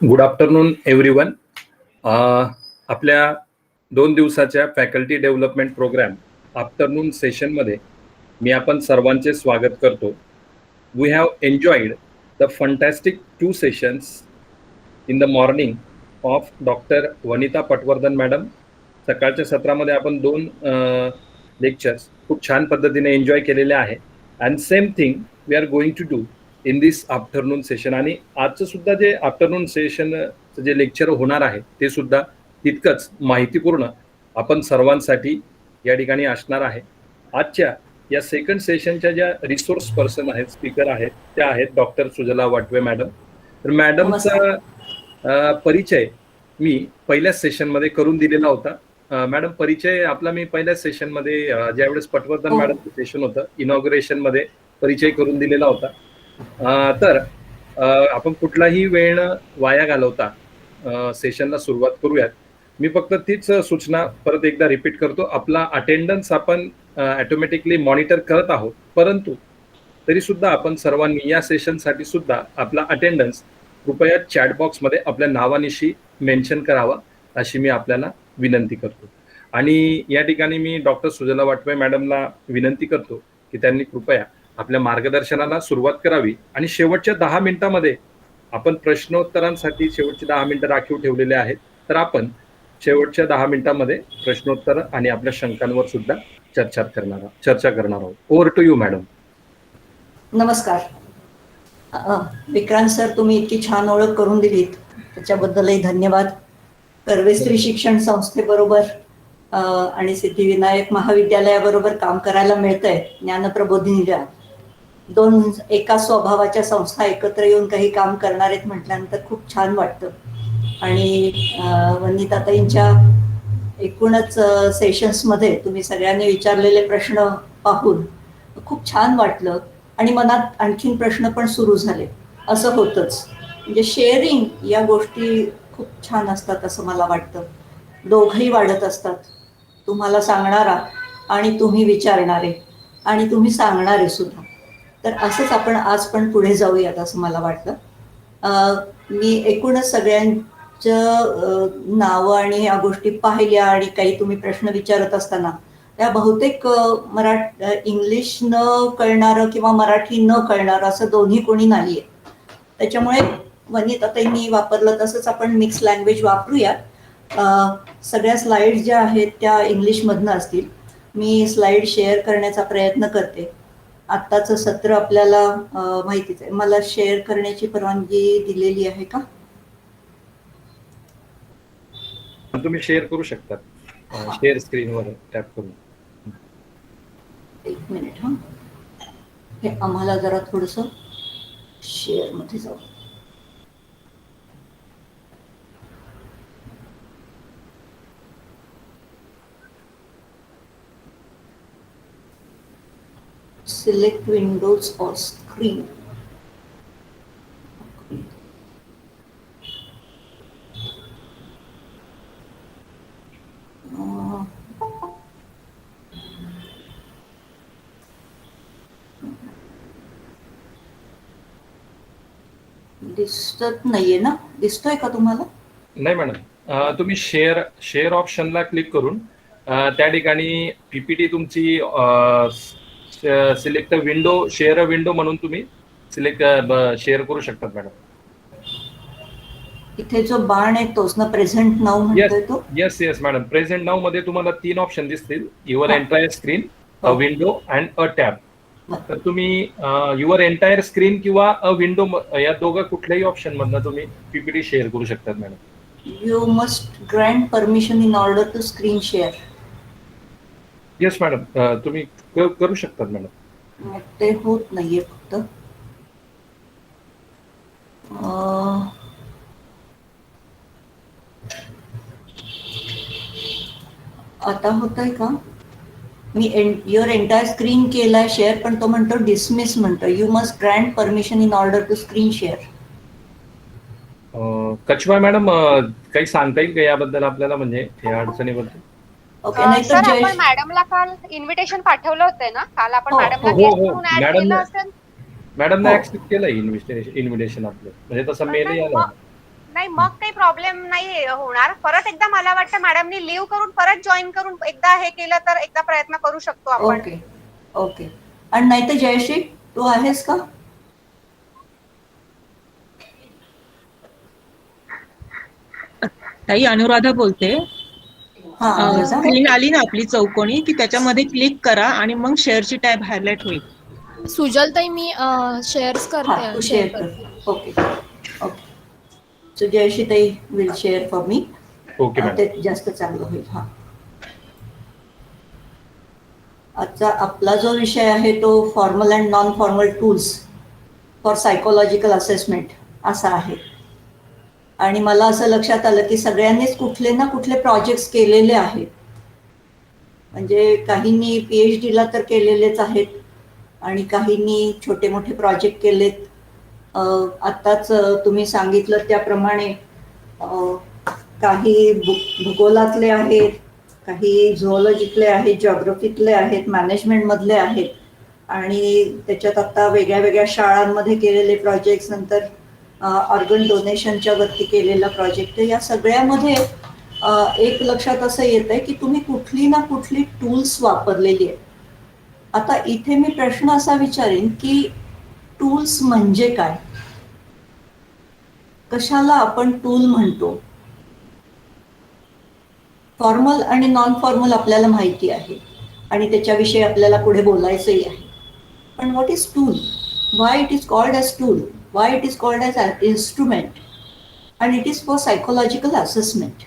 Good afternoon everyone. आपल्या 2 दिवसाच्या faculty development programme afternoon सेशनमध्ये मी आपण सर्वांचे स्वागत करतो. We have enjoyed the fantastic 2 sessions in the morning of doctor Vanita Patwardhan madam. सकाळच्या सत्रामध्ये आपण 2 लेक्चर्स खूप छान पद्धतीने एन्जॉय केलेले आहे. And same thing we are going to do in this afternoon session. आणि आजचं सुद्धा जे आफ्टरनून सेशन जे लेक्चर होणार आहे ते सुद्धा तितकंच माहितीपूर्ण आपण सर्वांसाठी या ठिकाणी असणार आहे. आजच्या या सेकंड सेशनच्या ज्या रिसोर्स पर्सन आहेत, स्पीकर आहेत, त्या आहेत डॉक्टर सुजला वाटवे मॅडम. तर मॅडमचा परिचय मी पहिल्याच सेशनमध्ये करून दिलेला होता. मॅडम, परिचय आपला मी पहिल्याच सेशनमध्ये ज्यावेळेस पटवर्धन मॅडमचं सेशन होतं इनॉग्रेशनमध्ये परिचय करून दिलेला होता. तर आपण कुठलाही वेळ वाया घालवता सेशनला सुरुवात करूयात. मी फक्त तीच सूचना परत एकदा रिपीट करतो. आपला अटेंडन्स आपण ऑटोमॅटिकली मॉनिटर करत आहोत, परंतु तरी सुद्धा आपण सर्वांनी या सेशनसाठी सुद्धा आपला अटेंडन्स कृपया चॅट बॉक्समध्ये आपल्या नावानिशी मेन्शन करावा अशी मी आपल्याला विनंती करतो. आणि या ठिकाणी मी डॉक्टर सुजला वाटवे मॅडमला विनंती करतो की त्यांनी कृपया आपल्या मार्गदर्शनाला सुरुवात करावी आणि शेवटच्या 10 मिनिटांमध्ये आपण प्रश्नोत्तरांसाठी शेवटचे 10 मिनिटं राखीव ठेवलेले आहेत. तर आपण शेवटच्या 10 मिनिटांमध्ये प्रश्नोत्तर आणि आपल्या शंकांवर सुद्धा चर्चा करणार आहोत. Over to you madam. नमस्कार विक्रांत सर, तुम्ही इतकी छान ओळख करून दिलीत त्याच्याबद्दलही धन्यवाद. कर्वे स्त्री शिक्षण संस्थेबरोबर आणि सिद्धिविनायक महाविद्यालयाबरोबर काम करायला मिळतंय. ज्ञानप्रबोधिनीला 2 एका स्वभावाच्या संस्था एकत्र येऊन काही काम करणार आहेत म्हटल्यानंतर खूप छान वाटतं. आणि वनिताताईंच्या एकूणच सेशन्समध्ये तुम्ही सगळ्यांनी विचारलेले प्रश्न पाहून खूप छान वाटलं आणि मनात आणखीन प्रश्न पण सुरू झाले. असं होतंच, म्हणजे शेअरिंग या गोष्टी खूप छान असतात असं मला वाटतं. दोघंही वाढत असतात, तुम्हाला सांगणारा आणि तुम्ही विचारणारे आणि तुम्ही सांगणारे सुद्धा. तर असंच आपण आज पण पुढे जाऊयात असं मला वाटतं. मी एकूणच सगळ्यांचं नावं आणि ह्या गोष्टी पाहिल्या आणि काही तुम्ही प्रश्न विचारत असताना त्या बहुतेक इंग्लिश न कळणारं किंवा मराठी न कळणारं असं दोन्ही कोणी नाही आहे. त्याच्यामुळे वनिताताईंनी वापरलं तसंच आपण मिक्स लँग्वेज वापरूयात. सगळ्या स्लाइड्स ज्या आहेत त्या इंग्लिशमधनं असतील. मी स्लाइड शेअर करण्याचा प्रयत्न करते. आत्ताचं सत्र आपल्याला माहितीच आहे. मला शेअर करण्याची परवानगी दिलेली आहे का? तुम्ही शेअर करू शकता. शेअर स्क्रीनवर टॅप करून. एक मिनिट. हा, हे आम्हाला जरा थोडंसं शेअरमध्ये जाऊ. Select windows or screen. दिसत नाहीये ना? दिसतोय का तुम्हाला? नाही मॅडम, तुम्ही शेअर ऑप्शनला क्लिक करून त्या ठिकाणी पीपीटी तुमची सिलेक्ट विंडो, शेअर अ विंडो म्हणून तुम्ही शेअर करू शकतात मॅडम. इथे जो बाण आहे तोच ना, प्रेझेंट नाऊ म्हणतोय तो? Yes madam. प्रेझेंट नाऊ मध्ये तुम्हाला 3 ऑप्शन दिसतील. Your entire screen, a window and a tab. तर तुम्ही युअर एंटायर स्क्रीन किंवा अ विंडो या दोघं कुठल्याही ऑप्शन मधनं तुम्ही पीपीटी शेअर करू शकतात madam. You must grant permission in order to screen share. Yes madam, तुम्ही करू शकतात मॅडम. मग ते होत नाहीये फक्त. आता होत आहे का? मी युअर एंटायर स्क्रीन केलाय शेअर, पण तो म्हणतो डिसमिस म्हणतो. You must grant permission in order to screen share. Kachwa madam, काही सांगता येईल का याबद्दल आपल्याला, म्हणजे या अडचणीबद्दल? ओके. नाही तर आपण मॅडमला काल इन्व्हिटेशन पाठवलं होतं ना, काल आपण मॅडमला गेस्ट म्हणून ऍड केलं असेल. मॅडमने ऍक्सेप्ट केलं इन्व्हिटेशन आपलं, म्हणजे तसा मेल आला. नाही मग काही प्रॉब्लेम नाही होणार. परत एकदा मला वाटतं मॅडमनी लिव्ह करून परत जॉईन करून एकदा हे केलं तर एकदा प्रयत्न करू शकतो आपण. Okay okay. आणि नाही तर जयश्री तू आहेस का? ताई अनुराधा बोलते. हा अनुराधा. स्क्रीन आली ना आपली चौकोनी की त्याच्यामध्ये क्लिक करा आणि मग शेअरची टॅब हायलाइट होईल. सुजलताई मी शेअर्स हा करते तू शेअर शेअर करते. कर. Okay okay. सो जयश्री ताई will share for me. Okay madam. ते जास्त चांगलं होईल. हा आजचा आपला जो विषय आहे तो formal and non formal tools for psychological assessment असा आहे. आणि मला असं लक्षात आलं की सगळ्यांनीच कुठले ना कुठले प्रोजेक्ट्स केलेले आहेत. म्हणजे काहींनी PhD ला तर केलेलेच आहेत आणि काहींनी छोटे मोठे प्रोजेक्ट केलेत. आत्ताच तुम्ही सांगितलं त्याप्रमाणे काही भूगोलातले आहेत, काही झुऑलॉजीतले आहेत, जिओग्राफीतले आहेत, मॅनेजमेंटमधले आहेत आणि त्याच्यात आता वेगळ्या वेगळ्या शाळांमध्ये केलेले प्रोजेक्ट्स, नंतर ऑर्गन डोनेशनच्या वरती केलेला प्रोजेक्ट. या सगळ्यामध्ये एक लक्षात असं येत आहे की तुम्ही कुठली ना कुठली टूल्स वापरलेली आहेत. आता इथे मी प्रश्न असा विचारेन की टूल्स म्हणजे काय? कशाला आपण टूल म्हणतो? फॉर्मल आणि नॉन फॉर्मल आपल्याला माहिती आहे आणि त्याच्याविषयी आपल्याला पुढे बोलायचंही आहे. पण what is tool? Why it is called as tool? Why it is called as instrument? and it is for psychological assessment.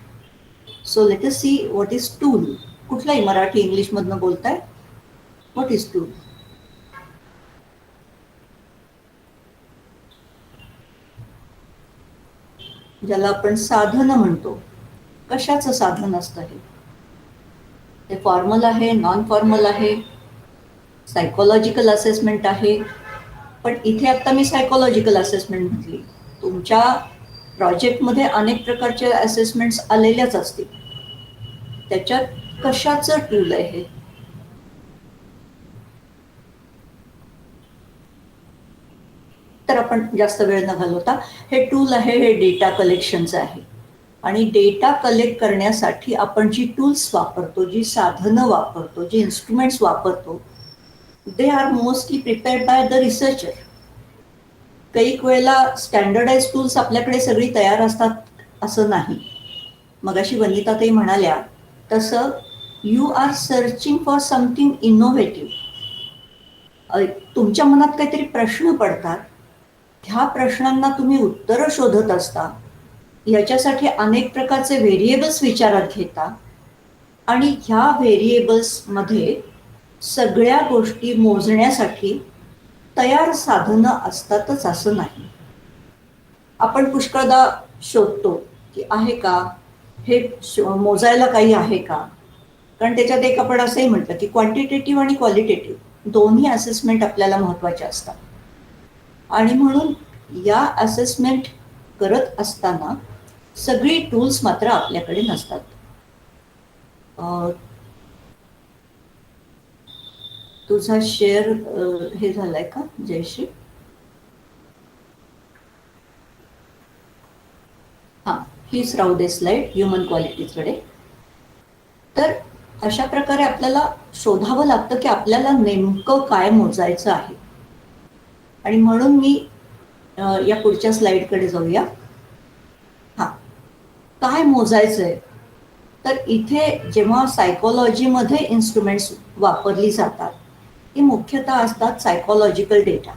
So let us see what is tool. कुठलाही मराठी इंग्लिश मधनं बोलताय? What is tool? ज्याला आपण साधन म्हणतो. कशाचं साधन असतं हे? ते फॉर्मल आहे, नॉन फॉर्मल आहे, सायकोलॉजिकल असेसमेंट आहे. पण इथे आता मी सायकोलॉजिकल असेसमेंट म्हटली. तुमच्या प्रोजेक्टमध्ये अनेक प्रकारचे असेसमेंट्स आलेल्याच असतील. त्याच्यात कशाचं टूल आहे हे? तर आपण जास्त वेळ न घालवता हे टूल आहे, हे डेटा कलेक्शनचं आहे. आणि डेटा कलेक्ट करण्यासाठी आपण जी टूल्स वापरतो, जी साधनं वापरतो, जी इन्स्ट्रुमेंट्स वापरतो, they are mostly prepared by the researcher. काही वेळेला स्टँडर्डाइज टूल्स आपल्याकडे सगळी तयार असतात असं नाही. मगाशी वनिताताई म्हणाल्या तसं you are searching for something innovative. तुमच्या मनात काहीतरी प्रश्न पडतात, ह्या प्रश्नांना तुम्ही उत्तरं शोधत असता. याच्यासाठी अनेक प्रकारचे व्हेरिएबल्स विचारात घेता आणि ह्या व्हेरिएबल्समध्ये सगळ्या गोष्टी मोजण्यासाठी तयार साधनं असतातच असं नाही. आपण पुष्कळदा शोधतो की आहे का हे मोजायला काही आहे का. कारण त्याच्यात एक आपण असंही म्हटलं की क्वांटिटेटिव्ह आणि क्वालिटेटिव्ह दोन्ही असेसमेंट आपल्याला महत्त्वाचे असतात. आणि म्हणून या असेसमेंट करत असताना सगळी टूल्स मात्र आपल्याकडे नसतात. तुझा शेअर हे झालाय का जयश्री? हां, हीच राहू दे स्लाइड ह्युमन क्वालिटीजकडे. तर अशा प्रकारे आपल्याला शोधावं लागतं की आपल्याला नेमकं काय मोजायचं आहे. आणि म्हणून मी या पुढच्या स्लाइडकडे जाऊया. हां, काय मोजायचंय? तर इथे जेव्हा सायकोलॉजीमध्ये इन्स्ट्रुमेंट्स वापरली जातात ती मुख्यतः असतात सायकोलॉजिकल डेटा.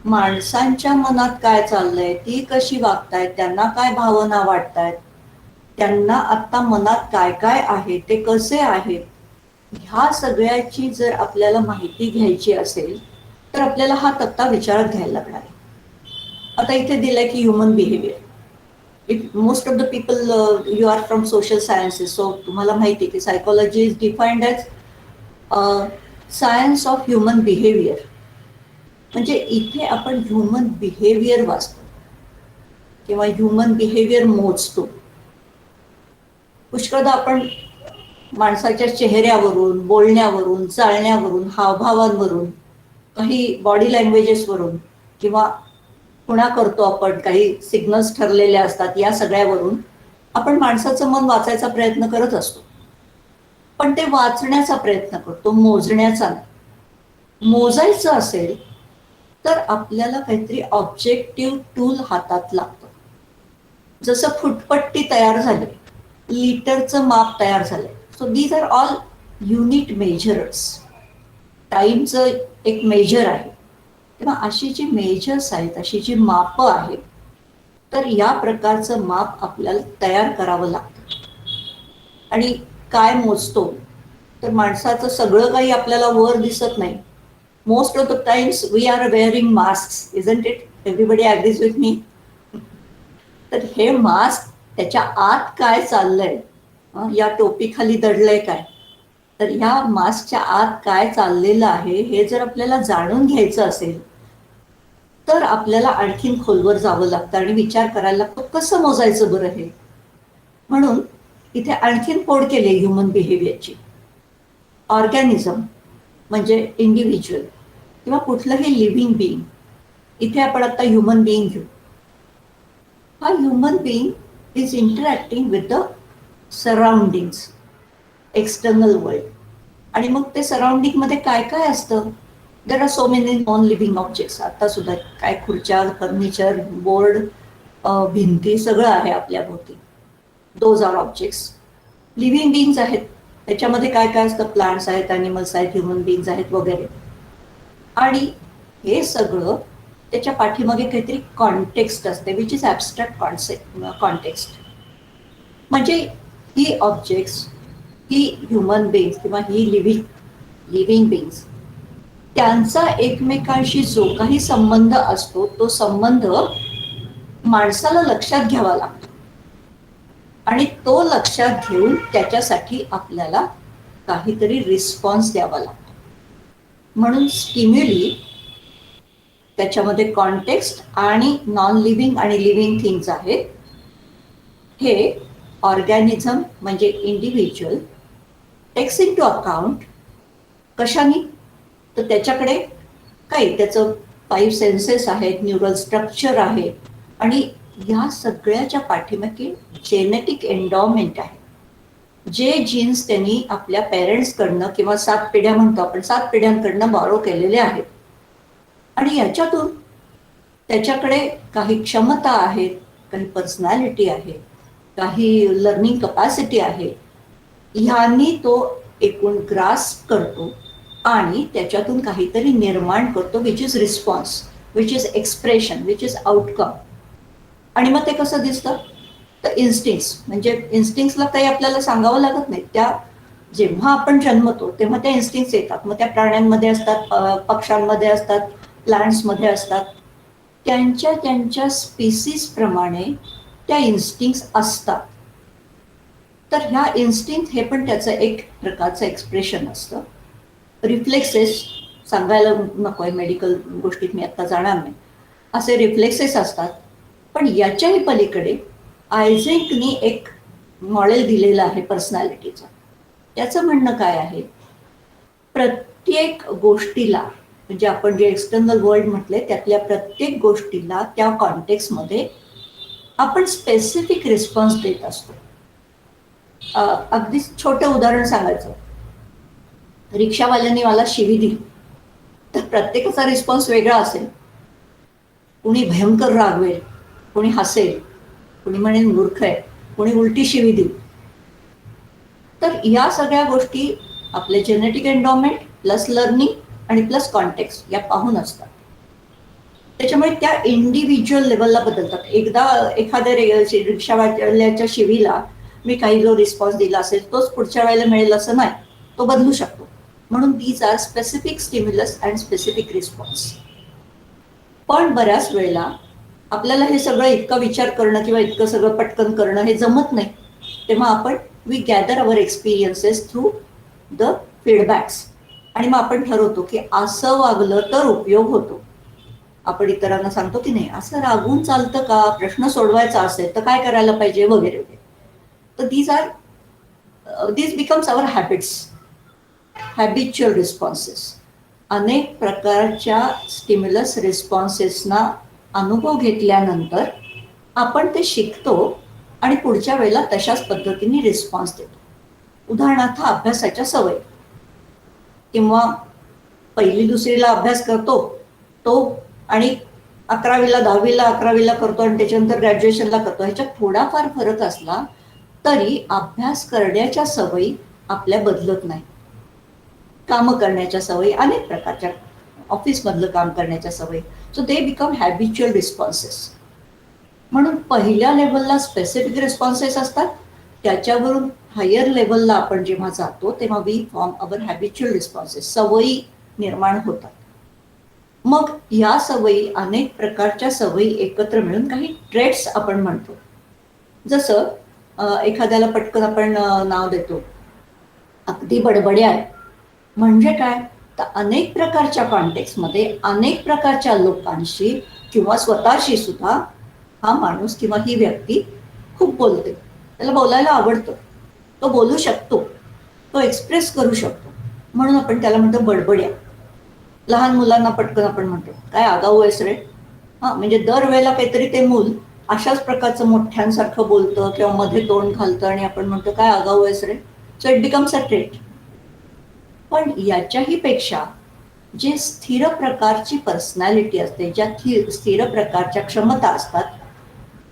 माणसांच्या मनात काय चाललंय, ती कशी वागतायत, त्यांना काय भावना वाटतायत, त्यांना आत्ता मनात काय काय आहे, ते कसे आहेत, ह्या सगळ्याची जर आपल्याला माहिती घ्यायची असेल तर आपल्याला हा तक्ता विचारात घ्यायला लागणार आहे. आता इथे दिलंय की human behaviour. Most of the people you are from social sciences, so तुम्हाला माहिती आहे की psychology is defined as science of human behaviour. म्हणजे इथे आपण ह्युमन बिहेवियर वाचतो किंवा ह्युमन बिहेवियर मोजतो. पुष्कळदा आपण माणसाच्या चेहऱ्यावरून, बोलण्यावरून, चालण्यावरून, हावभावांवरून, काही बॉडी लँग्वेजेसवरून किंवा खुणा करतो आपण, काही सिग्नल्स ठरलेले असतात, या सगळ्यावरून आपण माणसाचं मन वाचायचा प्रयत्न करत असतो. पण ते वाचण्याचा प्रयत्न करतो, मोजण्याचा नाही. मोजायचं असेल तर आपल्याला काहीतरी ऑब्जेक्टिव्ह टूल हातात लागतं. जसं फुटपट्टी तयार झाली, लिटरचं माप तयार झालंय. So these are all unit measures. टाईमचं एक मेजर आहे. तेव्हा अशी जी मेजर्स आहेत, अशी जी मापं आहेत, तर या प्रकारचं माप आपल्याला तयार करावं लागतं. आणि काय मोजतो तर माणसाचं सगळं काही आपल्याला वर दिसत नाही. Most of the times we are wearing mask, isn't it? Everybody agrees with me? तर हे मास्क, त्याच्या आत काय चाललंय, या टोपीखाली दडलंय काय, तर ह्या मास्कच्या आत काय चाललेलं आहे हे जर आपल्याला जाणून घ्यायचं असेल तर आपल्याला आणखीन खोलवर जावं लागतं आणि विचार करायला लागतो कसं मोजायचं बरं हे. म्हणून इथे आणखीन फोड केली ह्युमन बिहेवियरची. ऑर्गॅनिझम म्हणजे इंडिव्हिज्युअल किंवा कुठलंही लिव्हिंग बिईंग. इथे आपण आता ह्युमन बिईंग घेऊ. हा human being is interacting with the surroundings, external world. आणि मग ते सराउंडिंगमध्ये काय काय असतं? There are so many non living objects. आता सुद्धा काय खुर्च्या, फर्निचर, बोर्ड, भिंती सगळं आहे आपल्या भोवती. Those are objects. Living beings आहेत, त्याच्यामध्ये काय काय असतं? प्लांट्स आहेत, ॲनिमल्स आहेत, ह्युमन बिईंग्स आहेत वगैरे. आणि हे सगळं त्याच्या पाठीमागे काहीतरी कॉन्टेक्स्ट असते, विच इज ॲबस्ट्रॅक्ट कॉन्टेक्स्ट. म्हणजे ही ऑब्जेक्ट्स, ही ह्युमन बिईंग्स किंवा ही लिव्हिंग बिईंग्स, त्यांचा एकमेकांशी जो काही संबंध असतो तो संबंध माणसाला लक्षात घ्यावा लागतो. आणि तो लक्षात घेऊन त्याच्यासाठी आपल्याला काहीतरी रिस्पॉन्स द्यावा लागतो. म्हणून स्टिम्युली, त्याच्यामध्ये कॉन्टेक्स्ट आणि नॉन लिव्हिंग आणि लिव्हिंग थिंग्स आहेत. हे ऑर्गॅनिझम म्हणजे individual takes into account. कशाने? तर त्याच्याकडे काही त्याचं 5 सेन्सेस आहेत, न्यूरल स्ट्रक्चर आहे, आणि या सगळ्याच्या पाठीमागे जेनेटिक एन्डॉमेंट आहे. जे जीन्स त्यांनी आपल्या पेरेंट्सकडनं किंवा 7 पिढ्या म्हणतो आपण, 7 पिढ्यांकडनं बॉरो केलेले आहेत. आणि याच्यातून त्याच्याकडे काही क्षमता आहेत, काही पर्सनॅलिटी आहे, काही लर्निंग कपॅसिटी आहे. ह्यांनी तो एकूण ग्रास्प करतो आणि त्याच्यातून काहीतरी निर्माण करतो, which is response, which is expression, which is outcome. आणि मग ते कसं दिसतं? तर इन्स्टिंक्ट्स, म्हणजे इन्स्टिंक्ट्सला काही आपल्याला सांगावं लागत नाही. त्या जेव्हा आपण जन्मतो तेव्हा त्या इन्स्टिंक्ट्स येतात. मग त्या प्राण्यांमध्ये असतात, पक्ष्यांमध्ये असतात, प्लांट्समध्ये असतात. त्यांच्या त्यांच्या स्पीसीजप्रमाणे त्या इन्स्टिंक्ट्स असतात. तर ह्या इन्स्टिंक्ट हे पण त्याचं एक प्रकारचं एक्सप्रेशन असतं. रिफ्लेक्सेस सांगायला नको आहे, मेडिकल गोष्टीत मी आत्ता जाणार नाही. असे रिफ्लेक्सेस असतात. पण याच्याही पलीकडे आयझेकनी एक मॉडेल दिलेलं आहे पर्सनॅलिटीचं. त्याचं म्हणणं काय आहे? प्रत्येक गोष्टीला, म्हणजे आपण जे एक्सटर्नल वर्ल्ड म्हटले त्यातल्या प्रत्येक गोष्टीला त्या कॉन्टेक्स्टमध्ये आपण स्पेसिफिक रिस्पॉन्स देत असतो. अगदी छोटं उदाहरण सांगायचं, रिक्षावाल्यांनी मला शिवी दिली तर प्रत्येकाचा रिस्पॉन्स वेगळा असेल. कुणी भयंकर रागवेल, कोणी हसेल, कोणी म्हणेल मूर्ख आहे, कोणी उलटी शिवी देईल. तर या सगळ्या गोष्टी आपले जेनेटिक एन्डॉमेंट प्लस लर्निंग आणि प्लस कॉन्टेक्स्ट या पाहून असतात. त्याच्यामुळे त्या इंडिव्हिज्युअल लेवलला बदलतात. एकदा एखाद्या रिक्षावाल्याच्या शिवीला मी काही जो रिस्पॉन्स दिला असेल तोच पुढच्या वेळेला मिळेल असं नाही, तो बदलू शकतो. म्हणून these are specific stimulus and specific response. पण बऱ्याच वेळेला आपल्याला हे सगळं इतकं विचार करणं किंवा इतकं सगळं पटकन करणं हे जमत नाही. तेव्हा आपण we gather our experiences through the feedbacks. आणि मग आपण ठरवतो की असं वागलं तर उपयोग होतो. आपण इतरांना सांगतो की नाही असं रागवून चालतं का, प्रश्न सोडवायचा असेल तर काय करायला पाहिजे वगैरे वगैरे. तर these becomes our habits, habitual responses. अनेक प्रकारच्या स्टिम्युलस रिस्पॉन्सेसना अनुभव घेतल्यानंतर आपण ते शिकतो आणि पुढच्या वेळेला तशाच पद्धतीने रिस्पॉन्स देतो. उदाहरणार्थ अभ्यासाच्या सवयी, किंवा 1ली 2रीला अभ्यास करतो तो आणि 11वीला 10वीला 11वीला करतो आणि त्याच्यानंतर ग्रॅज्युएशनला करतो. ह्याच्यात थोडाफार फरक असला तरी अभ्यास करण्याच्या सवयी आपल्या बदलत नाही. कामं करण्याच्या सवयी, अनेक प्रकारच्या ऑफिसमधलं काम करण्याच्या सवयी, so they become habitual responses. म्हणून पहिल्या लेवलला स्पेसिफिक रिस्पॉन्सेस असतात, त्याच्यावरून हायर लेवलला आपण जेव्हा जातो तेव्हा we form our habitual responses, सवयी निर्माण होतात. मग या सवयी, अनेक प्रकारच्या सवयी एकत्र मिळून काही ट्रेट्स आपण म्हणतो. जसं एखाद्याला पटकन आपण नाव देतो, अगदी बडबड्या आहे. म्हणजे काय, तर अनेक प्रकारच्या कॉन्टेक्स्टमध्ये अनेक प्रकारच्या लोकांशी किंवा स्वतःशी सुद्धा हा माणूस किंवा ही व्यक्ती खूप बोलते. त्याला बोलायला आवडतं, तो बोलू शकतो, तो एक्सप्रेस करू शकतो, म्हणून आपण त्याला म्हणतो बडबड्या. लहान मुलांना पटकन आपण म्हणतो काय आगाऊ आहेस रे. हां, म्हणजे दरवेळेला काहीतरी ते मूल अशाच प्रकारचं मोठ्यांसारखं बोलतं किंवा मध्ये तोंड घालतं आणि आपण म्हणतो काय आगाऊ आहेस रे. So it becomes a trait. पण याच्याही पेक्षा जे स्थिर प्रकारची पर्सनॅलिटी असते, ज्या स्थिर प्रकारच्या क्षमता असतात,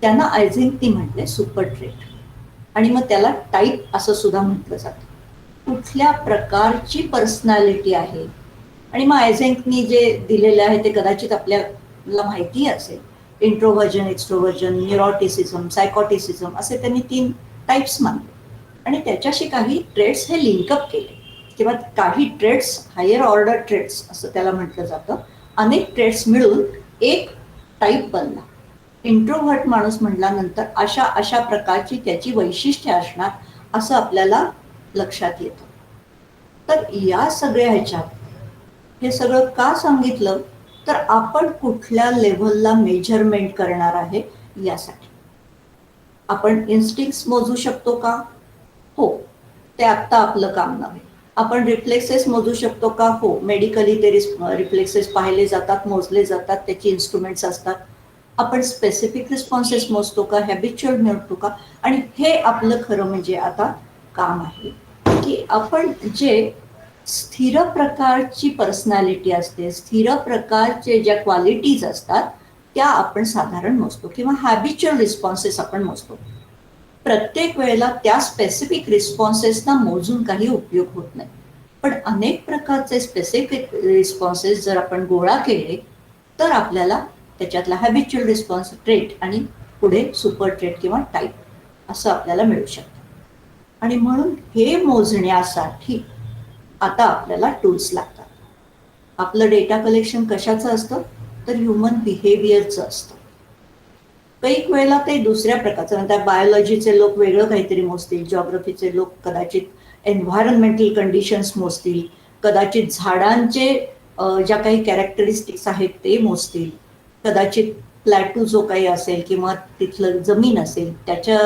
त्यांना आयझेंक्नी म्हटले सुपर ट्रेट. आणि मग त्याला टाईप असं सुद्धा म्हटलं जातं. कुठल्या प्रकारची पर्सनॅलिटी आहे. आणि मग आयझेंक्नी जे दिलेले आहे ते कदाचित आपल्याला माहिती असेल. इंट्रोव्हर्जन, एक्स्ट्रोव्हर्जन, न्यूरोटिसिझम, सायकॉटिसिझम असे त्यांनी 3 टाईप्स मानले आणि त्याच्याशी काही ट्रेट्स हे लिंकअप केले, किंवा काही ट्रेट्स, हायर ऑर्डर ट्रेट्स असं त्याला म्हटलं जातं. अनेक ट्रेट्स मिळून एक टाईप बनला. इंट्रोव्हर्ट माणूस म्हटल्यानंतर अशा अशा प्रकारची त्याची वैशिष्ट्ये असणार असं आपल्याला लक्षात येतं. तर या सगळ्या ह्याच्यात हे सगळं का सांगितलं, तर आपण कुठल्या लेव्हलला मेजरमेंट करणार आहे यासाठी. आपण इन्स्टिंक्ट्स मोजू शकतो का? हो, ते आत्ता आपलं काम नव्हे. आपण रिफ्लेक्सेस मोजू शकतो का? हो, मेडिकली ते रिफ्लेक्सेस पाहिले जातात, मोजले जातात, त्याची इन्स्ट्रुमेंट्स असतात. आपण स्पेसिफिक रिस्पॉन्सेस मोजतो का? हॅबिच्युअल मिळतो का? आणि हे आपलं खरं म्हणजे आता काम आहे की आपण जे स्थिर प्रकारची पर्सनॅलिटी असते, स्थिर प्रकारचे ज्या क्वालिटीज असतात त्या आपण साधारण मोजतो, किंवा हॅबिच्युअल रिस्पॉन्सेस आपण मोजतो. प्रत्येक वेळेला त्या स्पेसिफिक रिस्पॉन्सेसना मोजून काही उपयोग होत नाही. पण अनेक प्रकारचे स्पेसिफिक रिस्पॉन्सेस जर आपण गोळा केले तर आपल्याला त्याच्यातला हॅबिच्युअल रिस्पॉन्स ट्रेट आणि पुढे सुपर ट्रेट किंवा टाईप असं आपल्याला मिळू शकतं. आणि म्हणून हे मोजण्यासाठी आता आपल्याला टूल्स लागतात. आपलं डेटा कलेक्शन कशाचं असतं, तर ह्युमन बिहेवियरचं असतं. काही वेळेला ते दुसऱ्या प्रकारचं, नंतर बायोलॉजीचे लोक वेगळं काहीतरी मोजतील, जॉग्रफीचे लोक कदाचित एन्व्हायरमेंटल कंडिशन्स मोजतील, कदाचित झाडांचे ज्या काही कॅरेक्टरिस्टिक्स आहेत ते मोजतील, कदाचित प्लॅटू जो काही असेल किंवा तिथलं जमीन असेल त्याच्या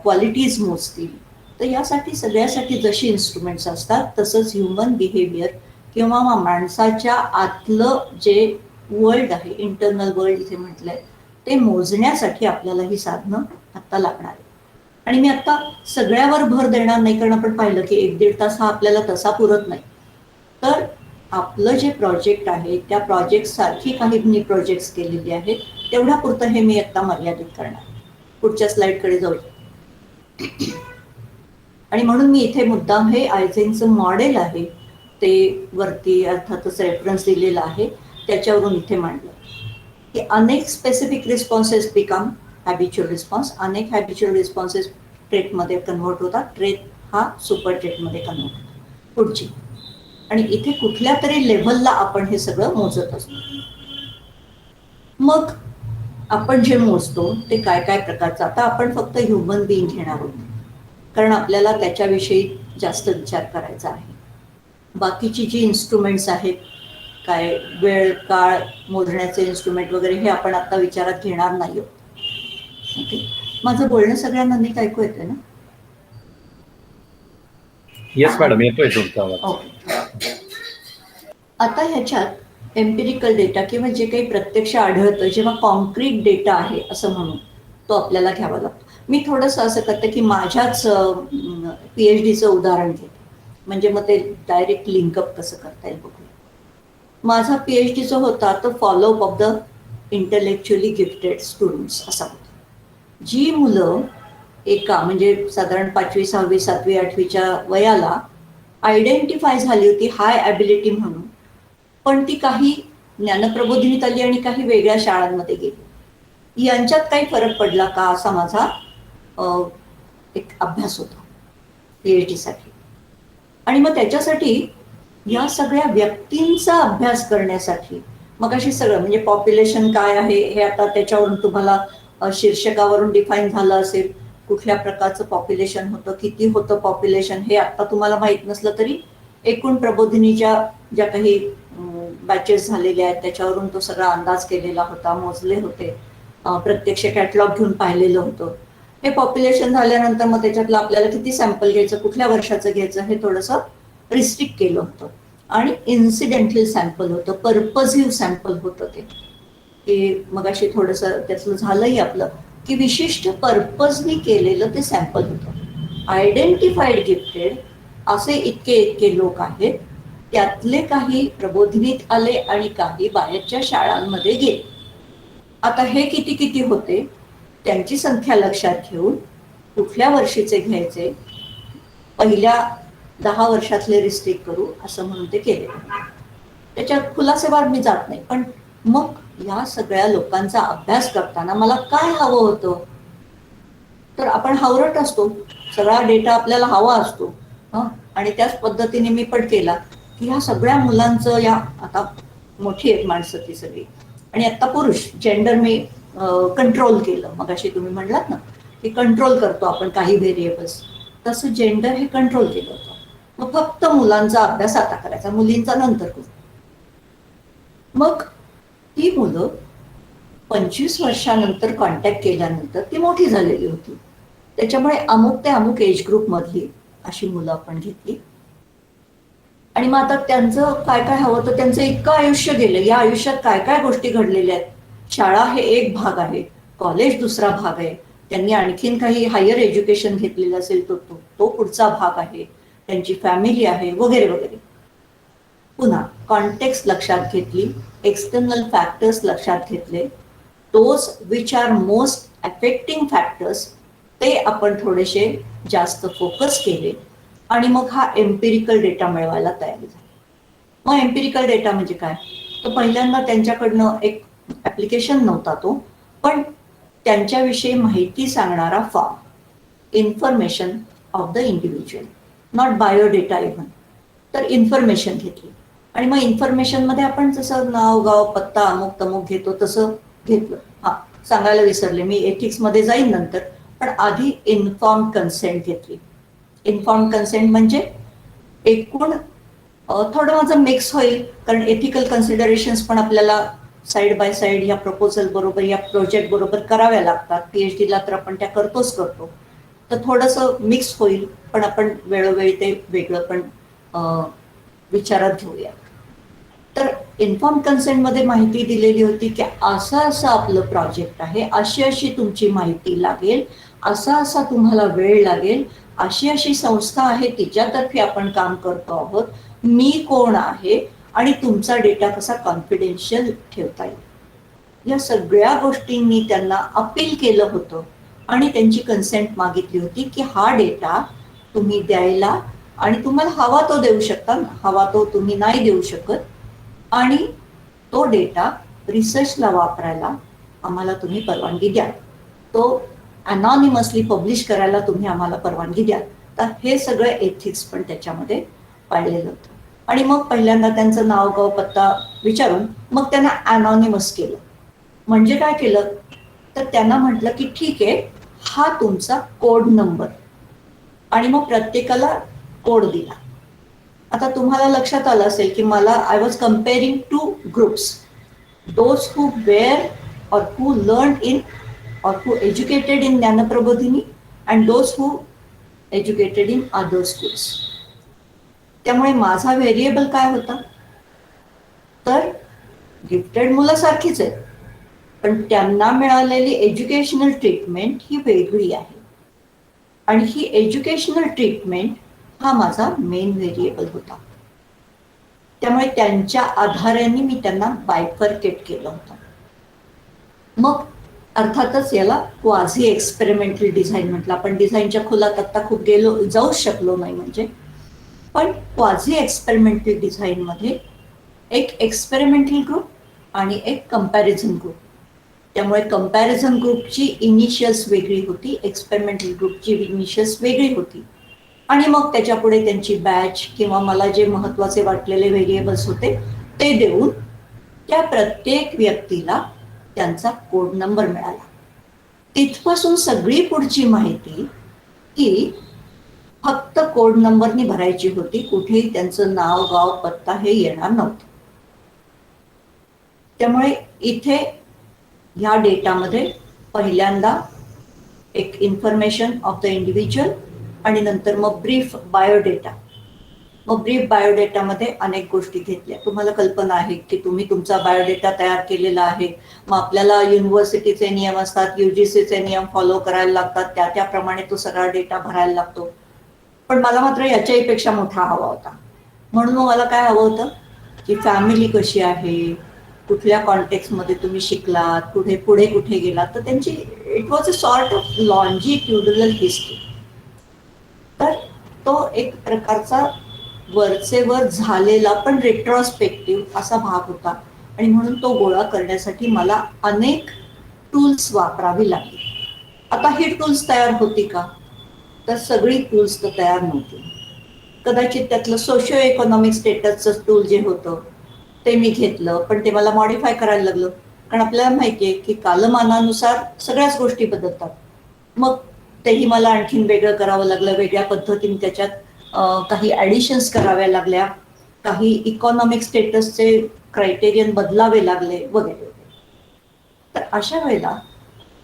क्वालिटीज मोजतील. तर यासाठी सगळ्यासाठी जशी इन्स्ट्रुमेंट्स असतात तसंच ह्युमन बिहेवियर किंवा माणसाच्या आतलं जे वर्ल्ड आहे, इंटरनल वर्ल्ड इथे म्हटलंय, ते मोजण्यासाठी आपल्याला ही साधनं आत्ता लागणार आहे. आणि मी आत्ता सगळ्यावर भर देणार नाही, कारण आपण पाहिलं की 1-1.5 तास हा आपल्याला तसा पुरत नाही. तर आपलं जे प्रोजेक्ट आहे त्या प्रोजेक्टसारखी काही मी प्रोजेक्ट्स केलेली आहेत, तेवढ्या पुरतं हे मी आत्ता मर्यादित करणार. पुढच्या स्लाइडकडे जाऊया. आणि म्हणून मी इथे मुद्दाम हे आयझेनचं मॉडेल आहे ते वरती अर्थातच रेफरन्स दिलेला आहे त्याच्यावरून इथे मांडलं की अनेक specific responses become habitual response, अनेक हॅबिच्युअल रिस्पॉन्सेस ट्रेटमध्ये कन्व्हर्ट होतात, ट्रेट हा सुपर ट्रेटमध्ये कन्व्हर्ट होतो. पुढची, आणि इथे कुठल्या तरी लेव्हलला आपण हे सगळं मोजत असतो. मग आपण जे मोजतो ते काय काय प्रकारचं, आता आपण फक्त ह्युमन बिईंग घेणार आहोत कारण आपल्याला त्याच्याविषयी जास्त विचार करायचा आहे. बाकीची जी इन्स्ट्रुमेंट्स आहेत, काय वेळ काळ मोजण्याचे इन्स्ट्रुमेंट वगैरे, हे आपण आता विचारात घेणार नाही आहोत. ओके, माझं बोलणं सगळ्यांना नीट ऐकू येतंय ना? येस मॅडम, येतोय तुमचा आवाज. ओके. आता ह्याच्यात एम्पिरिकल डेटा किंवा जे काही प्रत्यक्ष आढळतं, जेव्हा कॉन्क्रीट डेटा आहे असं म्हणून, तो आपल्याला घ्यावा लागतो. मी थोडंसं असं करते की माझ्याच PhDचं उदाहरण घेते, म्हणजे मग ते डायरेक्ट लिंकअप कसं करता येईल बघूया. माझा PhD जो होता तो follow up of the intellectually gifted students असा होता. जी मुलं एका म्हणजे साधारण 5वी 6वी 7वी 8वीच्या वयाला आयडेंटिफाय झाली होती हाय ॲबिलिटी म्हणून, पण ती काही ज्ञानप्रबोधिनीत आली आणि काही वेगळ्या शाळांमध्ये गेली. यांच्यात काही फरक पडला का असा माझा एक अभ्यास होता PhD साठी. आणि मग त्याच्यासाठी या सगळ्या व्यक्तींचा अभ्यास करण्यासाठी मग अशी सगळं म्हणजे पॉप्युलेशन काय आहे हे आता त्याच्यावरून तुम्हाला शीर्षकावरून डिफाईन झालं असेल, कुठल्या प्रकारचं पॉप्युलेशन होतं, किती होतं पॉप्युलेशन हे आता तुम्हाला माहीत नसलं तरी एकूण प्रबोधिनीच्या ज्या काही बॅचेस झालेल्या आहेत त्याच्यावरून तो सगळा अंदाज केलेला होता, मोजले होते, प्रत्यक्ष कॅटलॉग घेऊन पाहिलेलं होतं. हे पॉप्युलेशन झाल्यानंतर मग त्याच्यातलं आपल्याला किती सॅम्पल घ्यायचं, कुठल्या वर्षाचं घ्यायचं हे थोडंसं रिस्ट्रिक्ट केलं होतं. आणि इन्सिडेंटल सॅम्पल होतं, पर्पझिव्ह सॅम्पल होतं ते, की मग अशी थोडंसं त्यातलं झालंही आपलं की विशिष्ट पर्पजनी केलेलं ते सॅम्पल होतं. आयडेंटिफाईड गिफ्टेड असे इतके इतके लोक आहेत, त्यातले काही प्रबोधिनीत आले आणि काही बाहेरच्या शाळांमध्ये गेले. आता हे किती किती होते त्यांची संख्या लक्षात घेऊन कुठल्या वर्षीचे घ्यायचे, पहिल्या 10 वर्षातले रिस्ट्रिक्ट करू असं म्हणून ते केले. त्याच्यात खुलासेवार मी जात नाही, पण मग या सगळ्या लोकांचा अभ्यास करताना मला काय हवं होतं, तर आपण हावरट असतो, सगळा डेटा आपल्याला हवा असतो. आणि त्याच पद्धतीने मी पण केला की ह्या सगळ्या मुलांचं, या आता मोठी आहेत माणसं ती सगळी आणि आता पुरुष जेंडर मी कंट्रोल केलं. मग अशी तुम्ही म्हणलात ना की कंट्रोल करतो आपण काही व्हेरिएबल्स, तसं जेंडर हे कंट्रोल केलं होतं. मग फक्त मुलांचा अभ्यास आता करायचा, मुलींचा नंतर करू. मग ती मुलं 25 वर्षानंतर कॉन्टॅक्ट केल्यानंतर ती मोठी झालेली होती. त्याच्यामुळे अमुक ते अमुक एज ग्रुप मधली अशी मुलं आपण घेतली. आणि मग आता त्यांचं काय काय हवं तर त्यांचं इतकं आयुष्य गेलं, या आयुष्यात काय काय गोष्टी घडलेल्या आहेत. शाळा हे एक भाग आहे, कॉलेज दुसरा भाग आहे, त्यांनी आणखीन काही हायर एज्युकेशन घेतलेलं असेल तो तो तो पुढचा भाग आहे, त्यांची फॅमिली आहे वगैरे वगैरे. पुन्हा कॉन्टेक्स्ट लक्षात घेतली, एक्सटर्नल फॅक्टर्स लक्षात घेतले, those which are most affecting factors ते आपण थोडेसे जास्त फोकस केले आणि मग हा एम्पिरिकल डेटा मिळवायला तयारी झाली. मग एम्पिरिकल डेटा म्हणजे काय, तर पहिल्यांदा त्यांच्याकडनं एक ॲप्लिकेशन नव्हता तो, पण त्यांच्याविषयी माहिती सांगणारा form, information of the individual, not biodata even, तर इन्फॉर्मेशन घेतली. आणि मग इन्फॉर्मेशनमध्ये आपण जसं नाव गाव पत्ता अमुक तमुक घेतो तसं घेतलं. सांगायला विसरले मी, एथिक्समध्ये जाईन नंतर, पण आधी इन्फॉर्म कन्सेंट घेतली. इन्फॉर्म कन्सेंट म्हणजे एकूण थोडं माझं मिक्स होईल, कारण एथिकल कन्सिडरेशन्स पण आपल्याला साईड बाय साईड या प्रपोजल बरोबर या प्रोजेक्ट बरोबर कराव्या लागतात. PhDला तर आपण त्या करतोच करतो, तर थोडंसं मिक्स होईल, पण आपण वेळोवेळी ते वेगळं पण विचारात घेऊया. तर इन्फॉर्म कन्सेंटमध्ये माहिती दिलेली होती की असं असं आपलं प्रोजेक्ट आहे, अशी अशी तुमची माहिती लागेल, असा असा तुम्हाला वेळ लागेल, अशी अशी संस्था आहे तिच्यातर्फे आपण काम करतो आहोत, मी कोण आहे आणि तुमचा डेटा कसा कॉन्फिडेन्शियल ठेवता येईल, या सगळ्या गोष्टींनी त्यांना अपील केलं होतं. आणि त्यांची कन्सेंट मागितली होती की हा डेटा तुम्ही द्यायला, आणि तुम्हाला हवा तो देऊ शकता, हवा तो तुम्ही नाही देऊ शकत, आणि तो डेटा रिसर्चला वापरायला आम्हाला तुम्ही परवानगी द्या, तो अनॉनिमसली पब्लिश करायला तुम्ही आम्हाला परवानगी द्या. तर हे सगळं एथिक्स पण त्याच्यामध्ये पाळलेलं होतं. आणि मग पहिल्यांदा त्यांचं नाव गाव पत्ता विचारून मग त्यांना अनॉनिमस केलं. म्हणजे काय केलं, तर त्यांना म्हटलं की ठीक आहे, हा तुमचा कोड नंबर, आणि मग प्रत्येकाला कोड दिला. आता तुम्हाला लक्षात आलं असेल की मला I was comparing 2 groups, those who were or who learned in or who educated in Jnana Prabodhini and those who educated in other schools. त्यामुळे माझा व्हेरिएबल काय होता, तर गिफ्टेड मुलं सारखीच आहेत, पण त्यांना मिळालेली एज्युकेशनल ट्रीटमेंट ही वेगळी आहे. आणि ही एज्युकेशनल ट्रीटमेंट हा माझा मेन व्हेरिएबल होता. त्यामुळे त्यांच्या आधाराने मी त्यांना बायफर्केट केलं होतं. मग अर्थातच याला क्वाझी एक्सपेरिमेंटल डिझाईन म्हटलं. आपण डिझाईनच्या खोलात आत्ता खूप जाऊ शकलो नाही म्हणजे, पण क्वाझी एक्सपेरिमेंटल डिझाईनमध्ये एक एक्सपेरिमेंटल ग्रुप आणि एक कंपॅरिझन ग्रुप. त्यामुळे कंपॅरिझन ग्रुपची इनिशियल्स वेगळी होती, एक्सपेरिमेंटल ग्रुपची इनिशियल्स वेगळी होती. आणि मग त्याच्या पुढे त्यांची बॅच किंवा मला जे महत्वाचे वाटलेले व्हेरिएबल्स होते ते देऊन त्या प्रत्येक व्यक्तीला त्यांचा कोड नंबर मिळाला. तिथपासून सगळी पुढची माहिती ही फक्त कोड नंबरनी भरायची होती. कुठेही त्यांचं नाव, गाव, पत्ता हे येणार नव्हतं. त्यामुळे इथे ह्या डेटामध्ये पहिल्यांदा एक इन्फॉर्मेशन ऑफ द इंडिव्हिज्युअल आणि नंतर मग ब्रीफ बायोडेटा. मग ब्रीफ बायोडेटामध्ये अनेक गोष्टी घेतल्या. तुम्हाला कल्पना आहे की तुम्ही तुमचा बायोडेटा तयार केलेला आहे, मग आपल्याला युनिव्हर्सिटीचे नियम असतात, UGCचे नियम फॉलो करायला लागतात, त्याप्रमाणे तो सगळा डेटा भरायला लागतो. पण मला मात्र याच्याही पेक्षा मोठा हवा होता. म्हणून मग मला काय हवं होतं की फॅमिली कशी आहे, कुठल्या कॉन्टेक्स्टमध्ये तुम्ही शिकलात, पुढे कुठे गेलात, तर त्यांची it was a sort of longitudinal history. तर तो एक प्रकारचा वरचेवर झालेला पण रेट्रोस्पेक्टिव्ह असा भाग होता. आणि म्हणून तो गोळा करण्यासाठी मला अनेक टूल्स वापरावी लागली. आता ही टूल्स तयार होती का, तर सगळी टूल्स तर तयार नव्हती. कदाचित त्यातलं सोशिओ इकॉनॉमिक स्टेटसचं टूल जे होतं ते मी घेतलं, पण ते मला मॉडिफाय करायला लागलं. कारण आपल्याला माहिती आहे की कालमानानुसार सगळ्याच गोष्टी बदलतात. मग तेही मला आणखीन वेगळं करावं लागलं, वेगळ्या पद्धतीने त्याच्यात काही ॲडिशन्स कराव्या लागल्या, काही इकॉनॉमिक स्टेटसचे क्रायटेरियन बदलावे लागले वगैरे वगैरे. तर अशा वेळेला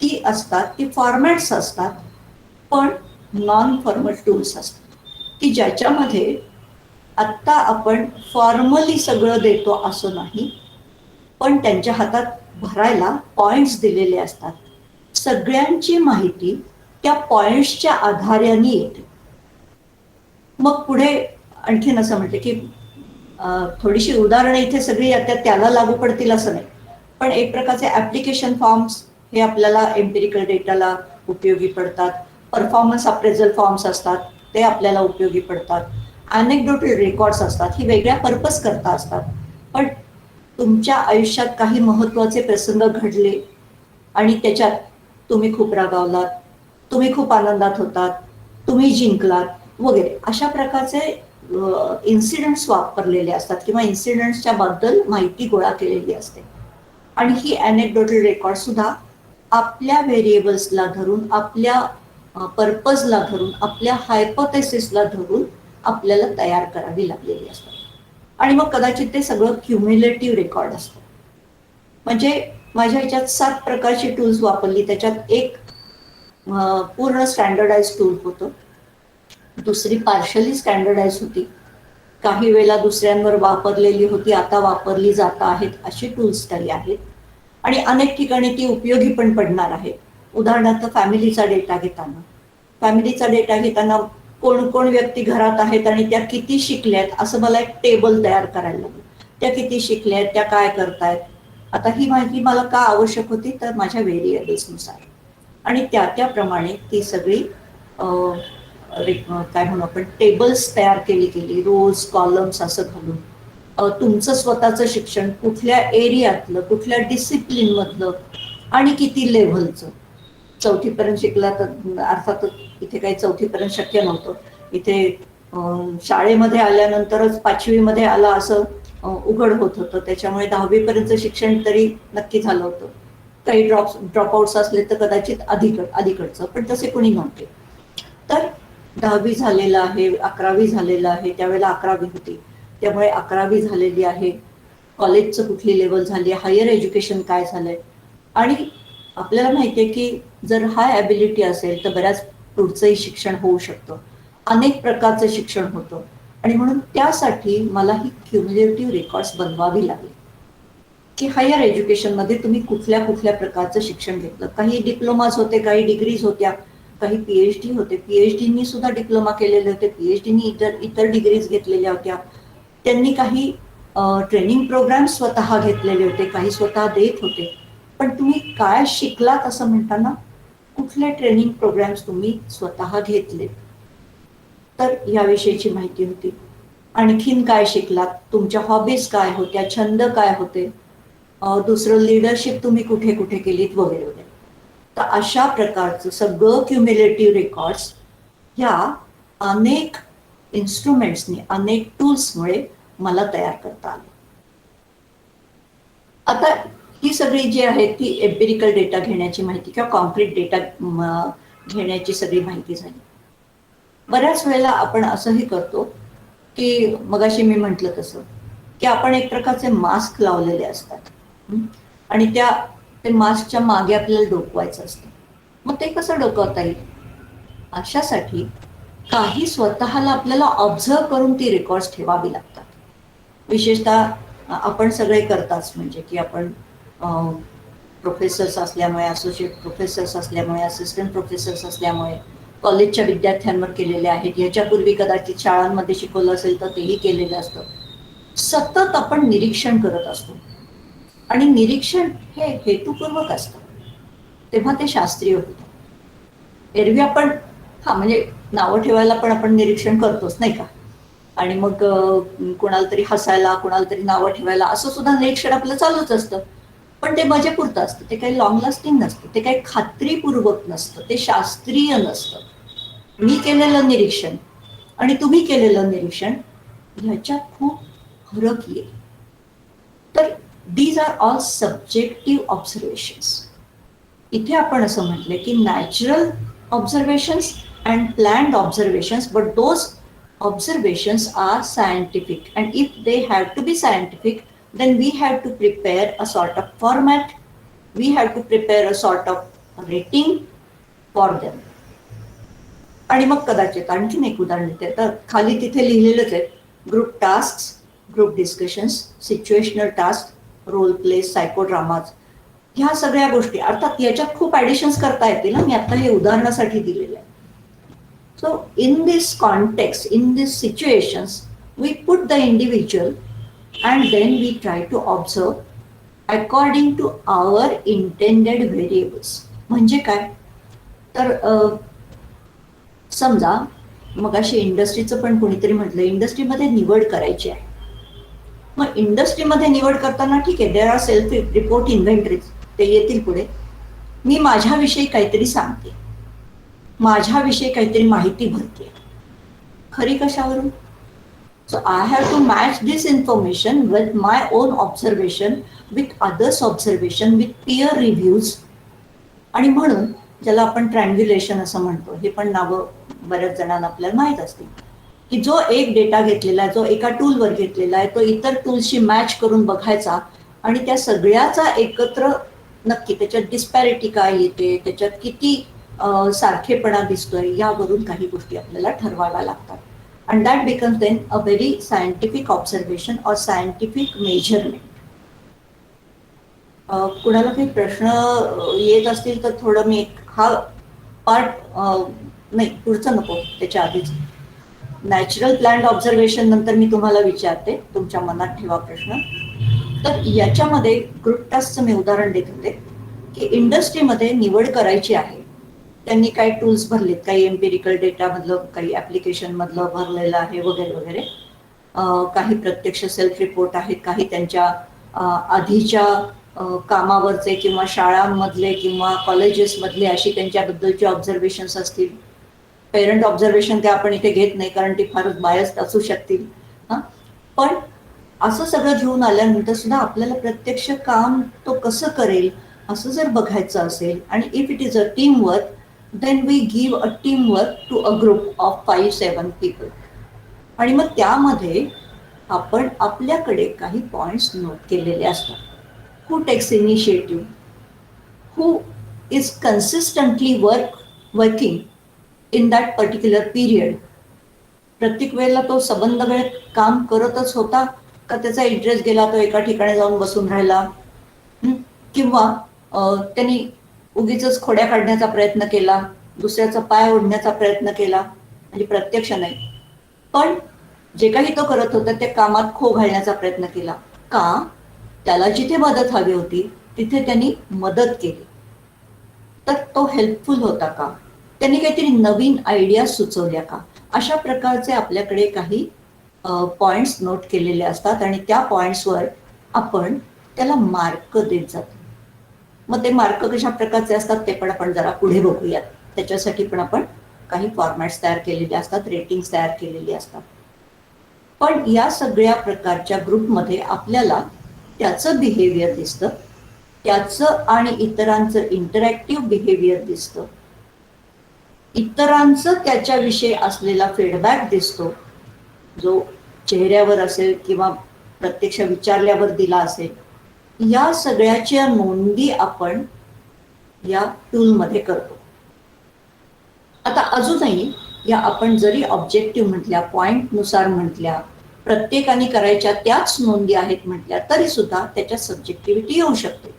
ती असतात, ती फॉर्मॅट्स असतात, पण नॉन फॉर्मल टूल्स असतात की ज्याच्यामध्ये आत्ता आपण फॉर्मली सगळं देतो असं नाही, पण त्यांच्या हातात भरायला पॉइंट्स दिलेले असतात. सगळ्यांची माहिती त्या पॉइंट्सच्या आधाराने येते. मग पुढे आणखीन असं म्हटलं की थोडीशी उदाहरणं इथे सगळी त्याला लागू पडतील असं नाही, पण एक प्रकारचे ॲप्लिकेशन फॉर्म्स हे आपल्याला एम्पिरिकल डेटाला उपयोगी पडतात. परफॉर्मन्स अप्रेझल फॉर्म्स असतात, ते आपल्याला उपयोगी पडतात. अनेक्डोटल रेकॉर्ड्स असतात, ही वेगळ्या पर्पज करता असतात. पण तुमच्या आयुष्यात काही महत्त्वाचे प्रसंग घडले आणि त्याच्यात तुम्ही खूप रागावलात, तुम्ही खूप आनंदात होतात, तुम्ही जिंकलात वगैरे, अशा प्रकारचे इन्सिडेंट्स वापरलेले असतात किंवा इन्सिडेंट्सच्या बद्दल माहिती गोळा केलेली असते. आणि ही अनेक्डोटल रेकॉर्ड सुद्धा आपल्या व्हेरिएबल्सला धरून, आपल्या पर्पजला धरून, आपल्या हायपोथेसिसला धरून आपल्याला तयार करावी लागलेली असतात. आणि मग कदाचित ते सगळं क्युम्युलेटिव्ह रेकॉर्ड असतं. म्हणजे माझ्या ह्याच्यात 7 प्रकारची टूल्स वापरली. त्याच्यात एक पूर्ण स्टँडर्डाइज टूल होतं, दुसरी पार्शली स्टँडर्डाइज होती, काही वेळेला दुसऱ्यांवर वापरलेली होती, आता वापरली जाता आहेत अशी टूल्स तरी आहेत. आणि अनेक ठिकाणी ती उपयोगी पण पडणार आहेत. उदाहरणार्थ फॅमिलीचा डेटा घेताना कोण कोण व्यक्ती घरात आहेत आणि त्या किती शिकल्यात असं मला एक टेबल तयार करायला लागलं. त्या किती शिकल्यात, त्या काय करतायत. आता ही माहिती मला का आवश्यक होती, तर माझ्या व्हेरिएबल्सनुसार. आणि त्याप्रमाणे ती सगळी काय म्हणू आपण टेबल्स तयार केली, रोज कॉलम्स असं घालून तुमचं स्वतःचं शिक्षण कुठल्या एरियातलं, कुठल्या डिसिप्लिनमधलं आणि किती लेव्हलचं. 4थीपर्यंत शिकला तर अर्थातच इथे काही 4थीपर्यंत शक्य नव्हतं. इथे शाळेमध्ये आल्यानंतरच 5वीमध्ये आला असं उघड होत होतं. त्याच्यामुळे 10वीपर्यंतचं शिक्षण तरी नक्की झालं होतं. काही ड्रॉपआउट्स असले तर कदाचित अलीकडचं, पण तसे कोणी नव्हते. तर 10वी झालेलं आहे, 11वी झालेलं आहे, त्यावेळेला 11वी होती, त्यामुळे 11वी झालेली आहे, कॉलेजचं कुठली लेवल झाली, हायर एज्युकेशन काय झालंय. आणि आपल्याला माहिती आहे की जर हाय ॲबिलिटी असेल तर बऱ्याच पुढचंही शिक्षण होऊ शकतं, अनेक प्रकारचं शिक्षण होतं. आणि म्हणून त्यासाठी मला ही क्युम्युलेटिव्ह रेकॉर्ड्स बनवावी लागली. की हायर एज्युकेशनमध्ये तुम्ही कुठल्या कुठल्या प्रकारचं शिक्षण घेतलं. काही डिप्लोमाज होते, काही डिग्रीज होत्या, काही PhD होते. PhDनी सुद्धा डिप्लोमा केलेले होते, PhDनी इतर डिग्रीज घेतलेल्या होत्या. त्यांनी काही ट्रेनिंग प्रोग्राम स्वतः घेतलेले होते, काही स्वतः देत होते. पण तुम्ही काय शिकलात असं म्हणताना कुठले ट्रेनिंग प्रोग्राम्स तुम्ही स्वतः घेतले, तर याविषयीची माहिती होती. आणखीन काय शिकलात, तुमच्या हॉबीज काय होत्या, छंद काय होते, दुसरं लिडरशिप तुम्ही कुठे कुठे केलीत वगैरे वगैरे. तर अशा प्रकारचं सगळं क्युम्युलेटिव्ह रेकॉर्ड्स ह्या अनेक इन्स्ट्रुमेंट्सनी, अनेक टूल्समुळे मला तयार करता आलं. आता ही सगळी जी आहे ती एम्पिरिकल डेटा घेण्याची माहिती किंवा कॉन्क्रीट डेटा घेण्याची सगळी माहिती झाली. बऱ्याच वेळेला आपण असंही करतो की मगाशी मी म्हटलं तसं की आपण एक प्रकारचे मास्क लावलेले असतात आणि ते मास्कच्या मागे आपल्याला डोकवायचं असतं. मग ते कसं डोकवता येईल, अशासाठी काही स्वतःला आपल्याला ऑब्झर्व करून ती रेकॉर्ड्स ठेवावी लागतात. विशेषतः आपण सगळे करताच, म्हणजे की आपण प्रोफेसर्स असल्यामुळे, असोसिएट प्रोफेसर्स असल्यामुळे, असिस्टंट प्रोफेसर्स असल्यामुळे कॉलेजच्या विद्यार्थ्यांवर केलेले आहेत. ह्याच्यापूर्वी कदाचित शाळांमध्ये शिकवलं असेल तर तेही केलेलं असतं. सतत आपण निरीक्षण करत असतो आणि निरीक्षण हे हेतुपूर्वक असतं, तेव्हा ते शास्त्रीय होतं. एरवी आपण म्हणजे नावं ठेवायला पण आपण निरीक्षण करतोच नाही का, आणि मग कुणाला तरी हसायला, कुणाला तरी नावं ठेवायला, असं सुद्धा निरीक्षण आपलं चालूच असतं. पण ते मजेपुरतं असतं, ते काही लॉंग लास्टिंग नसतं, ते काही खात्रीपूर्वक नसतं, ते शास्त्रीय नसतं. मी केलेलं निरीक्षण आणि तुम्ही केलेलं निरीक्षण ह्याच्यात खूप फरक येईल. तर these are all subjective observations. इथे आपण असं म्हटलं की natural observations and planned observations, but those observations are scientific, and if they have to be scientific, then we have to prepare a sort of format, we have to prepare a sort of rating for them. आणि मग कदाचित आणखीन एक उदाहरण देते, तर खाली तिथे लिहिलेलंच आहे, group task, group discussions, situational task, role play, psychodramas, ह्या सगळ्या गोष्टी. अर्थात याच्यात खूप ॲडिशन्स करता येतील ना, मी आता हे उदाहरणासाठी दिलेलं आहे. So in this context, in these situations, we put the individual and then we try to observe according to our intended variables. म्हणजे काय, तर समजा मगाशी इंडस्ट्रीचं पण कोणीतरी म्हटलं, इंडस्ट्रीमध्ये निवड करायची आहे. मग इंडस्ट्रीमध्ये निवड करताना ठीक आहे, there are self report inventories, ते येतील पुढे. मी माझ्याविषयी काहीतरी सांगते, माझ्याविषयी काहीतरी माहिती भरते, खरी कशावरून? So I have to match this information with my own observation, with others observation, with peer reviews. आणि म्हणून ज्याला आपण ट्रँग्युलेशन असं म्हणतो, हे पण नावं बऱ्याच जणांना आपल्याला माहीत असतील, की जो एक डेटा घेतलेला आहे, जो एका टूलवर घेतलेला आहे, तो इतर टूल्सशी मॅच करून बघायचा आणि त्या सगळ्याचा एकत्र नक्की त्याच्यात डिस्पॅरिटी काय येते, त्याच्यात किती सारखेपणा दिसतोय, यावरून काही गोष्टी आपल्याला ठरवाव्या लागतात. And that becomes then a very scientific observation or scientific measurement. कुणाला काही प्रश्न येत असतील तर थोडं मी हा पार्ट नाही, पुढचं नको, त्याच्या आधीच नॅचरल प्लॅन्ड ऑब्झर्वेशन नंतर मी तुम्हाला विचारते, तुमच्या मनात ठेवा प्रश्न. तर याच्यामध्ये ग्रुप टास्कचं मी उदाहरण देत होते की इंडस्ट्रीमध्ये निवड करायची आहे, त्यांनी काही टूल्स भरलेत, काही एम्पिरिकल डेटामधलं, काही ॲप्लिकेशनमधलं भरलेलं आहे वगैरे वगैरे. काही प्रत्यक्ष सेल्फ रिपोर्ट आहेत, काही त्यांच्या आधीच्या कामावरचे किंवा शाळांमधले किंवा कॉलेजेसमधले अशी त्यांच्याबद्दलची ऑब्झर्वेशन्स असतील. पेरंट ऑब्झर्वेशन ते आपण इथे घेत नाही, कारण ती फारच बायस्ड असू शकतील. पण असं सगळं घेऊन आल्यानंतर सुद्धा आपल्याला प्रत्यक्ष काम तो कसं करेल असं जर बघायचं असेल, आणि if it is a team work, then we give a teamwork to a group of 5-7 people. आणि मग त्यामध्ये आपण आपल्याकडे काही पॉइंट्स नोट केलेले असतात. हू text initiative, who is consistently working in that particular period. प्रत्येक वेळेला तो संबंध वेळ काम करतच होता का त्याचा इंटरेस्ट गेला, तो एका ठिकाणी जाऊन बसून राहिला, किंवा त्यांनी उगीचच खोड्या काढण्याचा प्रयत्न केला, दुसऱ्याचा पाय ओढण्याचा प्रयत्न केला, म्हणजे प्रत्यक्ष नाही, पण जे काही तो करत होता त्या कामात खो घालण्याचा प्रयत्न केला का? त्याला जिथे मदत हवी होती तिथे त्यांनी मदत केली, तर तो हेल्पफुल होता का? त्यांनी काहीतरी नवीन आयडिया सुचवल्या का? अशा प्रकारचे आपल्याकडे काही पॉइंट्स नोट केलेले असतात आणि त्या पॉइंट्सवर आपण त्याला मार्क देत जातो. मग ते मार्क कशा प्रकारचे असतात ते पण आपण जरा पुढे बघूयात. त्याच्यासाठी पण आपण काही फॉर्मॅट्स तयार केलेले असतात, रेटिंग्स तयार केलेली असतात. पण या सगळ्या प्रकारच्या ग्रुपमध्ये आपल्याला त्याचं बिहेवियर दिसतं, त्याचं आणि इतरांचं इंटरॅक्टिव्ह बिहेवियर दिसतं, इतरांचं त्याच्याविषयी असलेला फीडबॅक दिसतो, जो चेहऱ्यावर असेल किंवा प्रत्यक्ष विचारल्यावर दिला असेल. या सगळ्याच्या नोंदी आपण या टूलमध्ये करतो. आता अजूनही या आपण जरी ऑब्जेक्टिव्ह म्हटल्या, पॉइंटनुसार म्हटल्या, प्रत्येकाने करायच्या त्याच नोंदी आहेत म्हटल्या, तरी सुद्धा त्याच्यात सब्जेक्टिव्हिटी येऊ शकते.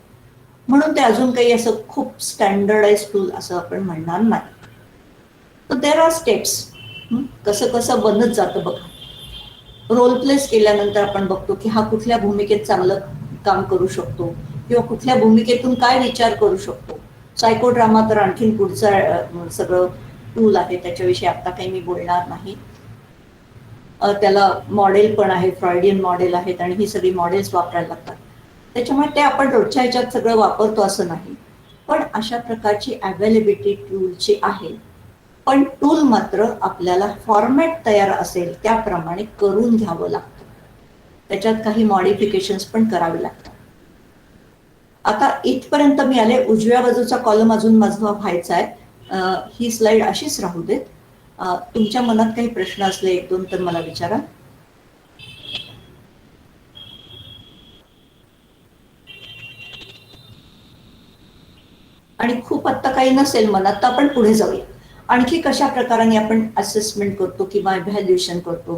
म्हणून ते अजून काही असं खूप स्टँडर्डाइज टूल असं आपण म्हणणार नाही. तर देर आर स्टेप्स. कसं कसं बनत जातं बघा. रोल प्लेस केल्यानंतर आपण बघतो की हा कुठल्या भूमिकेत चांगलं काम करू शकतो किंवा कुठल्या भूमिकेतून काय विचार करू शकतो. सायकोड्रामा तर आणखीन पुढचं सगळं टूल आहे, त्याच्याविषयी आता काही मी बोलणार नाही. त्याला मॉडेल पण आहे, फ्रॉइडियन मॉडेल आहेत आणि ही सगळी मॉडेल्स वापरायला लागतात. त्याच्यामुळे ते आपण रोजच्या ह्याच्यात सगळं वापरतो असं नाही, पण अशा प्रकारची अवेलेबिलिटी टूलची आहे. पण टूल मात्र आपल्याला फॉर्मॅट तयार असेल त्याप्रमाणे करून घ्यावं लागतं, त्याच्यात काही मॉडिफिकेशन्स पण करावे लागतात. आता इथपर्यंत मी आले. उजव्या बाजूचा कॉलम अजून माझा व्हायचा आहे. ही स्लाइड अशीच राहू देत. तुमच्या मनात काही प्रश्न असले एक दोन तर मला विचारा. आणि खूप आत्ता काही नसेल मनात तर आपण पुढे जाऊया. आणखी कशा प्रकाराने आपण असेसमेंट करतो किंवा इव्हॅल्युएशन करतो.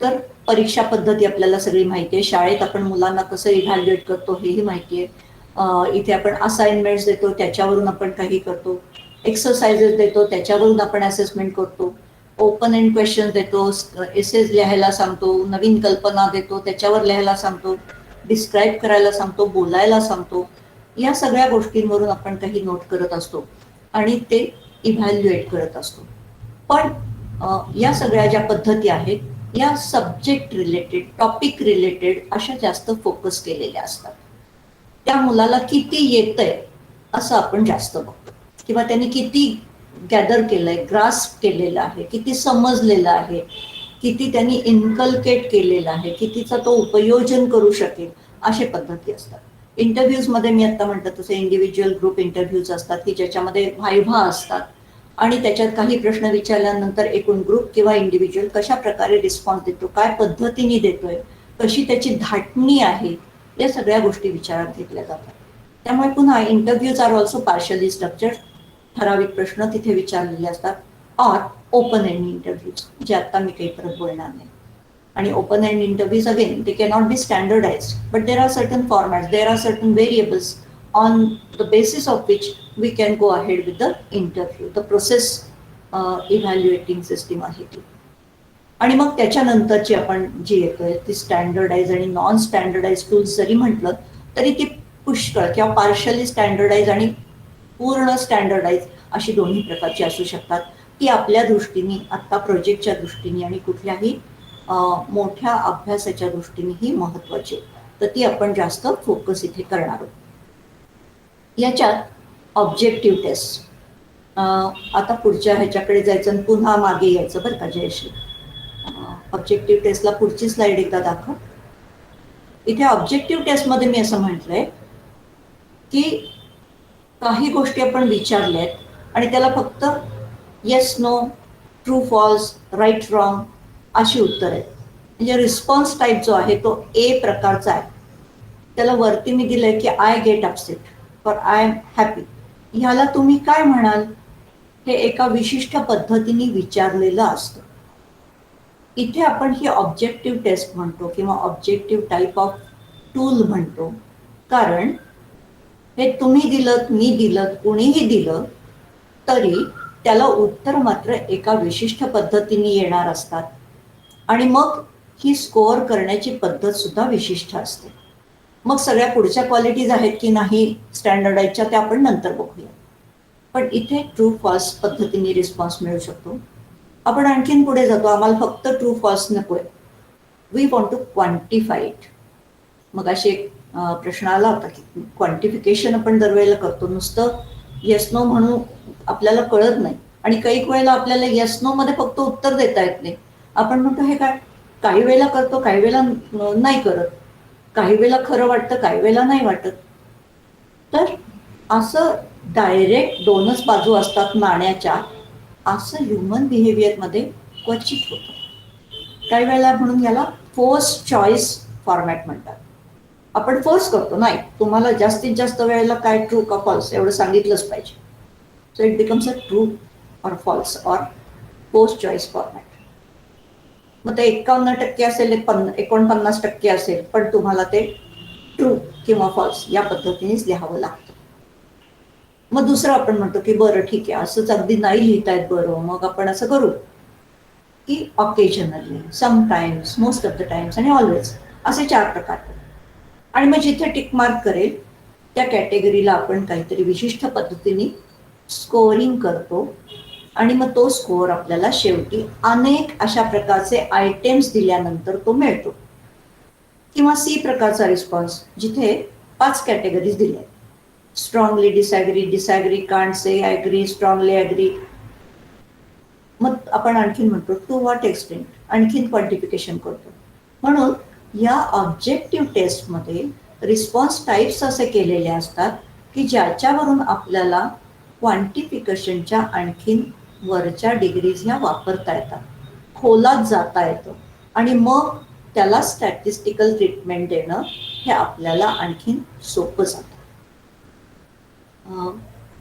तर परीक्षा पद्धती आपल्याला सगळी माहिती आहे. शाळेत आपण मुलांना कसं इव्हॅल्युएट करतो हेही माहिती आहे. इथे आपण असाइनमेंट्स देतो, त्याच्यावरून आपण काही करतो. एक्सरसाइजेस देतो, त्याच्यावरून आपण असेसमेंट करतो. ओपन एंड क्वेश्चन देतो, एसेज लिहायला सांगतो, नवीन कल्पना देतो, त्याच्यावर लिहायला सांगतो, डिस्क्राईब करायला सांगतो, बोलायला सांगतो. या सगळ्या गोष्टींवरून आपण काही नोट करत असतो आणि ते इव्हॅल्युएट करत असतो. पण या सगळ्या ज्या पद्धती आहेत या सब्जेक्ट रिलेटेड, टॉपिक रिलेटेड अशा जास्त फोकस केलेल्या असतात. त्या मुलाला किती येतंय असं आपण जास्त बघतो, किंवा त्यांनी किती गॅदर केलंय, ग्रास्प केलेलं आहे, किती समजलेलं आहे, किती त्यांनी इन्कल्केट केलेलं आहे, कितीचा तो उपयोजन करू शकेल, अशा पद्धती असतात. इंटरव्ह्यूजमध्ये मी आता म्हटलं तसं इंडिव्हिज्युअल ग्रुप इंटरव्ह्यूज असतात की ज्याच्यामध्ये व्हायव्हा असतात आणि त्याच्यात काही प्रश्न विचारल्यानंतर एकूण ग्रुप किंवा इंडिव्हिज्युअल कशा प्रकारे रिस्पॉन्स देतो, काय पद्धतीने देतोय, कशी त्याची धाटणी आहे, या सगळ्या गोष्टी विचारात घेतल्या जातात. त्यामुळे पुन्हा interviews are also partially structured. ठराविक प्रश्न तिथे विचारलेले असतात. ऑर ओपन एंड इंटरव्ह्यूज, जे आता मी काही परत बोलणार नाही. आणि open end interviews again they cannot be standardised, but there are certain formats, there are certain variables on the basis of which we can go ahead with the interview. The process evaluating system आहे ती. आणि मग त्याच्यानंतरची आपण जी येतोय ती standardise आणि non standardise tools जरी म्हटलं तरी ती पुष्कळ किंवा पार्शली स्टँडर्डाइज आणि पूर्ण स्टँडर्डाइज अशी दोन्ही प्रकारची असू शकतात. ती आपल्या दृष्टीने, आत्ता प्रोजेक्टच्या दृष्टीने आणि कुठल्याही मोठ्या अभ्यासाच्या दृष्टीने ही महत्वाची, तर ती आपण जास्त फोकस इथे करणार आहोत. याच्यात ऑब्जेक्टिव्ह टेस्ट. आता पुढच्या ह्याच्याकडे जायचं आणि पुन्हा मागे यायचं बरं का जयश्री. ऑब्जेक्टिव्ह टेस्टला पुढची स्लाइड एकदा दाखव. इथे ऑब्जेक्टिव्ह टेस्टमध्ये मी असं म्हटलंय की काही गोष्टी आपण विचारल्यात आणि त्याला फक्त yes no, true false, right wrong अशी उत्तर आहेत. म्हणजे रिस्पॉन्स टाईप जो आहे तो ए प्रकारचा आहे. त्याला वरती मी दिलंय की I get upset for I am happy. ह्याला तुम्ही काय म्हणाल? हे एका विशिष्ट पद्धतीने विचारलेलं असतं. इथे आपण ही ऑब्जेक्टिव्ह टेस्ट म्हणतो किंवा ऑब्जेक्टिव्ह टाईप ऑफ टूल म्हणतो, कारण हे तुम्ही दिलं, मी दिलं, कुणीही दिलं तरी त्याला उत्तर मात्र एका विशिष्ट पद्धतीने येणार असतात आणि मग ही स्कोअर करण्याची पद्धत सुद्धा विशिष्ट असते. मग सगळ्या पुढच्या क्वालिटीज आहेत की नाही स्टँडर्डाईजच्या त्या आपण नंतर बघूया. पण इथे ट्रू फॉल्स पद्धतीने रिस्पॉन्स मिळू शकतो. आपण आणखीन पुढे जातो. आम्हाला फक्त ट्रू फॉल्स नकोय. We want to quantify it. मग अशी एक प्रश्न आला होता की क्वांटिफिकेशन आपण दरवेळेला करतो, नुसतं येस नो म्हणून आपल्याला कळत नाही आणि काही वेळेला आपल्याला येस नो मध्ये फक्त उत्तर देता येत नाही. आपण म्हणतो हे काय, काही वेळेला करतो, काही वेळेला नाही करत, काही वेळेला खरं वाटतं, काही वेळेला नाही वाटत. तर असं डायरेक्ट दोनच बाजू असतात नाण्याच्या, असं ह्युमन बिहेवियरमध्ये क्वचित होतं. काही वेळेला म्हणून याला फोर्स चॉईस फॉर्मॅट म्हणतात. आपण फोर्स करतो, नाही तुम्हाला जास्तीत जास्त वेळेला काय ट्रू का फॉल्स एवढं सांगितलंच पाहिजे. So it becomes a true or false or force choice format. मग ते 51% असेल, 49% असेल, पण तुम्हाला ते ट्रू किंवा फॉल्स या पद्धतीनेच लिहावं लागतं. मग दुसरं आपण म्हणतो की बरं ठीक आहे, असंच अगदी नाही लिहितायत, बरं मग आपण असं करू की occasionally, sometimes, most of the times आणि ऑलवेज असे 4 प्रकार. आणि मग जिथे टिक मार्क करेल त्या कॅटेगरीला आपण काहीतरी विशिष्ट पद्धतीने स्कोअरिंग करतो आणि मग तो स्कोअर आपल्याला शेवटी अनेक अशा प्रकारचे आयटेम्स दिल्यानंतर तो मिळतो. किंवा सी प्रकारचा रिस्पॉन्स जिथे 5 कॅटेगरीज दिल्या आहेत. Strongly disagree, disagree, can't say, agree, strongly agree. मग आपण आणखीन म्हणतो टू व्हॉट एक्सटेंट, आणखीन क्वांटिफिकेशन करतो. म्हणून या ऑब्जेक्टिव्ह टेस्टमध्ये रिस्पॉन्स टाईप्स असे केलेले असतात की ज्याच्यावरून आपल्याला क्वांटिफिकेशनच्या आणखीन वरच्या डिग्रीज ह्या वापरता येतात, खोलात जाता येतं आणि मग त्याला स्टॅटिस्टिकल ट्रीटमेंट देणं हे आपल्याला आणखीन सोपं जातं.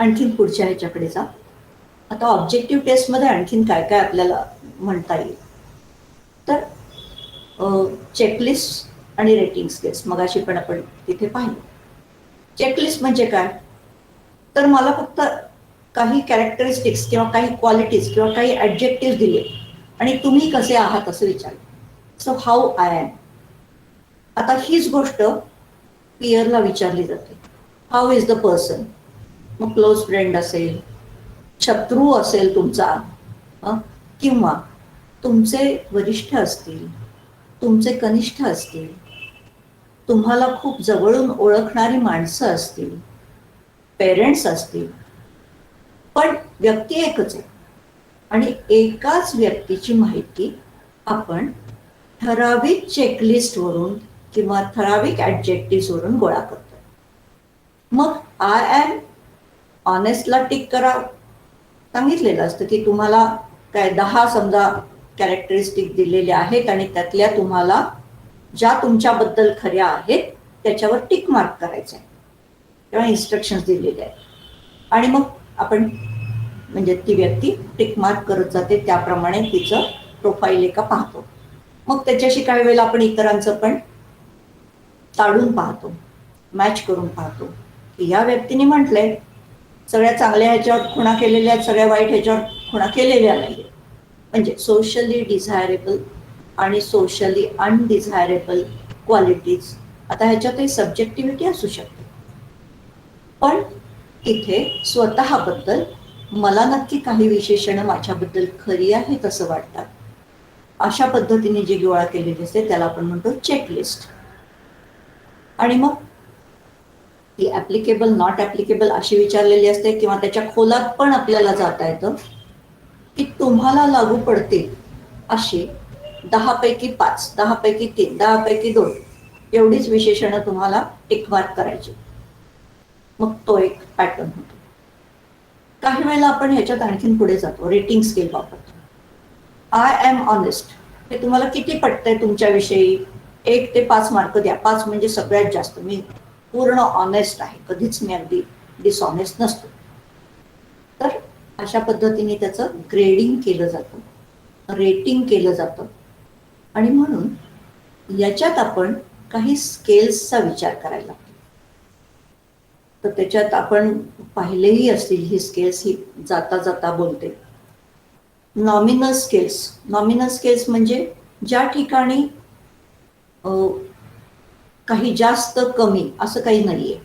आणखीन पुढच्या ह्याच्याकडे जा. आता ऑब्जेक्टिव्ह टेस्टमध्ये आणखीन काय काय आपल्याला म्हणता येईल तर चेकलिस्ट आणि रेटिंग स्केल्स मगाशी पण आपण तिथे पाहिलं. चेकलिस्ट म्हणजे काय तर मला फक्त काही कॅरेक्टरिस्टिक्स किंवा काही क्वालिटीज किंवा काही ॲडजेक्टिव्ह दिले आणि तुम्ही कसे आहात असं विचारलं. So how I am. आता हीच गोष्ट पियरला विचारली जाते, हाऊ इज द पर्सन. मग क्लोज फ्रेंड असेल, शत्रू असेल तुमचा, किंवा तुमचे वरिष्ठ असतील, तुमचे कनिष्ठ असतील, तुम्हाला खूप जवळून ओळखणारी माणसं असतील, पेरेंट्स असतील, पण व्यक्ती एकच आहे आणि एकाच व्यक्तीची माहिती आपण ठराविक चेकलिस्टवरून किंवा ठराविक ॲडजेक्टिव्हवरून गोळा करतो. मग आय एम ऑनेस्टला टिक करा सांगितलेलं असतं की तुम्हाला काय 10 समजा कॅरेक्टरिस्टिक दिलेल्या आहेत आणि त्यातल्या तुम्हाला ज्या तुमच्याबद्दल खऱ्या आहेत त्याच्यावर टिक मार्क करायचं आहे किंवा इन्स्ट्रक्शन्स दिलेले आहेत आणि मग आपण म्हणजे ती व्यक्ती टिक मार्क करत जाते, त्याप्रमाणे तिचं प्रोफाईल एका पाहतो. मग त्याच्याशी काही वेळेला आपण इतरांचं पण ताडून पाहतो, मॅच करून पाहतो की या व्यक्तीने म्हटलंय सगळ्या चांगल्या ह्याच्यावर खुणा केलेल्या आहेत, सगळ्या वाईट ह्याच्यावर खुणा केलेल्या नाही. म्हणजे सोशली डिझायरेबल आणि सोशली अनडिझायरेबल क्वालिटीज. आता ह्याच्यातही सब्जेक्टिव्हिटी असू शकते, पण इथे स्वतःबद्दल मला नक्की काही विशेषणं माझ्याबद्दल खरी आहेत असं वाटतात अशा पद्धतीने जी गोळा केलेली असते त्याला आपण म्हणतो चेकलिस्ट. आणि मग ती ॲप्लिकेबल नॉट ॲप्लिकेबल अशी विचारलेली असते किंवा त्याच्या खोलात पण आपल्याला जाता येतं की तुम्हाला लागू पडतील अशी 10 पैकी 5, 10 पैकी 3, 10 पैकी 2 एवढीच विशेषणं तुम्हाला टिक मार्क करायची. मग तो एक पॅटर्न होतो. काही वेळेला आपण ह्याच्यात आणखीन पुढे जातो, रेटिंग स्केल वापरतो. आय एम ऑनेस्ट हे तुम्हाला किती पटतंय तुमच्याविषयी, 1 ते 5 मार्क द्या. 5 म्हणजे सगळ्यात जास्त, मी पूर्ण ऑनेस्ट आहे, कधीच मी अगदी डिसऑनेस्ट नसतो. तर अशा पद्धतीने त्याचं ग्रेडिंग केलं जातं, रेटिंग केलं जातं. आणि म्हणून याच्यात आपण काही स्केल्सचा विचार करायला लागतो. तर त्याच्यात आपण पाहिलेही असतील ही स्केल्स, ही जाता जाता बोलते. नॉमिनल स्केल्स म्हणजे ज्या ठिकाणी काही जास्त कमी असं काही नाहीये.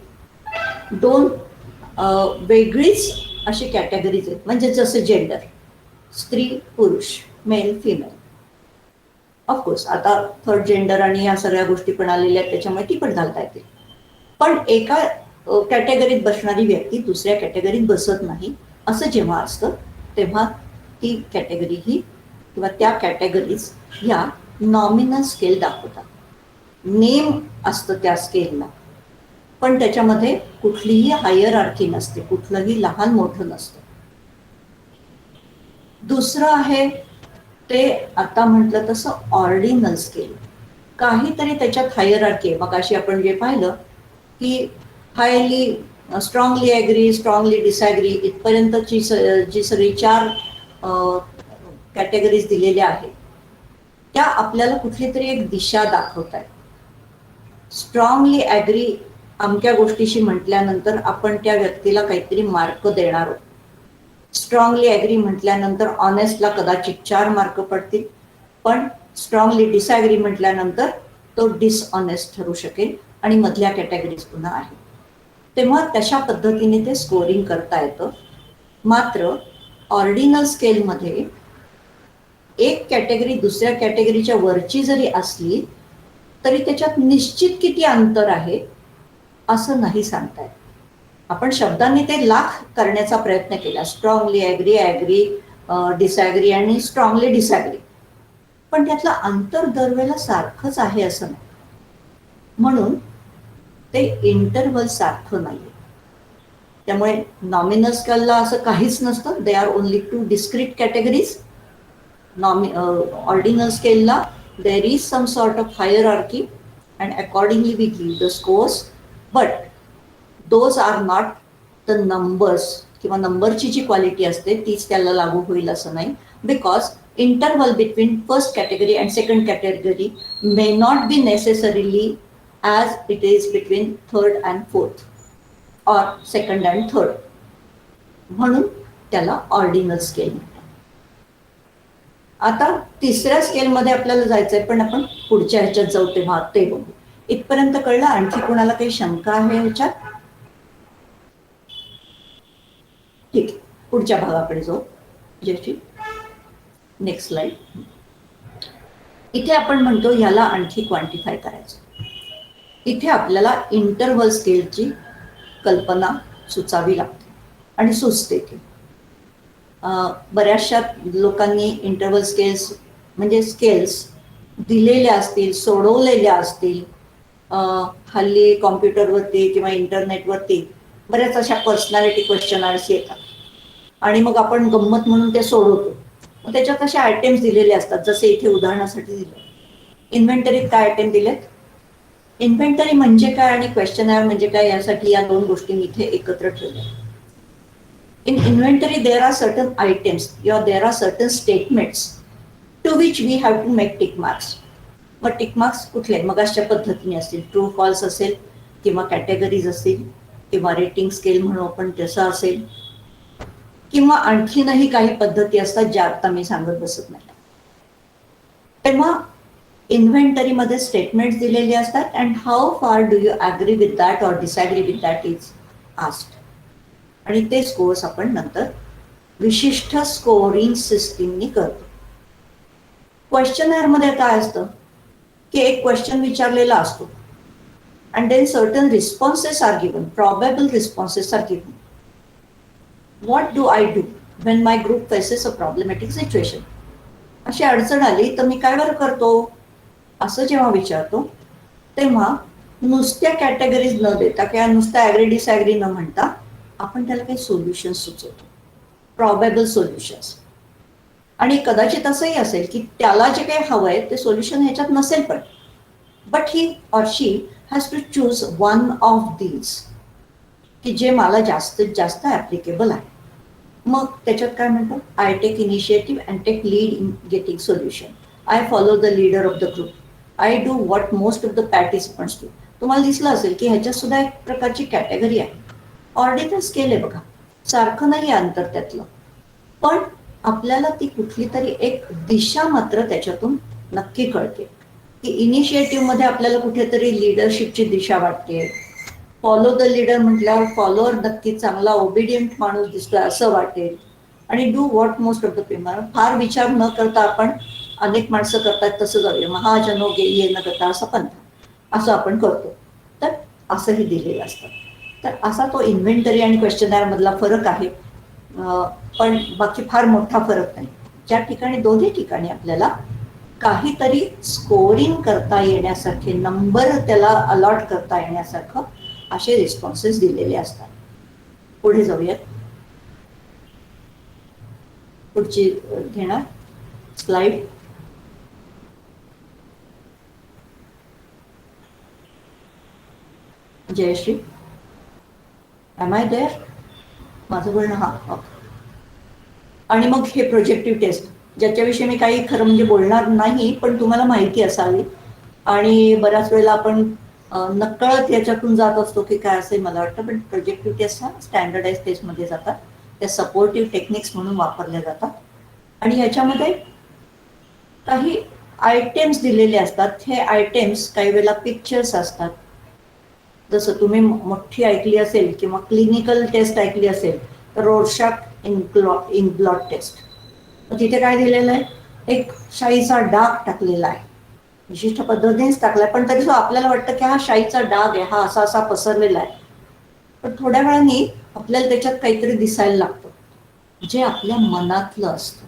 दोन वेगळीच अशी कॅटेगरीज आहेत, म्हणजे जसे जेंडर, स्त्री पुरुष, मेल फिमेल. ऑफकोर्स आता थर्ड जेंडर आणि या सगळ्या गोष्टी पण आलेल्या आहेत, त्याच्यामुळे ती पण घालता येते. पण एका कॅटेगरीत बसणारी व्यक्ती दुसऱ्या कॅटेगरीत बसत नाही, असं जेव्हा असतं तेव्हा ती कॅटेगरी ही किंवा त्या कॅटेगरीज ह्या नॉमिनल स्केल दाखवतात. नेम असतं त्या स्केलला, पण त्याच्यामध्ये कुठलीही हायरार्की नसते, कुठलंही लहान मोठं नसतं. दुसरं आहे ते आता म्हटलं तसं ऑर्डिनल स्केल. काहीतरी त्याच्यात हायरार्की आहे. मग अशी आपण जे पाहिलं की highly strongly agree, strongly disagree इथपर्यंतची जी सगळी 4 कॅटेगरीज दिलेल्या आहेत त्या आपल्याला कुठली तरी एक दिशा दाखवत आहेत. स्ट्रॉंगली ॲग्री अमक्या गोष्टीशी म्हटल्यानंतर आपण त्या व्यक्तीला काहीतरी मार्क देणार आहोत. स्ट्रॉंगली ॲग्री म्हटल्यानंतर ऑनेस्टला कदाचित 4 मार्क पडतील, पण स्ट्रॉंगली डिसॲग्री म्हटल्यानंतर तो डिसऑनेस्ट ठरू शकेल आणि मधल्या कॅटेगरीज पुन्हा आहे. तेव्हा तशा पद्धतीने ते स्कोरिंग करता येतं. मात्र ऑर्डिनल स्केलमध्ये एक कॅटेगरी दुसऱ्या कॅटेगरीच्या वरची जरी असली तरी त्याच्यात निश्चित किती अंतर आहे असं नाही सांगता येत. आपण शब्दांनी ते लाख करण्याचा प्रयत्न केला, स्ट्रॉंगली ॲग्री, डिसॲग्री आणि स्ट्रॉंगली डिसॲग्री, पण त्यातलं अंतर दरवेळेला सारखंच आहे असं नाही. म्हणून ते इंटरव्हल सारखं नाही. त्यामुळे नॉमिनल स्केलला असं काहीच नसतं. They are only 2 discrete categories. Ordinal स्केलला there is some sort of hierarchy and accordingly we give the scores, but those are not the numbers किंवा नंबरची जी क्वालिटी असते तीच त्याला लागू होईल असं नाही. Because interval between first category and second category may not be necessarily as it is between third and fourth or second and third. म्हणून त्याला ऑर्डिनल स्केल म्हणतात. आता तिसऱ्या स्केलमध्ये आपल्याला जायचंय, पण आपण पुढच्या ह्याच्यात जाऊ तेव्हा ते बघू. इथपर्यंत कळलं? आणखी कोणाला काही शंका आहे ह्याच्यात? ठीक आहे, पुढच्या भागाकडे जाऊ. ज्याची नेक्स्ट स्लाइड. इथे आपण म्हणतो ह्याला आणखी क्वांटिफाय करायचं. इथे आपल्याला इंटरव्हल स्केलची कल्पना सुचावी लागते आणि सुचते ती. बऱ्याचशा लोकांनी इंटरव्हल स्केल्स म्हणजे स्केल्स दिलेल्या असतील, सोडवलेल्या असतील. हल्ली कॉम्प्युटरवरती किंवा इंटरनेटवरती बऱ्याच अशा पर्सनॅलिटी क्वेश्चनर्स येतात आणि मग आपण गंमत म्हणून ते सोडवतो. मग त्याच्यात अशा आयटेम्स दिलेले असतात, जसे इथे उदाहरणासाठी दिलं. इन्व्हेंटरीत काय आयटेम दिलेत? इन्व्हेंटरी म्हणजे काय आणि क्वेश्चनर म्हणजे काय यासाठी या 2 गोष्टी मी इथे एकत्र ठेवल्या. In inventory there are certain items किंवा there are certain statements to which we have to make tick marks. मग टिक मार्क्स कुठले? मग अशा पद्धतीने असतील, ट्रू फॉल्स असेल किंवा कॅटेगरीज असतील किंवा रेटिंग स्केल म्हणून आपण तसं असेल किंवा आणखीनही काही पद्धती असतात ज्या आता मी सांगत बसत नाही. तेव्हा इन्व्हेंटरीमध्ये स्टेटमेंट्स दिलेली असतात and how far do you agree with that or disagree with that is asked. आणि ते स्कोर्स आपण नंतर विशिष्ट स्कोरिंग सिस्टीमनी करतो. क्वेश्चनरमध्ये काय असतं की एक क्वेश्चन विचारलेला असतो and then certain responses are given, probable responses are given. What do I do when my group faces a problematic situation? अशी अडचण आली तर मी काय बरं करतो असं जेव्हा विचारतो तेव्हा नुसत्या कॅटेगरीज न देता किंवा नुसत्या ॲग्री डिसॲग्री न म्हणता आपण त्याला काही सोल्युशन्स सुचवतो, प्रॉबेबल सोल्युशन्स. आणि कदाचित असंही असेल की त्याला जे काही हवं आहे ते सोल्युशन ह्याच्यात नसेल, पण but he or she has to choose one of these की जे मला जास्तीत जास्त ॲप्लिकेबल आहे. मग त्याच्यात काय म्हणतो? I take initiative and take lead in getting solution. I follow the leader of the group. I do what most of the participants do. तुम्हाला दिसलं असेल की ह्याच्यात सुद्धा एक प्रकारची कॅटेगरी आहे. ऑर्डिनल स्केल आहे बघा, सारखं नाही अंतर त्यातलं, पण आपल्याला ती कुठली तरी एक दिशा मात्र त्याच्यातून नक्की कळते की इनिशिएटिव्ह मध्ये आपल्याला कुठेतरी लिडरशिपची दिशा वाटते. फॉलो द लीडर म्हटल्यावर फॉलोअर नक्की चांगला ओबिडियंट माणूस दिसतोय असं वाटेल. आणि do what most of the people, फार विचार न करता आपण अनेक माणसं करतात तसं जाऊया, महाजनो गेली न करता असं पंथ असं आपण करतो. तर असंही दिलेलं असतं. तर असा तो इन्व्हेंटरी आणि क्वेश्चनर मधला फरक आहे. पण बाकी फार मोठा फरक नाही. ज्या ठिकाणी दोन्ही ठिकाणी आपल्याला काहीतरी स्कोरिंग करता येण्यासारखे, नंबर त्याला अलॉट करता येण्यासारखं असे रिस्पॉन्सेस दिलेले असतात. पुढे जाऊयात. पुढची घेणार slide. Jayashree, am I there? माझं बोलणं हा. आणि मग हे प्रोजेक्टिव्ह टेस्ट, ज्याच्याविषयी मी काही खरं म्हणजे बोलणार नाही, पण तुम्हाला माहिती असावी. आणि बऱ्याच वेळेला आपण नकळत याच्यातून जात असतो की काय असे मला वाटतं. पण प्रोजेक्टिव्ह टेस्ट हा स्टँडर्डाइज टेस्टमध्ये जातात, त्या सपोर्टिव्ह टेक्निक्स म्हणून वापरल्या जातात. आणि याच्यामध्ये काही आयटेम्स दिलेले असतात. हे आयटेम्स काही वेळेला पिक्चर्स असतात. जसं तुम्ही मोठी ऐकली असेल किंवा क्लिनिकल टेस्ट ऐकली असेल तर रोरशॅक इंकब्लॉट टेस्ट. तिथे काय दिलेलं आहे, एक शाईचा डाग टाकलेला आहे, विशिष्ट पद्धतीनेच टाकलाय, पण तरी आपल्याला वाटतं की हा शाईचा डाग आहे, हा असा असा पसरलेला आहे. पण थोड्या वेळाने आपल्याला त्याच्यात काहीतरी दिसायला लागतं जे आपल्या मनातलं असतं.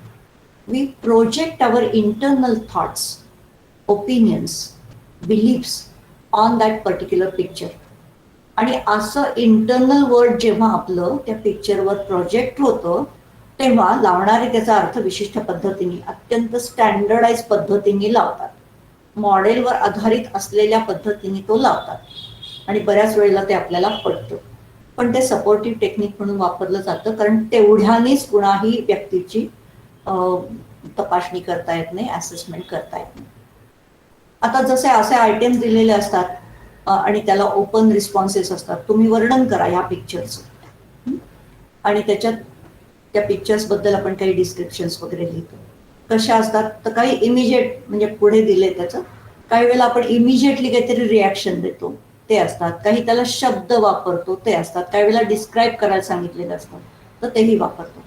We project our internal thoughts, opinions, beliefs on that particular picture. आणि असं इंटरनल वर्ड जेव्हा आपलं त्या पिक्चरवर प्रोजेक्ट होतं तेव्हा लावणारे त्याचा अर्थ विशिष्ट पद्धतीने, अत्यंत स्टँडर्डाइज पद्धतीने लावतात. मॉडेलवर आधारित असलेल्या पद्धतीने तो लावतात आणि बऱ्याच वेळेला ते आपल्याला पडतं. पण ते सपोर्टिव्ह टेक्निक म्हणून वापरलं जातं, कारण तेवढ्यानेच कुणाही व्यक्तीची तपासणी करता येत नाही, असेसमेंट करता येत नाही. आता जसे असे आयटेम्स दिलेले असतात आणि त्याला ओपन रिस्पॉन्सेस असतात. तुम्ही वर्णन करा या पिक्चरचं, आणि त्याच्यात त्या पिक्चर्सबद्दल आपण काही डिस्क्रिप्शन्स वगैरे लिहितो. कशा असतात तर काही इमिजिएट, म्हणजे पुढे दिले त्याचं, काही वेळेला आपण इमिजिएटली काहीतरी रिॲक्शन देतो ते असतात, काही त्याला शब्द वापरतो ते असतात, काही वेळेला डिस्क्राईब करायला सांगितलेलं असतं तर तेही वापरतो.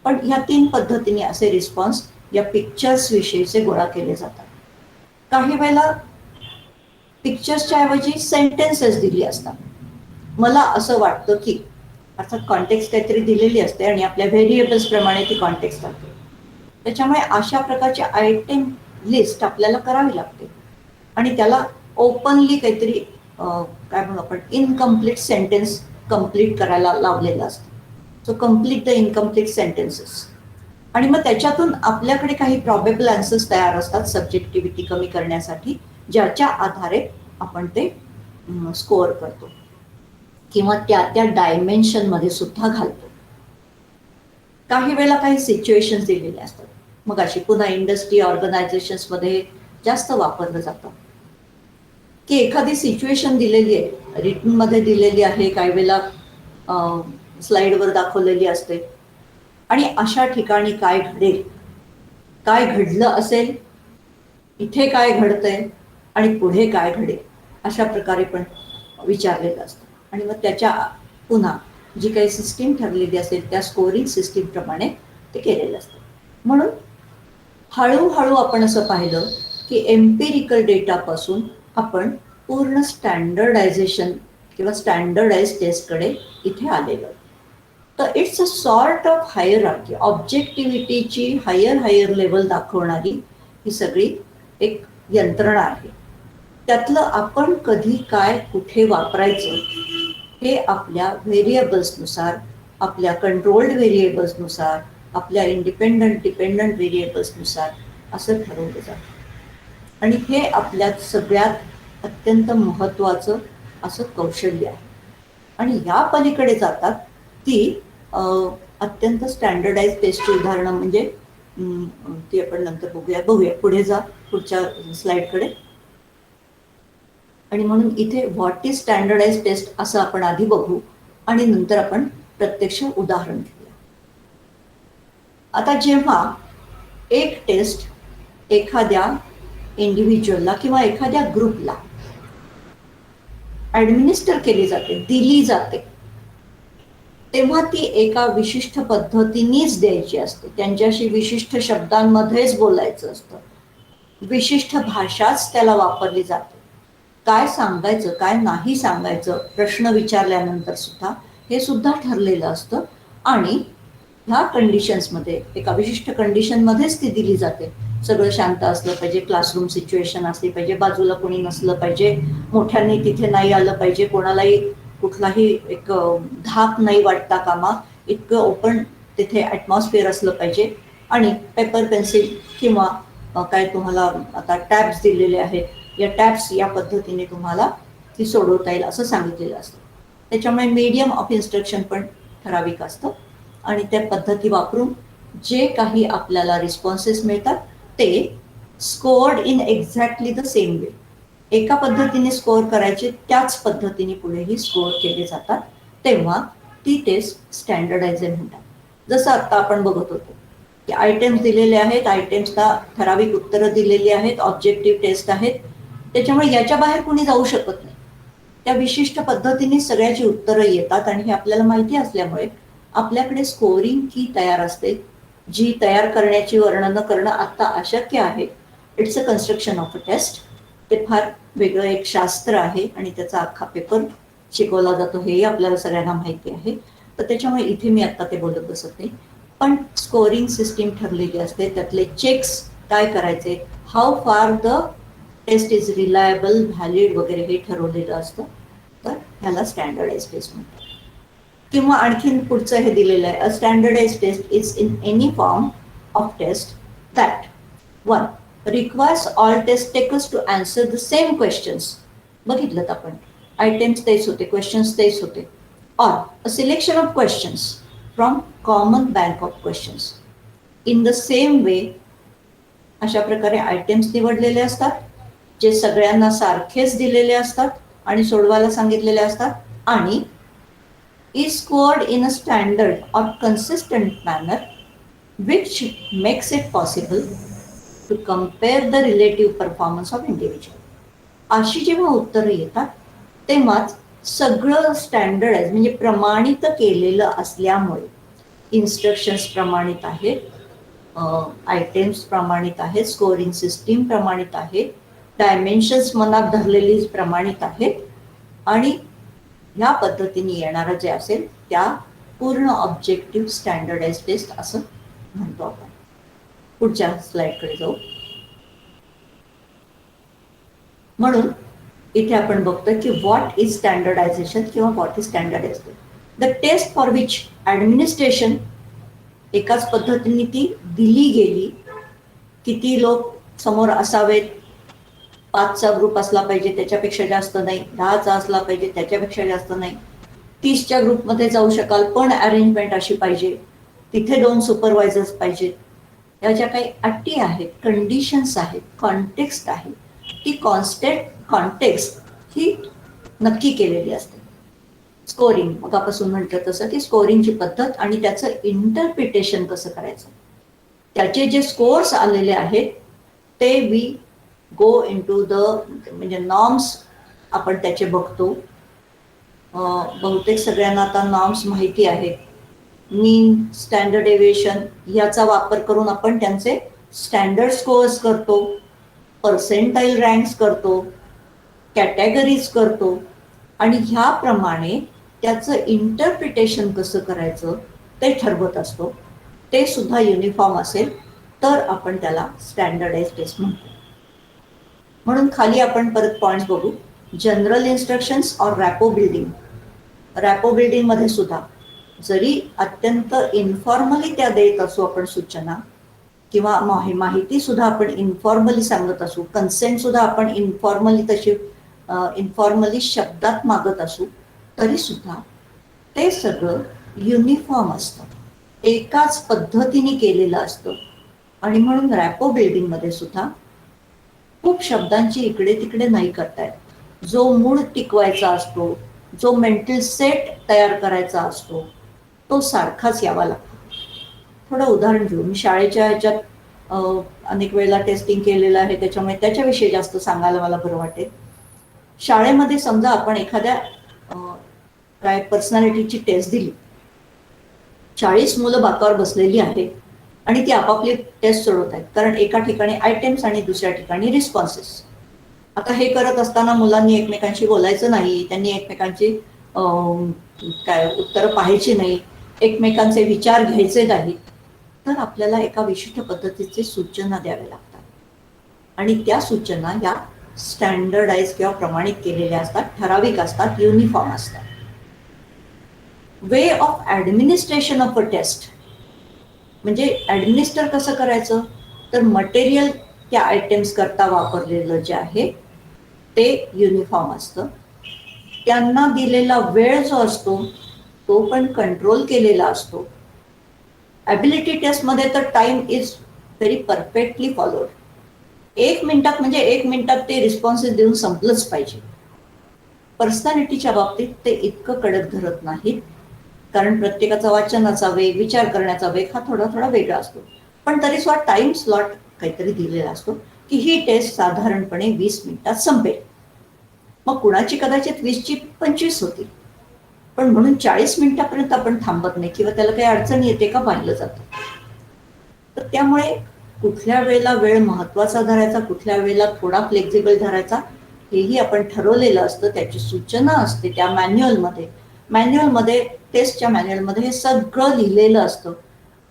पण ह्या 3 पद्धतीने असे रिस्पॉन्स या पिक्चर्स विषयीचे गोळा केले जातात. काही वेळेला पिक्चर्सच्या ऐवजी सेंटेन्सेस दिली असतात. मला असं वाटतं की, अर्थात कॉन्टेक्स्ट काहीतरी दिलेली असते आणि आपल्या व्हेरिएबल्स प्रमाणे ती कॉन्टेक्स्ट असते. त्याच्यामुळे अशा प्रकारची आयटेम लिस्ट आपल्याला करावी लागते आणि त्याला ओपनली काहीतरी काय म्हणू आपण, इनकम्प्लीट सेंटेन्स कम्प्लीट करायला लावलेलं असतं. So complete the incomplete sentences. आणि मग त्याच्यातून आपल्याकडे काही प्रॉबेबल आन्सर्स तयार असतात सब्जेक्टिव्हिटी कमी करण्यासाठी, ज्याच्या आधारे आपण ते स्कोअर करतो किंवा त्या डायमेन्शनमध्ये सुद्धा घालतो. काही वेळेला काही सिच्युएशन्स दिलेले असतात. मग अशी पुन्हा इंडस्ट्री ऑर्गनायझेशन्समध्ये जास्त वापरलं जातं की एखादी सिच्युएशन दिलेली आहे, रिटनमध्ये दिलेली आहे, काही वेळेला स्लाईडवर दाखवलेली असते, आणि अशा ठिकाणी काय घडेल, काय घडलं असेल, इथे काय घडतंय आणि पुढे काय घडेल, अशा प्रकारे पण विचारलेलं असतं. आणि मग त्याच्या पुन्हा जी काही सिस्टीम ठरलेली असेल त्या स्कोरिंग सिस्टीम प्रमाणे ते केलेलं असतं. म्हणून हळूहळू आपण असं पाहिलं की एम्पिरिकल डेटापासून आपण पूर्ण स्टँडर्डायझेशन किंवा स्टँडर्डाइज टेस्टकडे इथे आलेलो. तर it's a sort of hierarchy, ऑब्जेक्टिव्हिटीची हायर लेवल दाखवणारी ही सगळी एक यंत्रणा आहे. त्यातलं आपण कधी काय कुठे वापरायचं हे आपल्या व्हेरिएबल्सनुसार, आपल्या कंट्रोल्ड व्हेरिएबल्सनुसार, आपल्या डिपेंडंट व्हेरिएबल्सनुसार असं ठरवलं जातं. आणि हे आपल्या सगळ्यात अत्यंत महत्त्वाचं असं कौशल्य आहे. आणि या पलीकडे जातात ती अत्यंत स्टँडर्डाइज टेस्टची उदाहरणं, म्हणजे ती आपण नंतर बघूया. पुढे जा पुढच्या स्लाइडकडे. आणि म्हणून इथे व्हॉट इज स्टँडर्डाइज टेस्ट असं आपण आधी बघू आणि नंतर आपण प्रत्यक्ष उदाहरण घेऊया. आता जेव्हा एक टेस्ट एखाद्या इंडिव्हिज्युअलला किंवा एखाद्या ग्रुपला ॲडमिनिस्टर केली जाते, दिली जाते, तेव्हा ती एका विशिष्ट पद्धतीनेच द्यायची असते. त्यांच्याशी विशिष्ट शब्दांमध्येच बोलायचं असतं, विशिष्ट भाषाच त्याला वापरली जाते. काय सांगायचं काय नाही सांगायचं प्रश्न विचारल्यानंतर सुद्धा हे सुद्धा ठरलेलं असतं. आणि ह्या कंडिशन्समध्ये एका विशिष्ट कंडिशनमध्येच ती दिली जाते. सगळं शांत असलं पाहिजे, क्लासरूम सिच्युएशन असली पाहिजे, बाजूला कोणी नसलं पाहिजे, मोठ्यांनी तिथे नाही आलं पाहिजे, कोणालाही कुठलाही एक धाक नाही वाटता कामा, इतकं ओपन तिथे ॲटमॉस्फिअर असलं पाहिजे. आणि पेपर पेन्सिल किंवा काय तुम्हाला आता टॅब्स दिलेले आहेत, या टॅब्स या पद्धतीने तुम्हाला ती सोडवता येईल असं सांगितलेलं असतं. त्याच्यामुळे मीडियम ऑफ इन्स्ट्रक्शन पण ठराविक असतं आणि त्या पद्धती वापरून जे काही आपल्याला रिस्पॉन्सेस मिळतात ते scored in exactly the same way. एका पद्धतीने स्कोअर करायचे, त्याच पद्धतीने पुढेही स्कोअर केले जातात. तेव्हा ती टेस्ट स्टँडर्डायझेशन म्हणतात. जसं आत्ता आपण बघत होतो की आयटेम्स दिलेले आहेत, आयटेम्सला ठराविक उत्तरं दिलेली आहेत, ऑब्जेक्टिव्ह टेस्ट आहेत, त्याच्यामुळे याच्या बाहेर कुणी जाऊ शकत नाही. त्या विशिष्ट पद्धतीने सगळ्याची उत्तरं येतात आणि हे आपल्याला माहिती असल्यामुळे आपल्याकडे स्कोअरिंग की तयार असते, जी तयार करण्याची वर्णनं करणं आत्ता अशक्य आहे. It's a construction of a test. ते फार वेगळं एक शास्त्र आहे आणि त्याचा अख्खा पेपर शिकवला जातो हेही आपल्याला सगळ्यांना माहिती आहे. तर त्याच्यामुळे इथे मी आत्ता ते बोलत बसत नाही. पण स्कोअरिंग सिस्टीम ठरलेली असते, त्यातले चेक्स काय करायचे, how far the test is reliable, valid वगैरे हे ठरवलेलं असतं. तर ह्याला स्टँडर्डाइज टेस्ट म्हणतात. किंवा आणखीन पुढचं हे दिलेलं आहे, a standardised test is in any form of test that 1 requires all test takers to answer the same questions. बघितलं आपण आयटेम्स तेच होते, क्वेश्चन्स तेच होते. or a selection of questions from common bank of questions. in the same way अशा प्रकारे items निवडलेले असतात जे सगळ्यांना सारखेच दिलेले असतात आणि सोडवायला सांगितलेले असतात आणि is scored in a standard or consistent manner which makes it possible to compare the relative performance of individual. अशी जेव्हा उत्तरं येतात तेव्हाच सगळं स्टँडर्डाइज म्हणजे प्रमाणित केलेलं असल्यामुळे इन्स्ट्रक्शन्स प्रमाणित आहेत, आयटेम्स प्रमाणित आहेत, स्कोअरिंग सिस्टीम प्रमाणित आहे, डायमेन्शन्स मनात धरलेली प्रमाणित आहेत आणि ह्या पद्धतीने येणारं जे असेल त्या पूर्ण ऑब्जेक्टिव्ह स्टँडर्डाइज टेस्ट असं म्हणतो आपण. पुढच्या स्लाइडकडे जाऊ. म्हणून इथे आपण बघतोय की व्हॉट इज स्टँडर्डायझेशन किंवा what is standardised. The test for which administration एकाच पद्धतीने ती दिली गेली, किती लोक समोर असावेत, 5चा ग्रुप असला पाहिजे त्याच्यापेक्षा जास्त नाही, 10चा असला पाहिजे त्याच्यापेक्षा जास्त नाही, 30च्या ग्रुपमध्ये जाऊ शकाल पण अरेंजमेंट अशी पाहिजे, तिथे 2 सुपरवायझर्स पाहिजेत. या ज्या काही अटी आहेत, कंडिशन्स आहेत, कॉन्टेक्स्ट आहे, ती कॉन्टेक्स्ट ही नक्की केलेली असते. स्कोरिंग मगापासून म्हटलं तसं की स्कोरिंगची पद्धत आणि त्याचं इंटरप्रिटेशन कसं करायचं, त्याचे जे स्कोर्स आलेले आहेत ते we go into the म्हणजे नॉर्म्स आपण त्याचे बघतो. बहुतेक सगळ्यांना आता नॉर्म्स माहिती आहेत. मीन, स्टँडर्ड डेव्हिएशन याचा वापर करून आपण त्यांचे स्टँडर्ड स्कोअर्स करतो, पर्सेंटाईल रँक्स करतो, कॅटेगरीज करतो आणि ह्याप्रमाणे त्याचं इंटरप्रिटेशन कसं करायचं ते ठरवत असतो. ते सुद्धा युनिफॉर्म असेल तर आपण त्याला स्टँडर्डाइज टेस्ट म्हणतो. म्हणून खाली आपण परत पॉईंट्स बघू. जनरल इन्स्ट्रक्शन्स और रॅपो बिल्डिंग. रॅपो बिल्डिंगमध्ये सुद्धा जरी अत्यंत इन्फॉर्मली त्या देत असू आपण सूचना किंवा माहिती सुद्धा आपण इन्फॉर्मली सांगत असू, कन्सेंट सुद्धा आपण इन्फॉर्मली तशी इन्फॉर्मली शब्दात मागत असू, तरी सुद्धा ते सगळं युनिफॉर्म असतं, एकाच पद्धतीने केलेलं असतं. आणि म्हणून रॅपो बिल्डिंगमध्ये सुद्धा खूप शब्दांची इकडे तिकडे नाही करतायत. जो मूळ टिकवायचा असतो, जो मेंटल सेट तयार करायचा असतो तो सारखाच यावा लागतो. थोडं उदाहरण घेऊ. मी शाळेच्या ह्याच्यात अनेक वेळेला टेस्टिंग केलेलं आहे, त्याच्यामुळे त्याच्याविषयी जास्त सांगायला मला बरं वाटेल. शाळेमध्ये समजा आपण एखाद्या काय पर्सनॅलिटीची टेस्ट दिली, 40 मुलं बाकावर बसलेली आहेत आणि ती आपापली टेस्ट सोडवत आहेत, कारण एका ठिकाणी आयटेम्स आणि दुसऱ्या ठिकाणी रिस्पॉन्सेस. आता हे करत असताना मुलांनी एकमेकांशी बोलायचं नाही, त्यांनी एकमेकांची काय उत्तरं पाहायची नाही, एकमेकांचे विचार घ्यायचे नाहीत. तर आपल्याला एका विशिष्ट पद्धतीचे सूचना द्याव्या लागतात आणि त्या सूचना या स्टँडर्डाइज किंवा प्रमाणित केलेल्या असतात, ठराविक असतात, युनिफॉर्म असतात. Way of administration of a test म्हणजे ॲडमिनिस्टर कसं करायचं, तर मटेरियल त्या आयटेम्स करता वापरलेलं जे आहे ते युनिफॉर्म असतं. त्यांना दिलेला वेळ जो असतो तो पण कंट्रोल केलेला असतो. ॲबिलिटी टेस्टमध्ये तर time is very perfectly followed. 1 मिनिटात म्हणजे 1 मिनिटात ते रिस्पॉन्सेस देऊन संपलंच पाहिजे. पर्सनॅलिटीच्या बाबतीत ते इतकं कडक धरत नाहीत, कारण प्रत्येकाचा वाचनाचा वेग, विचार करण्याचा वेग हा थोडा थोडा वेगळा असतो. पण तरी सुद्धा टाइम स्लॉट काहीतरी दिलेला असतो की ही टेस्ट साधारणपणे 20 मिनिटात संपेल. मग कुणाची कदाचित 20ची 25 होतील, पण म्हणून 40 मिनिटापर्यंत आपण थांबत नाही किंवा त्याला काही अडचण येते का पाहिलं जातं. तर त्यामुळे कुठल्या वेळेला वेळ महत्वाचा धरायचा, कुठल्या वेळेला थोडा फ्लेक्झिबल धरायचा, हेही आपण ठरवलेलं असतं. त्याची सूचना असते त्या मॅन्युअलमध्ये टेस्टच्या मॅन्युअलमध्ये हे सगळं लिहिलेलं असतं.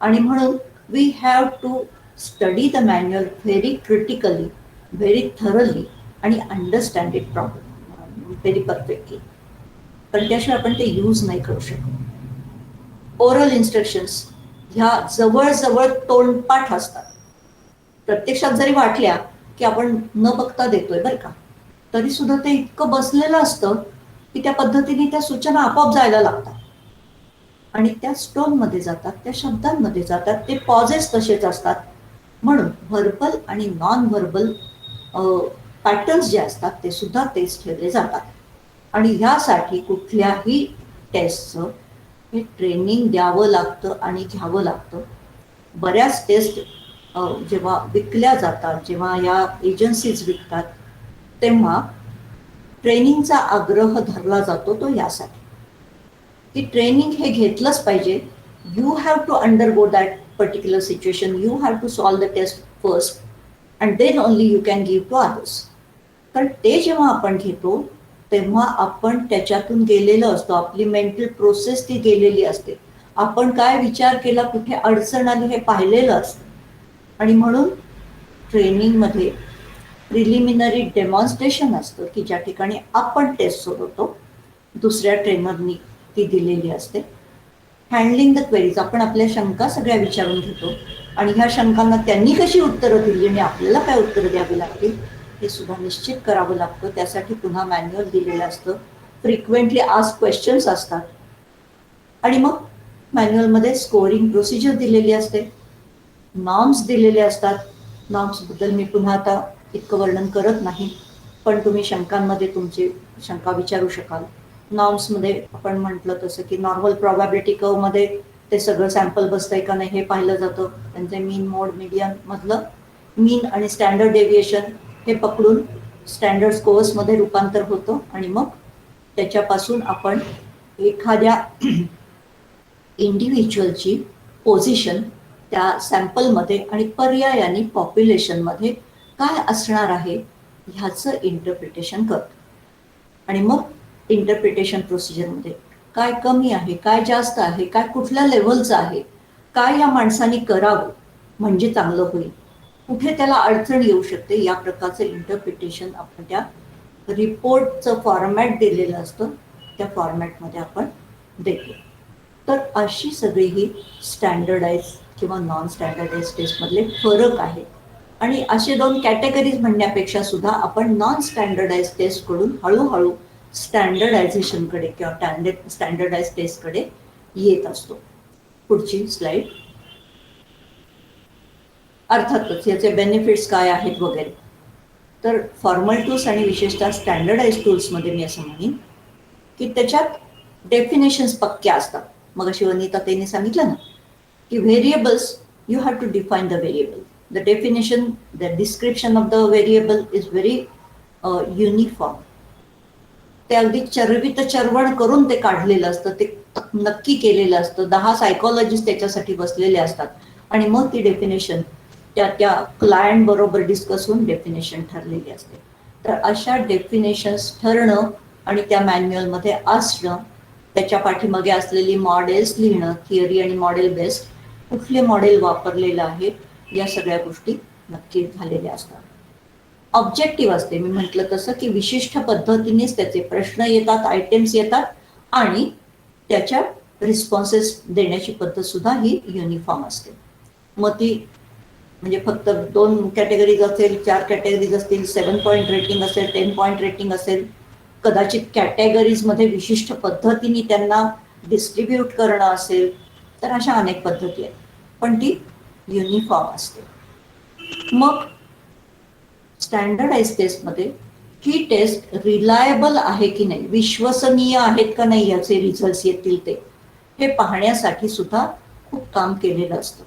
आणि म्हणून we have to study the manual very critically, very thoroughly आणि अंडरस्टँड इट व्हेरी परफेक्टली. पण त्याशिवाय आपण ते यूज नाही करू शकत. ओरल इन्स्ट्रक्शन्स ह्या जवळजवळ तोंडपाठ असतात. प्रत्यक्षात जरी वाटल्या की आपण न बघता देतोय बरं का, तरी सुद्धा ते इतकं बसलेलं असतं की त्या पद्धतीने त्या सूचना आपोआप जायला लागतात आणि त्या स्टोनमध्ये जातात, त्या शब्दांमध्ये जातात, ते पॉजेस तसेच असतात. म्हणून व्हर्बल आणि नॉन व्हर्बल पॅटर्न्स जे असतात ते सुद्धा तेच ठेवले जातात. आणि ह्यासाठी कुठल्याही टेस्टचं हे ट्रेनिंग द्यावं लागतं आणि घ्यावं लागतं. बऱ्याच टेस्ट जेव्हा विकल्या जातात, जेव्हा या एजन्सीज विकतात, तेव्हा ट्रेनिंगचा आग्रह धरला जातो तो यासाठी की ट्रेनिंग हे घेतलंच पाहिजे. You have to undergo that particular situation, you have to solve the test first and then only you can give to others. कारण ते जेव्हा आपण घेतो तेव्हा आपण त्याच्यातून गेलेलो असतो, आपली मेंटल प्रोसेस ती गेलेली असते, आपण काय विचार केला, कुठे अडचण आली हे पाहिलेलं असतं. आणि म्हणून ट्रेनिंगमध्ये प्रिलिमिनरी डेमॉन्स्ट्रेशन असतं की ज्या ठिकाणी आपण टेस्ट सोडवतो, दुसऱ्या ट्रेनरनी ती दिलेली असते. हँडलिंग द क्वेरीज, आपण आपल्या शंका सगळ्या विचारून घेतो आणि ह्या शंकांना त्यांनी कशी उत्तरं दिली आणि आपल्याला काय उत्तरं द्यावी लागतील हे सुद्धा निश्चित करावं लागतं. त्यासाठी पुन्हा मॅन्युअल दिलेलं असतं, फ्रिक्वेंटली आस्क क्वेश्चन्स असतात आणि मग मॅन्युअलमध्ये स्कोरिंग प्रोसिजर दिलेली असते, नॉर्म्स दिलेले असतात. नॉर्म्सबद्दल मी पुन्हा आता इतकं वर्णन करत नाही, पण तुम्ही शंकांमध्ये तुमची शंका विचारू शकाल. नॉर्म्समध्ये आपण म्हटलं तसं की नॉर्मल प्रॉबॅबिलिटी कर्वमध्ये ते सगळं सॅम्पल बसतंय का नाही हे पाहिलं जातं. त्यांचे मीन, मोड, मीडियन मधलं मीन आणि स्टँडर्ड डेव्हिएशन हे पकडून स्टँडर्ड स्कोअर्समध्ये रूपांतर होतं आणि मग त्याच्यापासून आपण एखाद्या इंडिव्हिज्युअलची पोझिशन त्या सॅम्पलमध्ये आणि पर्यायाने पॉप्युलेशनमध्ये काय असणार आहे ह्याचं इंटरप्रिटेशन करतो. आणि मग इंटरप्रिटेशन प्रोसिजरमध्ये काय कमी आहे, काय जास्त आहे, काय कुठल्या लेव्हलचं आहे, काय या माणसाने करावं म्हणजे चांगलं होईल, कुठे त्याला अडचण येऊ शकते, या प्रकारचं इंटरप्रिटेशन आपण त्या रिपोर्टचं फॉर्मॅट दिलेलं असतं त्या फॉर्मॅटमध्ये आपण देतो. तर अशी सगळी ही स्टँडर्डाइज किंवा नॉन स्टँडर्डाइज टेस्टमधले फरक आहेत. आणि असे 2 कॅटेगरीज म्हणण्यापेक्षा सुद्धा आपण नॉन स्टँडर्डाइज टेस्टकडून हळूहळू स्टँडर्डायझेशनकडे किंवा स्टँडर्डाइज टेस्टकडे येत असतो. पुढची स्लाइड. अर्थातच याचे बेनिफिट्स काय आहेत वगैरे. तर फॉर्मल टूल्स आणि विशेषतः स्टँडर्डाइज टूल्समध्ये मी असं म्हणेन की त्याच्यात डेफिनेशन्स पक्क्या असतात. मग अशी वनिता त्यांनी सांगितलं ना की variables you have to define the variable. The definition, the description of the variable is very uniform. ते अगदी चरवित चरवण करून ते काढलेलं असतं, ते नक्की केलेलं असतं. 10 सायकॉलॉजिस्ट त्याच्यासाठी बसलेले असतात आणि मग ती डेफिनेशन त्या क्लायंट बरोबर डिस्कस होऊन डेफिनेशन ठरलेली असते. तर अशा डेफिनेशन्स ठरणं आणि त्या मॅन्युअलमध्ये असणं, त्याच्या पाठीमागे असलेली मॉडेल्स लिहिणं, थिअरी आणि मॉडेल बेस्ड कुठले मॉडेल वापरलेलं आहे, या सगळ्या गोष्टी नक्की झालेल्या असतात. ऑब्जेक्टिव्ह असते, मी म्हटलं तसं की विशिष्ट पद्धतीनेच त्याचे प्रश्न येतात, आयटेम्स येतात आणि त्याच्या रिस्पॉन्सेस देण्याची पद्धत सुद्धा ही युनिफॉर्म असते. मग ती म्हणजे फक्त 2 कॅटेगरीज असेल, 4 कॅटेगरीज असतील, 7 पॉईंट रेटिंग असेल, 10 पॉईंट रेटिंग असेल, कदाचित कॅटेगरीजमध्ये विशिष्ट पद्धतीने त्यांना डिस्ट्रीब्यूट करणं असेल, तर अशा अनेक पद्धती आहेत, पण ती युनिफॉर्म असते. मग स्टँडर्डाइज टेस्टमध्ये ही टेस्ट रिलायबल आहे की नाही, विश्वसनीय आहेत का नाही याचे रिझल्ट येतील ते हे पाहण्यासाठी सुद्धा खूप काम केलेलं असतं.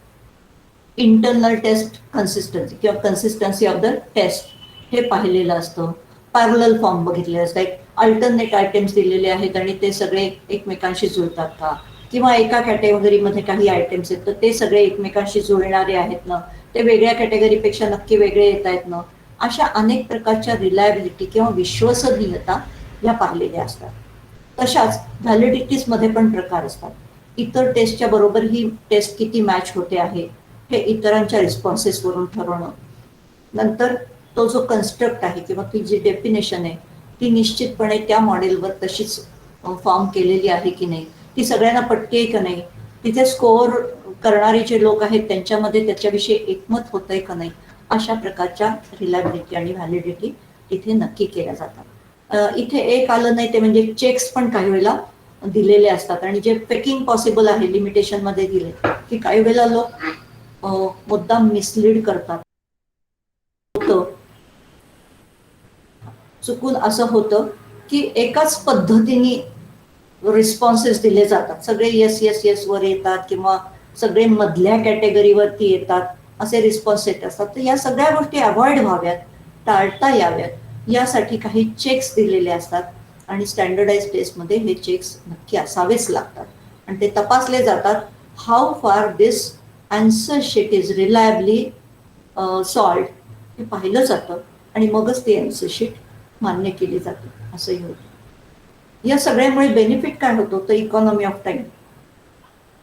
इंटरनल टेस्ट कन्सिस्टन्सी किंवा कन्सिस्टन्सी ऑफ द टेस्ट हे पाहिलेलं असतं. पॅरलल फॉर्म बघितले असतात, अल्टरनेट आयटेम्स दिलेले आहेत आणि ते सगळे एकमेकांशी जुळतात का, किंवा एका कॅटेगरीमध्ये काही आयटेम्स आहेत तर ते सगळे एकमेकांशी जुळणारे आहेत ना, ते वेगळ्या कॅटेगरीपेक्षा नक्की वेगळे येत आहेत ना. अशा अनेक प्रकारच्या रिलायबिलिटी किंवा विश्वसनीयता या पाहिलेल्या असतात. तशाच व्हॅलिडिटीजमध्ये पण प्रकार असतात. इतर टेस्टच्या बरोबर ही टेस्ट किती मॅच होते आहे हे इतरांच्या रिस्पॉन्सेसवरून ठरवणं. नंतर तो जो कन्स्ट्रक्ट आहे किंवा ती जी डेफिनेशन आहे ती निश्चितपणे त्या मॉडेलवर तशीच फॉर्म केलेली आहे की नाही, ती सगळ्यांना पटते आहे का नाही, तिथे स्कोअर करणारे जे लोक आहेत त्यांच्यामध्ये त्याच्याविषयी एकमत होतंय का नाही, अशा प्रकारच्या रिलायबिलिटी आणि व्हॅलिडिटी इथे नक्की केल्या जातात. इथे एक आलं नाही ते म्हणजे चेक्स पण काही वेळेला दिलेले असतात आणि जे फेकिंग पॉसिबल आहे लिमिटेशनमध्ये दिले की काही वेळेला लोक मुद्दाम मिसलीड करतात. चुकून असं होतं की एकाच पद्धतीने रिस्पॉन्सेस दिले जातात, सगळे येस येस येस वर येतात किंवा सगळे मधल्या कॅटेगरीवरती येतात, असे रिस्पॉन्स येत असतात. तर या सगळ्या गोष्टी अवॉइड व्हाव्यात, टाळता याव्यात यासाठी काही चेक्स दिलेले असतात आणि स्टँडर्डाइज टेस्टमध्ये हे चेक्स नक्की असावेच लागतात आणि ते तपासले जातात. How far this answer sheet is reliably solved हे पाहिलं जातं आणि मगच ती आन्सर शीट मान्य केली जाते, असंही होतं. या सगळ्यामुळे बेनिफिट काय होतो तर इकॉनॉमी ऑफ टाइम.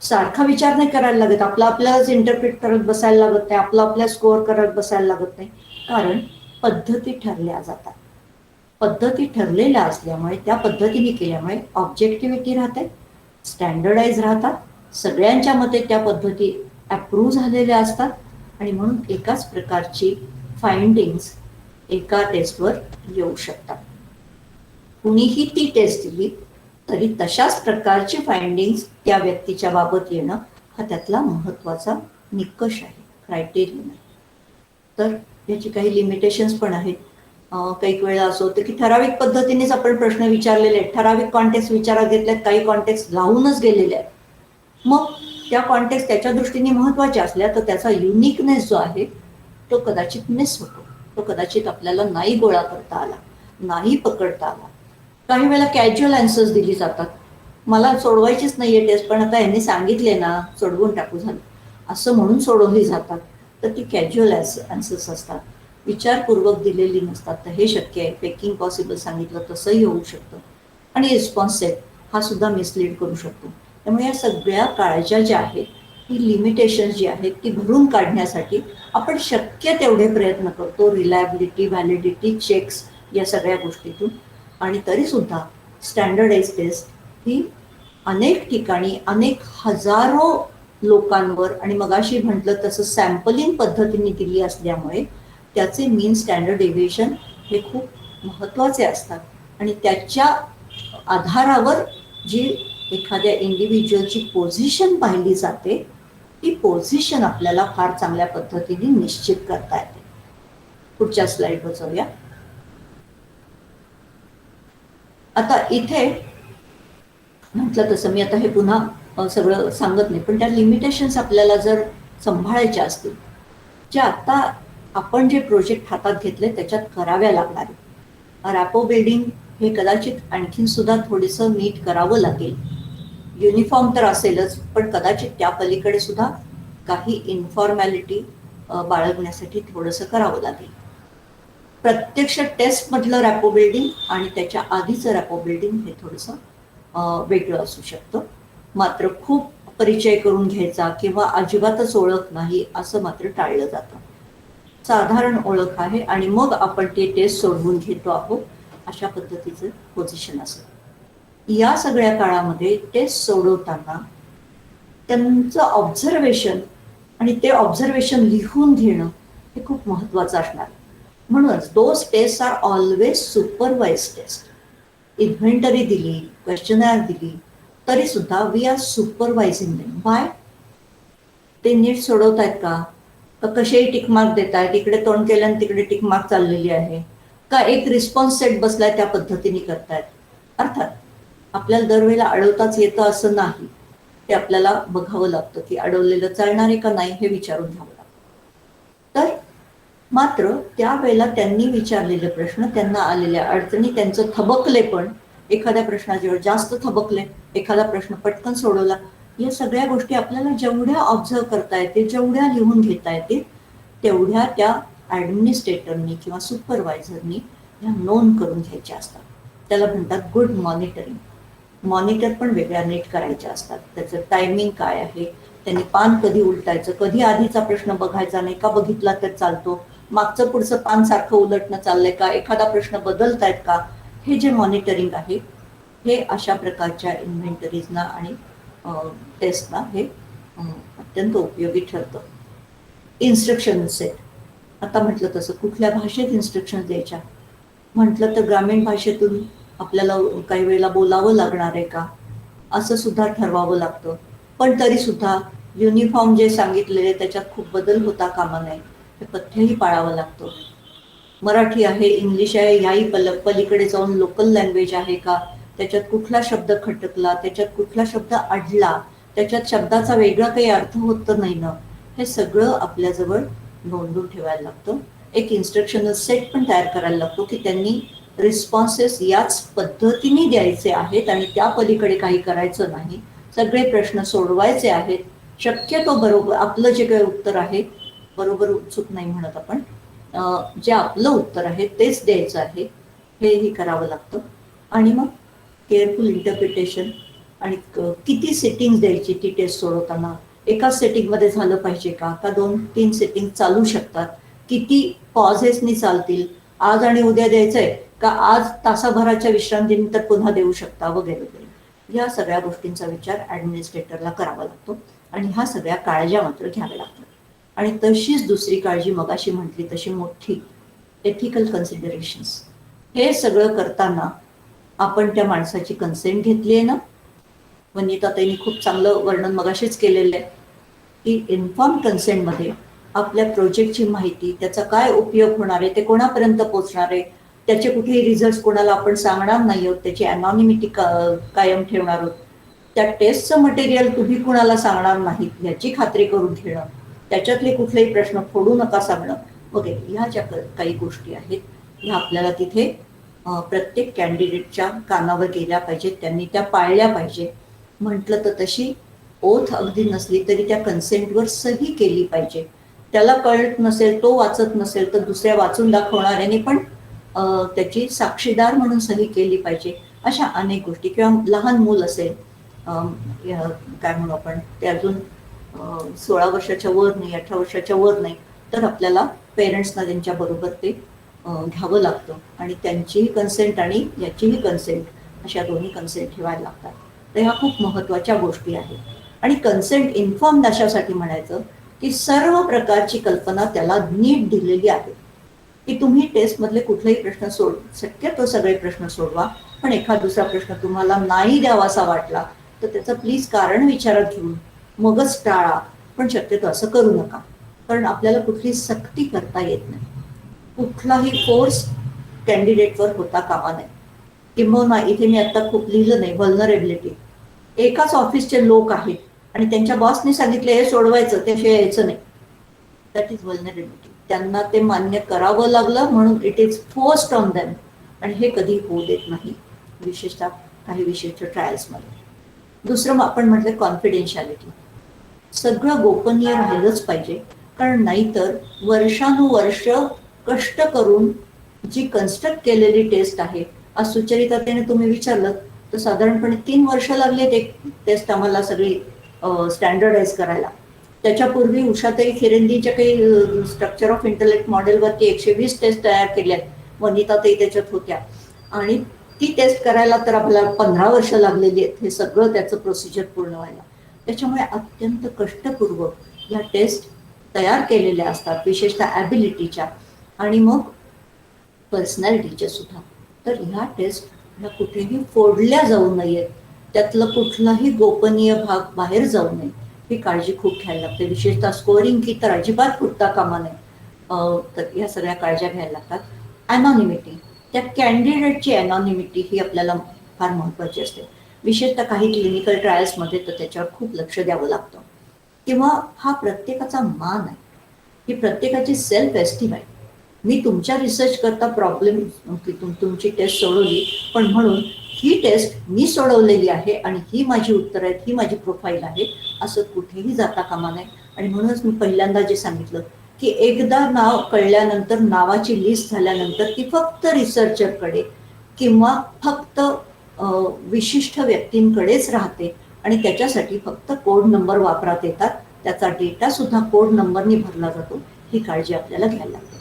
सारखा विचार नाही करायला लागत, आपल्यालाच इंटरप्रिट करत बसायला लागत नाही, आपल्या स्कोअर करत बसायला लागत नाही, कारण पद्धती ठरल्या जातात. पद्धती ठरलेल्या असल्यामुळे त्या पद्धतीने केल्यामुळे ऑब्जेक्टिव्हिटी राहते, स्टँडर्डाइज राहतात, सगळ्यांच्या मते त्या पद्धती अप्रूव्ह झालेल्या असतात आणि म्हणून एकाच प्रकारची फाइंडिंग्स एका टेस्टवर येऊ शकतात. कुणीही ती टेस्ट दिली तरी तशाच प्रकारची फाइंडिंग्स त्या व्यक्तीच्या बाबत येणं हा त्यातला महत्त्वाचा निकष आहे, क्रायटेरियन आहे. तर याची काही लिमिटेशन्स पण आहेत. काही वेळा असं होतं की ठराविक पद्धतीनेच आपण प्रश्न विचारलेले आहेत, ठराविक कॉन्टेक्स्ट विचारात घेतल्यात, काही कॉन्टेक्स्ट राहूनच गेलेले आहेत. मग त्या कॉन्टेक्स्ट त्याच्या दृष्टीने महत्त्वाच्या असल्या तर त्याचा युनिकनेस जो आहे तो कदाचित मिस होतो, तो कदाचित आपल्याला नाही गोळा करता आला, नाही पकडता आला. काही वेळेला कॅज्युअल आन्सर्स दिली जातात, मला सोडवायचीच नाहीये टेस्ट पण आता यांनी सांगितले ना सोडवून टाकू झालं असं म्हणून सोडवली जातात. तर ती कॅज्युअल आन्सर्स असतात, विचारपूर्वक दिलेली नसतात. तर हे शक्य आहे, फेकिंग पॉसिबल सांगितलं तसंही होऊ शकतं आणि रिस्पॉन्स सेट हा सुद्धा मिसलीड करू शकतो. त्यामुळे या सगळ्या काळज्या ज्या आहेत ही लिमिटेशन्स जी आहेत ती भरून काढण्यासाठी आपण शक्य तेवढे प्रयत्न करतो, रिलायबिलिटी, व्हॅलिडिटी चेक्स या सगळ्या गोष्टीतून. आणि तरीसुद्धा स्टँडर्डाइज टेस्ट ही अनेक ठिकाणी अनेक हजारो लोकांवर आणि मगाशी म्हटलं तसं सॅम्पलिंग पद्धतीने दिली असल्यामुळे त्याचे मीन स्टँडर्ड डेव्हिएशन हे खूप महत्त्वाचे असतात आणि त्याच्या आधारावर जी एखाद्या इंडिव्हिज्युअलची पोझिशन पाहिली जाते ती पोझिशन आपल्याला फार चांगल्या पद्धतीने निश्चित करता येते. पुढच्या स्लाइडवर जाऊया. आता इथे म्हटलं तसं मी आता हे पुन्हा सगळं सांगत नाही, पण त्या लिमिटेशन्स आपल्याला जर सांभाळायच्या असतील, जे आता आपण जे प्रोजेक्ट हातात घेतले त्याच्यात कराव्या लागणार आहे. रॅपो बिल्डिंग हे कदाचित आणखीन सुद्धा थोडंसं नीट करावं लागेल. युनिफॉर्म तर असेलच, पण कदाचित त्या पलीकडे सुद्धा काही इन्फॉर्मॅलिटी बाळगण्यासाठी थोडंसं करावं लागेल. प्रत्यक्ष टेस्टमधलं रॅपो बिल्डिंग आणि त्याच्या आधीचं रॅपो बिल्डिंग हे थोडंसं वेगळं असू शकतं. मात्र खूप परिचय करून घ्यायचा किंवा अजिबातच ओळख नाही असं मात्र टाळलं जातं. साधारण ओळख आहे आणि मग आपण ते टेस्ट सोडवून घेतो आहोत, अशा पद्धतीचं पोझिशन असेल. या सगळ्या काळामध्ये टेस्ट सोडवताना त्यांचं ऑब्झर्वेशन आणि ते ऑब्झर्वेशन लिहून घेणं हे खूप महत्त्वाचं असणार. म्हणूनच those test are always supervise test. Inventory दिली, क्वेश्चनर दिली, तरी सुद्धा वी आर सुपरवायझिंग देम. बाय ते नीट सोडवत आहेत का, कसेही टिकमार्क देत आहेत, इकडे तोंड केल्याने तिकडे टिकमार्क चाललेली आहे का, एक रिस्पॉन्स सेट बसलाय त्या पद्धतीने करतायत. अर्थात आपल्याला दरवेळेला अडवताच येतं असं नाही, ते आपल्याला बघावं लागतं की अडवलेलं चालणार आहे का नाही हे विचारून घ्यावं लागतं. तर मात्र त्यावेळेला त्यांनी विचारलेले प्रश्न, त्यांना आलेल्या अडचणी, त्यांचं थबकले, पण एखाद्या प्रश्नाजवळ जास्त थबकले, एखादा प्रश्न पटकन सोडवला, या सगळ्या गोष्टी आपल्याला जेवढ्या ऑब्झर्व करता येतील, जेवढ्या लिहून घेता येतील, तेवढ्या त्या ॲडमिनिस्ट्रेटरनी किंवा सुपरवायझरनी ह्या नोंद करून घ्यायच्या असतात. त्याला म्हणतात गुड मॉनिटरिंग. मॉनिटर पण वेगळ्या नीट करायच्या असतात. त्याचं टायमिंग काय आहे, त्यांनी पान कधी उलटायचं, कधी आधीचा प्रश्न बघायचा नाही का, बघितला तर चालतो, मागचं पुढचं पान सारखं उलटणं चाललंय का, एखादा प्रश्न बदलतायत का, हे जे मॉनिटरिंग आहे हे अशा प्रकारच्या इन्व्हेंटरीजना आणि टेस्टना हे अत्यंत उपयोगी ठरतं. Instruction set. आता म्हटलं तसं कुठल्या भाषेत इन्स्ट्रक्शन द्यायच्या, म्हटलं तर ग्रामीण भाषेतून आपल्याला काही वेळेला बोलावं लागणार आहे का, असं सुद्धा ठरवावं लागतं. पण तरी सुद्धा युनिफॉर्म जे सांगितलेले त्याच्यात खूप बदल होता कामा नये, हे पथ्यही पाळावं लागतं. मराठी आहे, इंग्लिश आहे, ह्याही पलीकडे जाऊन लोकल लँग्वेज आहे का, त्याच्यात कुठला शब्द खटकला, त्याच्यात कुठला शब्द अडला, त्याच्यात शब्दाचा वेगळा काही अर्थ होत नाही ना, हे सगळं आपल्याजवळ नोंदून ठेवायला लागतं. एक इन्स्ट्रक्शनल सेट पण तयार करायला लागतो की त्यांनी रिस्पॉन्सेस याच पद्धतीने द्यायचे आहेत आणि त्या पलीकडे काही करायचं नाही, सगळे प्रश्न सोडवायचे आहेत. शक्यतो बरोबर आपलं जे काही उत्तर आहे, बरोबर उत्सुक नाही म्हणत आपण, जे आपलं उत्तर आहे तेच द्यायचं आहे, हेही करावं लागतं. आणि मग केअरफुल इंटरप्रिटेशन आणि किती सेटिंग द्यायची ती टेस्ट सोडवताना, एकाच सेटिंगमध्ये झालं पाहिजे का 2-3 सेटिंग चालू शकतात, किती पॉझेसनी चालतील, आज आणि उद्या द्यायचंय का आज तासाभराच्या विश्रांतीनंतर पुन्हा देऊ शकता, वगैरे वगैरे. या सगळ्या गोष्टींचा विचार ॲडमिनिस्ट्रेटरला करावा लागतो आणि ह्या सगळ्या काळज्या मात्र घ्याव्या लागतात. आणि तशीच दुसरी काळजी मगाशी म्हटली तशी मोठी, एथिकल कन्सिडरेशन्स. हे सगळं करताना आपण त्या माणसाची कन्सेंट घेतली आहे ना. वनिताताईंनी खूप चांगलं वर्णन मगाशीच केलेलं आहे की इन्फॉर्म कन्सेंटमध्ये आपल्या प्रोजेक्टची माहिती, त्याचा काय उपयोग होणार आहे, ते कोणापर्यंत पोहोचणार आहे, त्याचे कुठेही रिझल्ट कोणाला आपण सांगणार नाही आहोत, त्याची अनॉनिमिटी कायम ठेवणार आहोत, त्या टेस्टचं मटेरियल तुम्ही कुणाला सांगणार नाहीत याची खात्री करून घेणं, त्याच्यातले कुठलेही प्रश्न फोडू नका सांगणं, वगैरे. ह्या ज्या काही गोष्टी आहेत ह्या आपल्याला तिथे प्रत्येक कॅन्डिडेटच्या कानावर गेल्या पाहिजेत, त्यांनी त्या पाळल्या पाहिजे. म्हटलं तर तशी ओथ अगदी नसली तरी त्या कन्सेंटवर सही केली पाहिजे. त्याला कळत नसेल, तो वाचत नसेल, तर दुसऱ्या वाचून दाखवणाऱ्याने पण त्याची साक्षीदार म्हणून सही केली पाहिजे. अशा अनेक गोष्टी. किंवा लहान मूल असेल, काय म्हणू आपण, ते अजून 16 वर्षाच्या वर नाही, 18 वर्षाच्या वर नाही, तर आपल्याला पेरेंट्सना त्यांच्याबरोबर ते घ्यावं लागतं आणि त्यांचीही कन्सेंट आणि याचीही कन्सेंट, अशा दोन्ही कन्सेंट ठेवायला लागतात. तर ह्या खूप महत्त्वाच्या गोष्टी आहेत. आणि कन्सेंट इन्फॉर्म अशासाठी म्हणायचं की सर्व प्रकारची कल्पना त्याला नीट दिलेली आहे की तुम्ही टेस्टमधले कुठलेही प्रश्न शक्यतो सगळे प्रश्न सोडवा, पण एखाद दुसरा प्रश्न तुम्हाला नाही द्यावासा वाटला तर त्याचं प्लीज कारण विचारात घेऊन मगच टाळा, पण शक्यतो असं करू नका. कारण आपल्याला कुठली सक्ती करता येत नाही, कुठलाही फोर्स कॅन्डिडेटवर होता कामा नये. किंबहुना इथे मी आता खूप लिहिलं नाही, व्हल्नरेबिलिटी, एकाच ऑफिसचे लोक आहेत आणि त्यांच्या बॉसने सांगितलं हे सोडवायचं, त्याशिवाय यायचं नाही. That is vulnerability. त्यांना ते मान्य करावं लागलं म्हणून it is forced on them, आणि हे कधी होऊ देत नाही, विशेषतः काही विशिष्ट ट्रायल्समध्ये. दुसरं आपण म्हटलं कॉन्फिडेन्शियालिटी. सगळं गोपनीय राहिलंच पाहिजे, कारण नाहीतर वर्षानुवर्ष कष्ट करून जी कन्स्ट्रक्ट केलेली टेस्ट आहे, आज सुचरितातेने तुम्ही विचारलं तर साधारणपणे 3 वर्ष लागले ते टेस्ट आम्हाला सगळी स्टँडर्डाईज करायला. त्याच्यापूर्वी उषाताई खिरंदीच्या काही स्ट्रक्चर ऑफ इंटेलेक्ट मॉडेलवरती 120 टेस्ट तयार केल्या, वनिताताई त्याच्यात होत्या, आणि ती टेस्ट करायला तर आपल्याला 15 वर्ष लागलेली आहेत हे सगळं त्याचं प्रोसिजर पूर्ण व्हायला. त्याच्यामुळे अत्यंत कष्टपूर्वक या टेस्ट तयार केलेल्या असतात, विशेषतः ॲबिलिटीच्या आणि मग पर्सनॅलिटीच्या सुद्धा. तर ह्या टेस्ट ह्या कुठेही फोडल्या जाऊ नयेत, त्यातलं कुठलाही गोपनीय भाग बाहेर जाऊ नये, ही काळजी खूप घ्यायला लागते. विशेषतः स्कोअरिंग की तर अजिबात फुटता कामा नये. तर ह्या सगळ्या काळज्या घ्यायला लागतात. अनॉनिमिटी, त्या कॅन्डिडेटची अनॉनिमिटी ही आपल्याला फार महत्त्वाची असते. विशेषतः काही क्लिनिकल ट्रायल्समध्ये तर त्याच्यावर खूप लक्ष द्यावं लागतं. किंवा हा प्रत्येकाचा मान आहे, ही प्रत्येकाची सेल्फ एस्टीम आहे. मी तुमच्या रिसर्च करता प्रॉब्लेम तुमची टेस्ट सोडवली, पण म्हणून ही टेस्ट मी सोडवलेली आहे आणि ही माझी उत्तरं आहेत, ही माझी प्रोफाईल आहे, असं कुठेही जाता कामा नये. आणि म्हणूनच मी पहिल्यांदा जे सांगितलं की एकदा नाव कळल्यानंतर, नावाची लिस्ट झाल्यानंतर ती फक्त रिसर्चरकडे किंवा फक्त विशिष्ट व्यक्तींकडेच राहते आणि त्याच्यासाठी फक्त कोड नंबर वापरात येतात, त्याचा डेटा सुद्धा कोड नंबरनी भरला जातो. ही काळजी आपल्याला घ्यायला लागते.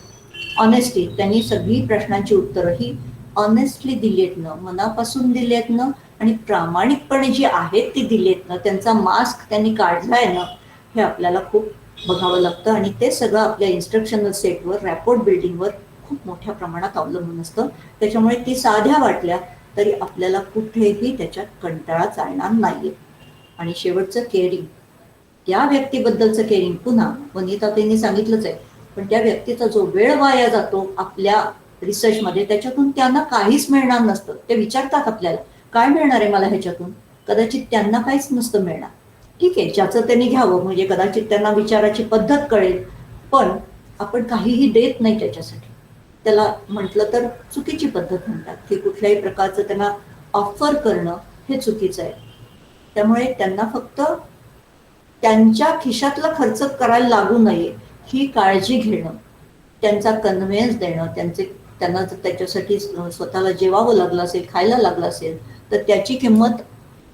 ऑनेस्टी, त्यांनी सगळी प्रश्नांची उत्तरं ही ऑनेस्टली दिलीत ना, मनापासून दिलेत ना, आणि प्रामाणिकपणे जी आहेत ती दिलेत ना, त्यांचा मास्क त्यांनी काढलाय ना, हे आपल्याला खूप बघावं लागतं. आणि ते सगळं आपल्या इन्स्ट्रक्शनल सेटवर, रॅपोर्ट बिल्डिंगवर खूप मोठ्या प्रमाणात अवलंबून असतं. त्याच्यामुळे ती साध्या वाटल्या तरी आपल्याला कुठेही त्याच्यात कंटाळा चालणार नाहीये. आणि शेवटचं केअरिंग, त्या व्यक्तीबद्दलचं केअरिंग. पुन्हा वनिताताईंनी सांगितलंच आहे, पण त्या व्यक्तीचा जो वेळ वाया जातो आपल्या रिसर्चमध्ये, त्याच्यातून त्यांना काहीच मिळणार नसतं. ते विचारतात आपल्याला काय मिळणार आहे मला ह्याच्यातून, कदाचित त्यांना काहीच नसतं मिळणार. ठीक आहे, ज्याचं त्यांनी घ्यावं, म्हणजे कदाचित त्यांना विचाराची पद्धत कळेल, पण आपण काहीही देत नाही त्याच्यासाठी. त्याला म्हटलं तर चुकीची पद्धत म्हणतात की कुठल्याही प्रकारचं त्यांना ऑफर करणं हे चुकीचं आहे. त्यामुळे त्यांना फक्त त्यांच्या खिशातला खर्च करायला लागू नये ही काळजी घेणं, त्यांचा कन्व्हिन्स देणं, त्यांना जर त्याच्यासाठी स्वतःला जेवावं लागलं असेल, खायला लागलं असेल, तर त्याची किंमत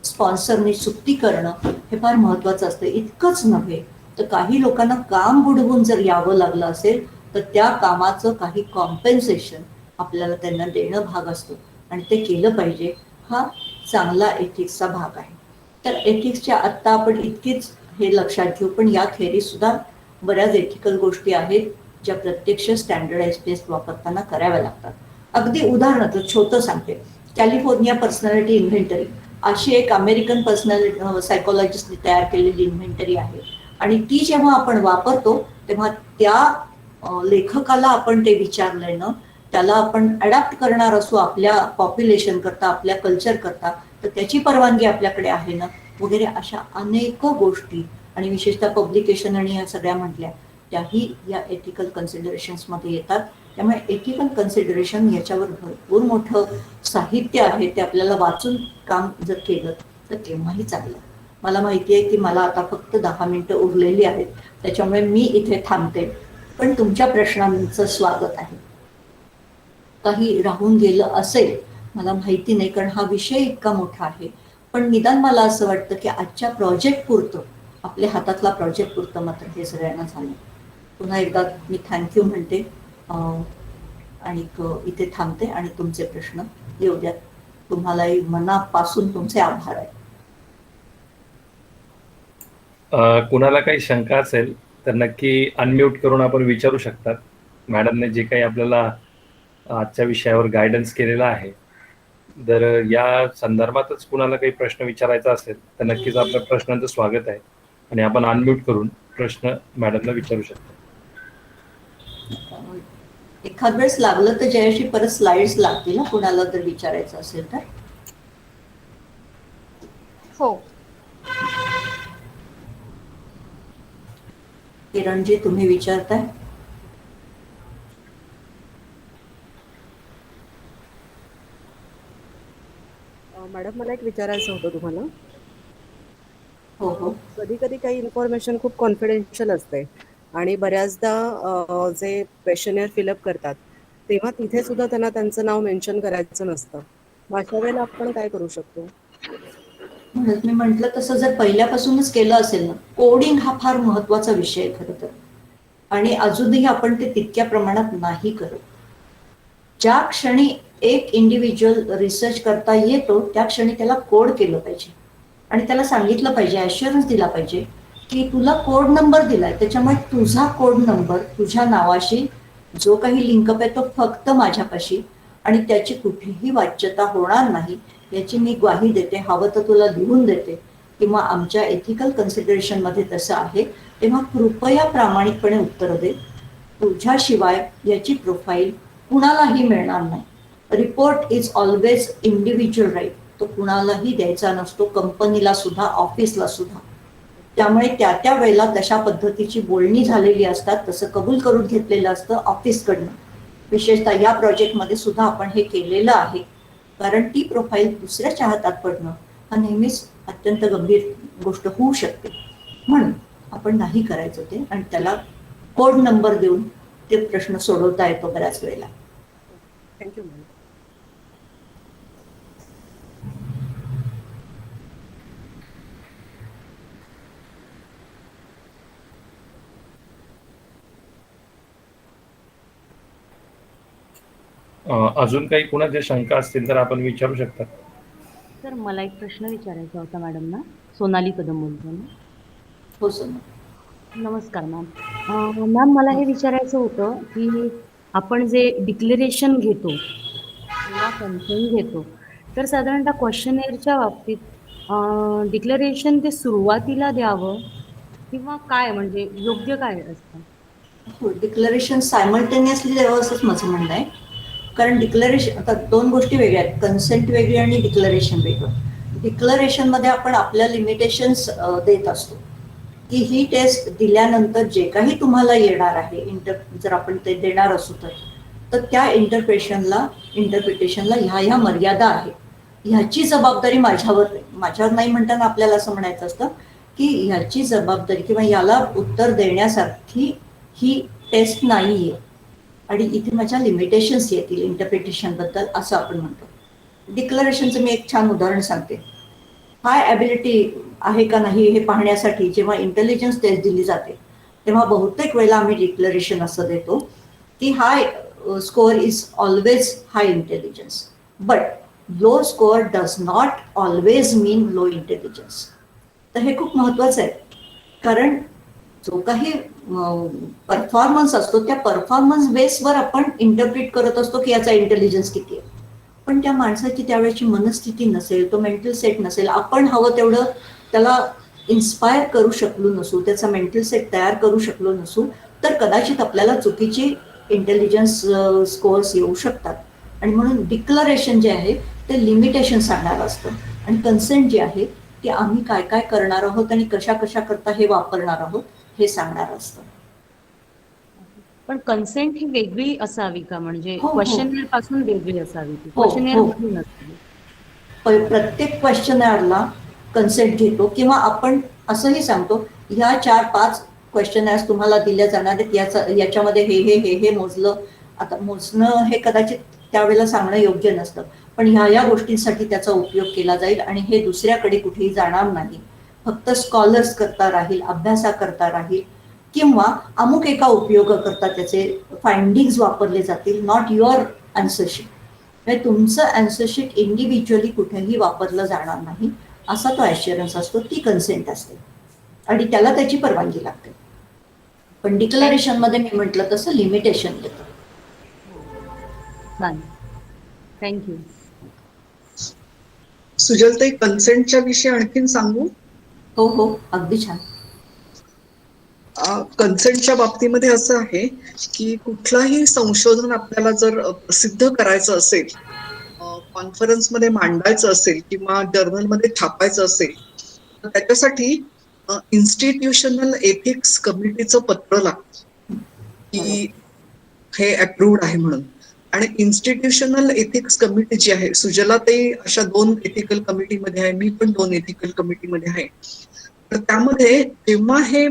स्पॉन्सरने चुकती करणं हे फार महत्त्वाचं असतं. इतकंच नव्हे तर काही लोकांना काम बुडवून जर यावं लागलं असेल तर त्या कामाचं काही कॉम्पेन्सेशन आपल्याला त्यांना देणं भाग असतं आणि ते केलं पाहिजे. हा चांगला एथिक्सचा भाग आहे. तर एथिक्सच्या आत्ता आपण इतकीच हे लक्षात घेऊ, पण या थेअरीसुद्धा बऱ्याच एथिकल गोष्टी आहेत ज्या प्रत्यक्ष स्टँडर्डाइज टेस्ट वापरताना कराव्या लागतात. अगदी उदाहरणार्थ छोटं सांगते, कॅलिफोर्निया पर्सनॅलिटी इन्व्हेंटरी अशी एक अमेरिकन पर्सनॅलिटी सायकोलॉजिस्टने तयार केलेली इन्व्हेंटरी आहे. आणि ती जेव्हा आपण वापरतो तेव्हा त्या लेखकाला आपण ते विचारलंय ना, त्याला आपण अडॅप्ट करणार असू आपल्या पॉप्युलेशन करता, आपल्या कल्चर करता, तर त्याची परवानगी आपल्याकडे आहे ना, वगैरे अशा अनेक गोष्टी. आणि विशेषतः पब्लिकेशन आणि ह्या सगळ्या म्हटल्या त्याही या एथिकल कन्सिडरेशन्समध्ये येतात. त्यामुळे एथिकल कन्सिडरेशन याच्यावर भरपूर मोठं साहित्य आहे, ते आपल्याला वाचून काम जर केलं तर तेव्हाही चांगलं. मला माहिती आहे की मला आता फक्त 10 मिनिटं उरलेली आहेत, त्याच्यामुळे मी इथे थांबते. पण तुमच्या प्रश्नांचं स्वागत आहे. काही राहून गेलं असेल मला माहिती नाही, कारण हा विषय इतका मोठा आहे, पण निदान मला असं वाटतं की आजच्या प्रोजेक्ट पुरतं, आपल्या हातातला प्रोजेक्ट पुरतं मात्र हे सगळ्यांना झालं. पुन्हा एकदा मी थँक्यू म्हणते आणि इथे थांबते आणि तुमचे प्रश्न येऊ द्या. तुम्हालाही मनापासून तुमचे आभार आहे. कुणाला काही शंका असेल तर नक्की अनम्यूट करून आपण विचारू शकतात. मॅडमने जे काही आपल्याला आजच्या विषयावर गायडन्स केलेला आहे, जर या संदर्भातच कुणाला काही प्रश्न विचारायचा असेल तर नक्कीच आपल्या प्रश्नांचं स्वागत आहे आणि आपण अनम्यूट करून प्रश्न मॅडमला विचारू शकतो. एखाद वेळेस लागलं तर जयाशी परत स्लाइड्स लागतील ना, कुणाला जर विचारायचं असेल तर. हो. किरणजी, तुम्ही विचारताय? मॅडम, मला एक विचारायचं होतं तुम्हाला. हो हो. कधी कधी काही इन्फॉर्मेशन खूप कॉन्फिडेन्शियल असते आणि बऱ्याचदा जे क्वेश्चनेअर फिलअप करतात तेव्हा तिथे सुद्धा त्यांना त्यांचं नाव मेन्शन करायचं नसतं. मग अशा वेळेला आपण काय करू शकतो? म्हणून मी म्हटलं तसं जर पहिल्यापासूनच केलं असेल ना, कोडिंग हा फार महत्वाचा विषय आहे खरं तर, आणि अजूनही आपण ते तितक्या प्रमाणात नाही करत. ज्या क्षणी एक इंडिव्हिज्युअल रिसर्च करता येतो त्या क्षणी त्याला कोड केलं पाहिजे आणि त्याला सांगितलं पाहिजे, ॲश्युरन्स दिला पाहिजे की तुला कोड नंबर दिलाय, त्याच्यामुळे तुझा कोड नंबर तुझ्या नावाशी जो काही लिंकअप आहे तो फक्त माझ्यापाशी, आणि त्याची कुठेही वाच्यता होणार नाही याची मी ग्वाही देते. हवं तर तुला लिहून देते किंवा आमच्या एथिकल कन्सिडरेशनमध्ये तसं आहे, तेव्हा कृपया प्रामाणिकपणे उत्तर दे. तुझ्याशिवाय याची प्रोफाईल कुणालाही मिळणार नाही. Report is always individual right, तो कुणालाही द्यायचा नसतो, कंपनीला सुद्धा, ऑफिसला सुद्धा. त्यामुळे त्या त्या वेळेला तशा पद्धतीची बोलणी झालेली असतात, तसं कबूल करून घेतलेलं असतं ऑफिसकडनं. विशेषतः या प्रोजेक्टमध्ये सुद्धा आपण हे केलेलं आहे, कारण ती प्रोफाईल दुसऱ्याच्या हातात पडणं हा नेहमीच अत्यंत गंभीर गोष्ट होऊ शकते. म्हणून आपण नाही करायचं ते, आणि त्याला कोड नंबर देऊन ते प्रश्न सोडवता येतो बऱ्याच वेळेला. Thank you ma'am. अजून काही कुणाच्या शंका असतील तर आपण विचारू शकता. सर, मला एक प्रश्न विचारायचा होता मॅडमना. सोनाली कदम बोलतो ना. हो सर. नमस्कार मॅम. मॅम, मला हे विचारायचं होतं की आपण जे डिक्लेरेशन घेतो किंवा कन्सेंट घेतो, तर साधारणतः क्वेश्चनेअरच्या बाबतीत डिक्लेरेशन ते सुरुवातीला द्यावं किंवा काय, म्हणजे योग्य काय असतं? हो, डिक्लेरेशन सायमल्टेनियसली द्यावं असंच माझं म्हणणं आहे. कारण डिक्लेरेशन, आता दोन गोष्टी वेगळ्या आहेत, कन्सेंट वेगळी आणि डिक्लेरेशन वेगळं. डिक्लेरेशनमध्ये आपण आपल्या लिमिटेशन्स देत असतो की ही टेस्ट दिल्यानंतर जे काही तुम्हाला येणार आहे, जर आपण ते देणार असू तर त्या इंटरप्रिटेशनला ह्या मर्यादा आहेत, ह्याची जबाबदारी माझ्यावर नाही म्हणताना आपल्याला असं म्हणायचं असतं की ह्याची जबाबदारी किंवा याला उत्तर देण्यासारखी ही टेस्ट नाही आहे आणि इथे माझ्या लिमिटेशन्स येतील इंटरप्रिटेशनबद्दल, असं आपण म्हणतो. डिक्लेरेशनचं मी एक छान उदाहरण सांगते. हाय ॲबिलिटी आहे का नाही हे पाहण्यासाठी जेव्हा इंटेलिजन्स टेस्ट दिली जाते तेव्हा बहुतेक वेळेला आम्ही डिक्लेरेशन असं देतो की high score is always high intelligence, but low score does not always mean low intelligence. तर हे खूप महत्त्वाचं आहे, कारण जो काही परफॉर्मन्स असतो त्या परफॉर्मन्स बेसवर आपण इंटरप्रिट करत असतो की याचा इंटेलिजन्स किती आहे. पण त्या माणसाची त्यावेळेची मनस्थिती नसेल, तो मेंटल सेट नसेल, आपण हवं तेवढं त्याला इन्स्पायर करू शकलो नसू, त्याचा मेंटल सेट तयार करू शकलो नसू, तर कदाचित आपल्याला चुकीची इंटेलिजन्स स्कोअर्स येऊ शकतात. आणि म्हणून डिक्लरेशन जे आहे ते लिमिटेशन सांगणार असतं, आणि कन्सेंट जे आहे ते आम्ही काय काय करणार आहोत आणि कशा कशा करता हे वापरणार आहोत हे सांगणार असतं. पण कन्सेंट ही वेगळी असावी का, म्हणजे हो, हो. क्वेश्चनेअर पासून वेगळी असावी ती, हो, क्वेश्चनेअर हो. मधून नसावी? प्रत्येक क्वेश्चनरला कन्सेंट घेतो किंवा आपण असंही सांगतो ह्या 4-5 क्वेश्चनर्स तुम्हाला दिल्या जाणार आहेत, याच्यामध्ये हे हे हे हे मोजलं. आता मोजणं हे कदाचित त्यावेळेला सांगणं योग्य नसतं, पण ह्या गोष्टींसाठी त्याचा उपयोग केला जाईल आणि हे दुसऱ्याकडे कुठेही जाणार नाही, फक्त स्कॉलर्स करता राहील, अभ्यासा करता राहील, किंवा अमुक एका उपयोगाकरता त्याचे फाइंडिंग्स वापरले जातील, नॉट युअर आन्सरशीट. म्हणजे तुमचं आन्सरशीट इंडिव्हिज्युअली कुठेही वापरलं जाणार नाही, असा तो ॲश्युरन्स असतो, ती कन्सेंट असते आणि त्याला त्याची परवानगी लागते. पण डिक्लरेशनमध्ये मी म्हटलं तसं लिमिटेशन येतं. चालेल, थँक्यू. सुजलताई, कन्सेंटच्या विषयी आणखीन सांगू? हो हो, अगदी छान. कन्सेंटच्या बाबतीमध्ये असं आहे की कुठलाही संशोधन आपल्याला जर सिद्ध करायचं असेल, कॉन्फरन्समध्ये मांडायचं असेल किंवा जर्नलमध्ये छापायचं असेल, तर त्याच्यासाठी इन्स्टिट्यूशनल एथिक्स कमिटीचं पत्र लागतं की हे अप्रूव्ड आहे म्हणून. आणि इन्स्टिट्यूशनल एथिक्स कमिटी जी आहे, सुजलाताई अशा 2 एथिकल कमिटीमध्ये आहे, मी पण 2 एथिकल कमिटीमध्ये आहे. तर त्यामध्ये जेव्हा हे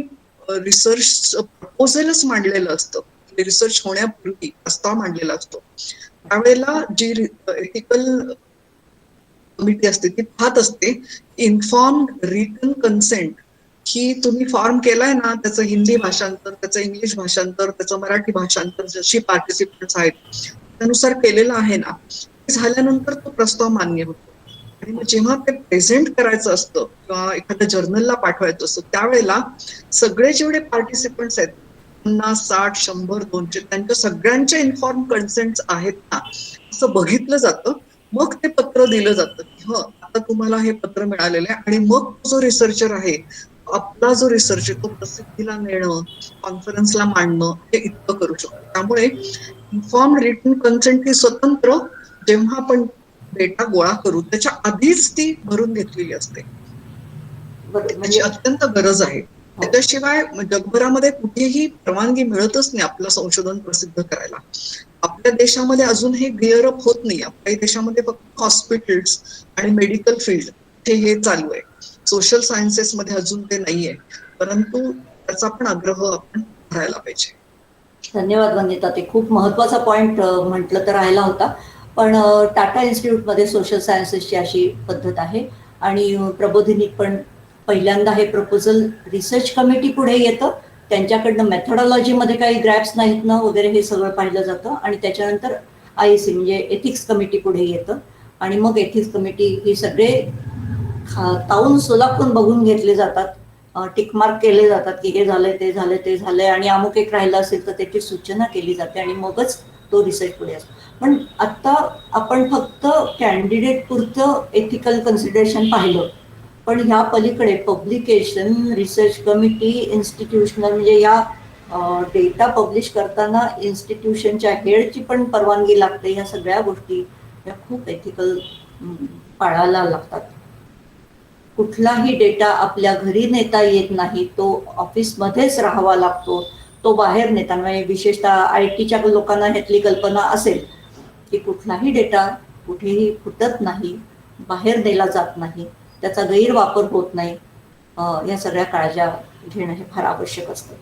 रिसर्च प्रपोजलच मांडलेलं असतं, रिसर्च होण्यापूर्वी प्रस्ताव मांडलेला असतो, त्यावेळेला जी एथिकल कमिटी असते ती पाहत असते इन्फॉर्म्ड रिटन कन्सेंट, की तुम्ही फॉर्म केलाय ना, त्याचं हिंदी भाषांतर, त्याचं इंग्लिश भाषांतर, त्याचं मराठी भाषांतर, जशी पार्टिसिपंट्स आहेत त्यानुसार केलेलं आहे ना, झाल्यानंतर तो प्रस्ताव मान्य होतो. आणि मग जेव्हा ते प्रेझेंट करायचं असतं किंवा एखाद्या जर्नलला पाठवायचं असतं, त्यावेळेला सगळे जेवढे पार्टिसिपंट्स आहेत 50, 60, 100, 200 त्यांच्या सगळ्यांचे इन्फॉर्म कन्सेंट आहेत ना असं बघितलं जातं. मग ते पत्र दिलं जातं की आता तुम्हाला हे पत्र मिळालेलं आहे. आणि मग जो रिसर्चर आहे, आपला जो रिसर्च आहे तो प्रसिद्धीला नेणं, कॉन्फरन्सला मांडणं हे इतकं करू शकतो. त्यामुळे इन्फॉर्म रिटन कन्सेंट ही स्वतंत्र, जेव्हा आपण डेटा गोळा करू त्याच्या आधीच ती भरून घेतलेली असते. त्याची अत्यंत गरज आहे. त्याच्याशिवाय जगभरामध्ये कुठेही परवानगी मिळतच नाही आपलं संशोधन प्रसिद्ध करायला. आपल्या देशामध्ये अजून हे क्लिअर अप होत नाही. आपल्या देशामध्ये फक्त हॉस्पिटल्स आणि मेडिकल फील्ड हे चालू आहे. सोशल सायन्सेस मध्ये अजून ते नाहीये, परंतु त्याचा पण आग्रह आपण करायला पाहिजे. धन्यवाद वंदिता, ते खूप महत्वाचा पॉइंट म्हटलं तर राहिला होता. पण टाटा इन्स्टिट्यूटमध्ये सोशल सायन्सेसची अशी पद्धत आहे आणि प्रबोधिनीत पण पहिल्यांदा हे प्रपोजल रिसर्च कमिटी पुढे येतं, त्यांच्याकडनं मेथोडॉलॉजीमध्ये काही ग्रॅप्स नाहीत ना वगैरे हे सगळं पाहिलं जातं आणि त्याच्यानंतर IEC म्हणजे एथिक्स कमिटी पुढे येतं आणि मग एथिक्स कमिटी ही सगळे ताऊन सुलाखून बघून घेतले जातात, टिकमार्क केले जातात की हे झालंय, ते झालंय, ते झालंय आणि अमुक एक राहिलं असेल तर त्याची सूचना केली जाते आणि मगच तो रिसर्च पुढे असतो. पण आता आपण फक्त कॅन्डिडेट पुरतं एथिकल कन्सिडरेशन पाहिलं, पण ह्या पलीकडे पब्लिकेशन, रिसर्च कमिटी, इन्स्टिट्यूशनल म्हणजे या डेटा पब्लिश करताना इन्स्टिट्यूशनच्या हेडची पण परवानगी लागते. ह्या सगळ्या गोष्टी या खूप एथिकल पाळायला लागतात. कुठलाही डेटा आपल्या घरी नेता येत नाही, तो ऑफिसमध्येच राहावा लागतो. तो बाहेर नेताना म्हणजे विशेषतः IT च्या लोकांना ह्यातली कल्पना असेल की कुठलाही डेटा कुठेही फुटत नाही, बाहेर नेला जात नाही, त्याचा गैरवापर होत नाही. या सगळ्या काळज्या घेणं हे फार आवश्यक असतं.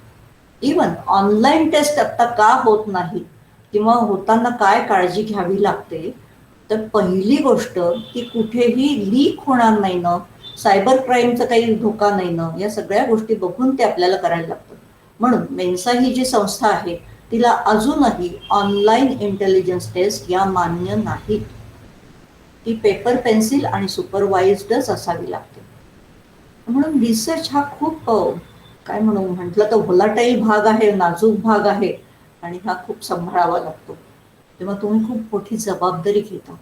इवन ऑनलाईन टेस्ट आता का होत नाही किंवा होताना काय काळजी घ्यावी लागते, तर पहिली गोष्ट की कुठेही लीक होणार नाही ना, सायबर क्राईमचा काही धोका नाही ना, या सगळ्या गोष्टी बघून ते आपल्याला करायला लागतं. म्हणून मेन्सा ही जी संस्था आहे तिला अजूनही ऑनलाईन इंटेलिजन्स टेस्ट या मान्य नाहीत. ती पेपर पेन्सिल आणि सुपरवाइज्डच असावी लागते. म्हणून रिसर्च हा खूप काय म्हणू म्हटलं तर व्होलाटाईल भाग आहे, नाजूक भाग आहे आणि हा खूप सांभाळावा लागतो. तेव्हा तुम्ही खूप मोठी जबाबदारी घेता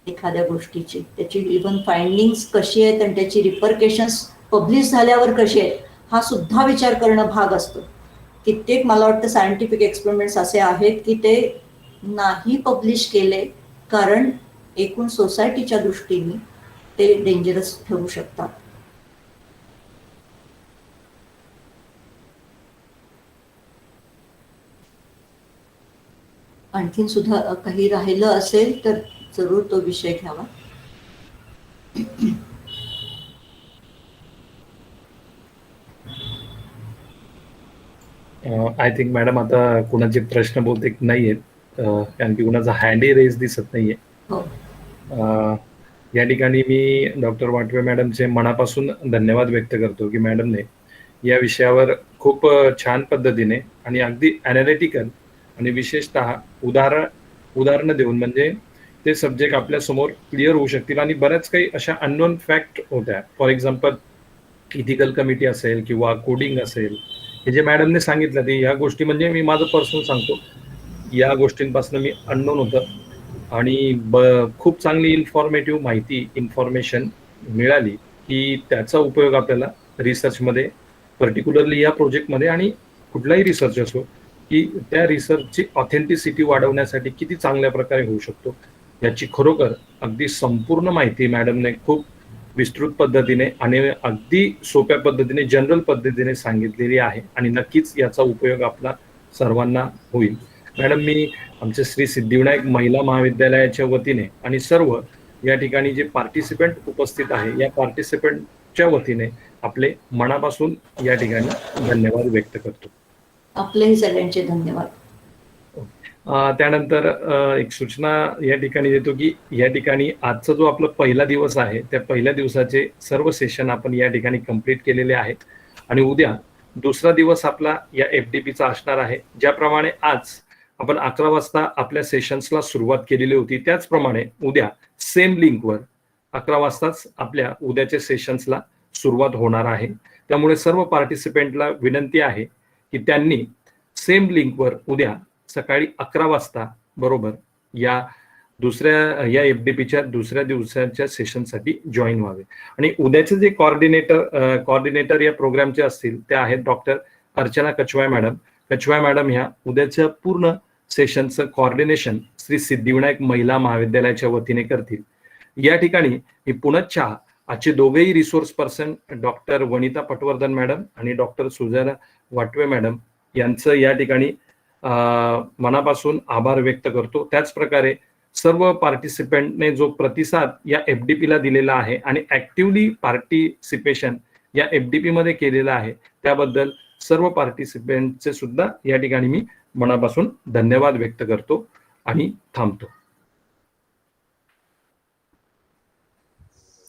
एखाद्या गोष्टीची, त्याची इव्हन फाइंडिंग्स कशी आहेत आणि त्याची रिपरकेशन्स पब्लिश झाल्यावर कशी आहेत हा सुद्धा विचार करणं भाग असतो. कित्येक मला वाटतं सायंटिफिक एक्सपेरिमेंट्स असे आहेत की ते नाही पब्लिश केले कारण एकूण सोसायटीच्या दृष्टीने ते डेंजरस ठरू शकतात. आणखीन सुद्धा काही राहिलं असेल तर जरूर तो विषय घ्यावा. आय थिंक मॅडम आता कुणाचे प्रश्न बहुतेक नाहीयेत, कारण की कुणाचा हँडही रेज दिसत नाहीये. या ठिकाणी मी डॉक्टर वाटवे मॅडमचे मनापासून धन्यवाद व्यक्त करतो की मॅडमने या विषयावर खूप छान पद्धतीने आणि अगदी ॲनालिटिकल आणि विशेषतः उदाहरणं देऊन म्हणजे ते सब्जेक्ट आपल्या समोर क्लिअर होऊ शकतील. आणि बऱ्याच काही अशा अननोन फॅक्ट होत्या, फॉर एक्झाम्पल इथिकल कमिटी असेल किंवा कोडिंग असेल, हे जे मॅडमने सांगितलं ते ह्या गोष्टी म्हणजे मी माझं पर्सनल सांगतो, या गोष्टींपासून मी अननोन होतं आणि खूप चांगली इन्फॉर्मेटिव्ह इन्फॉर्मेशन मिळाली की त्याचा उपयोग आपल्याला रिसर्चमध्ये, पर्टिक्युलरली या प्रोजेक्टमध्ये आणि कुठलाही रिसर्च असो, की त्या रिसर्चची ऑथेंटिसिटी वाढवण्यासाठी किती चांगल्या प्रकारे होऊ शकतो याची खरोखर अगदी संपूर्ण माहिती मॅडमने खूप विस्तृत पद्धतीने आणि अगदी सोप्या पद्धतीने जनरल पद्धतीने सांगितलेली आहे आणि नक्कीच याचा उपयोग आपला सर्वांना होईल. मॅडम, मी आमच्या श्री सिद्धिविनायक महिला महाविद्यालयाच्या वतीने आणि सर्व या ठिकाणी जे पार्टिसिपेंट उपस्थित आहे या पार्टिसिपेंटच्या वतीने आपले मनापासून या ठिकाणी धन्यवाद व्यक्त करतो. आपलेही सगळ्यांचे धन्यवाद. त्यानंतर एक सूचना या ठिकाणी देतो की या ठिकाणी आजचा जो आपला पहिला दिवस आहे त्या पहिल्या दिवसाचे सर्व सेशन आपण या ठिकाणी कंप्लीट केलेले आहेत आणि उद्या दुसरा दिवस आपला या FDPचा असणार आहे. ज्याप्रमाणे आज आपण 11 वाजता आपल्या सेशन्सला सुरुवात केलेली होती त्याचप्रमाणे उद्या सेम लिंकवर 11 वाजताच आपल्या उद्याच्या सेशन्सला सुरुवात होणार आहे. त्यामुळे सर्व पार्टिसिपेंटला विनंती आहे की त्यांनी सेम लिंकवर उद्या सकाळी 11 वाजता बरोबर या FDPच्या दुसऱ्या दिवसाच्या सेशनसाठी जॉईन व्हावे. आणि उद्याचे जे कॉर्डिनेटर या प्रोग्रामचे असतील ते आहेत doctor Archana Kachhwaya madam. Kachhwaya madam ह्या उद्याच्या पूर्ण सेशनचं कॉर्डिनेशन श्री सिद्धिविनायक महिला महाविद्यालयाच्या वतीने करतील. या ठिकाणी मी पुनश्च आजचे दोघेही resource person doctor Vanita Patwardhan madam आणि डॉक्टर सुजाना वाटवे मॅडम यांचं या ठिकाणी मनापासून आभार व्यक्त करतो. त्याच प्रकारे सर्व पार्टिसिपेंटने जो प्रतिसाद या FDPला दिलेला आहे आणि ऍक्टिव्हली पार्टिसिपेशन या FDP मध्ये केलेला आहे त्याबद्दल सर्व पार्टिसिपेंटचे सुद्धा या ठिकाणी मी मनापासून धन्यवाद व्यक्त करतो आणि थांबतो.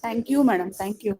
Thank you madam, thank you.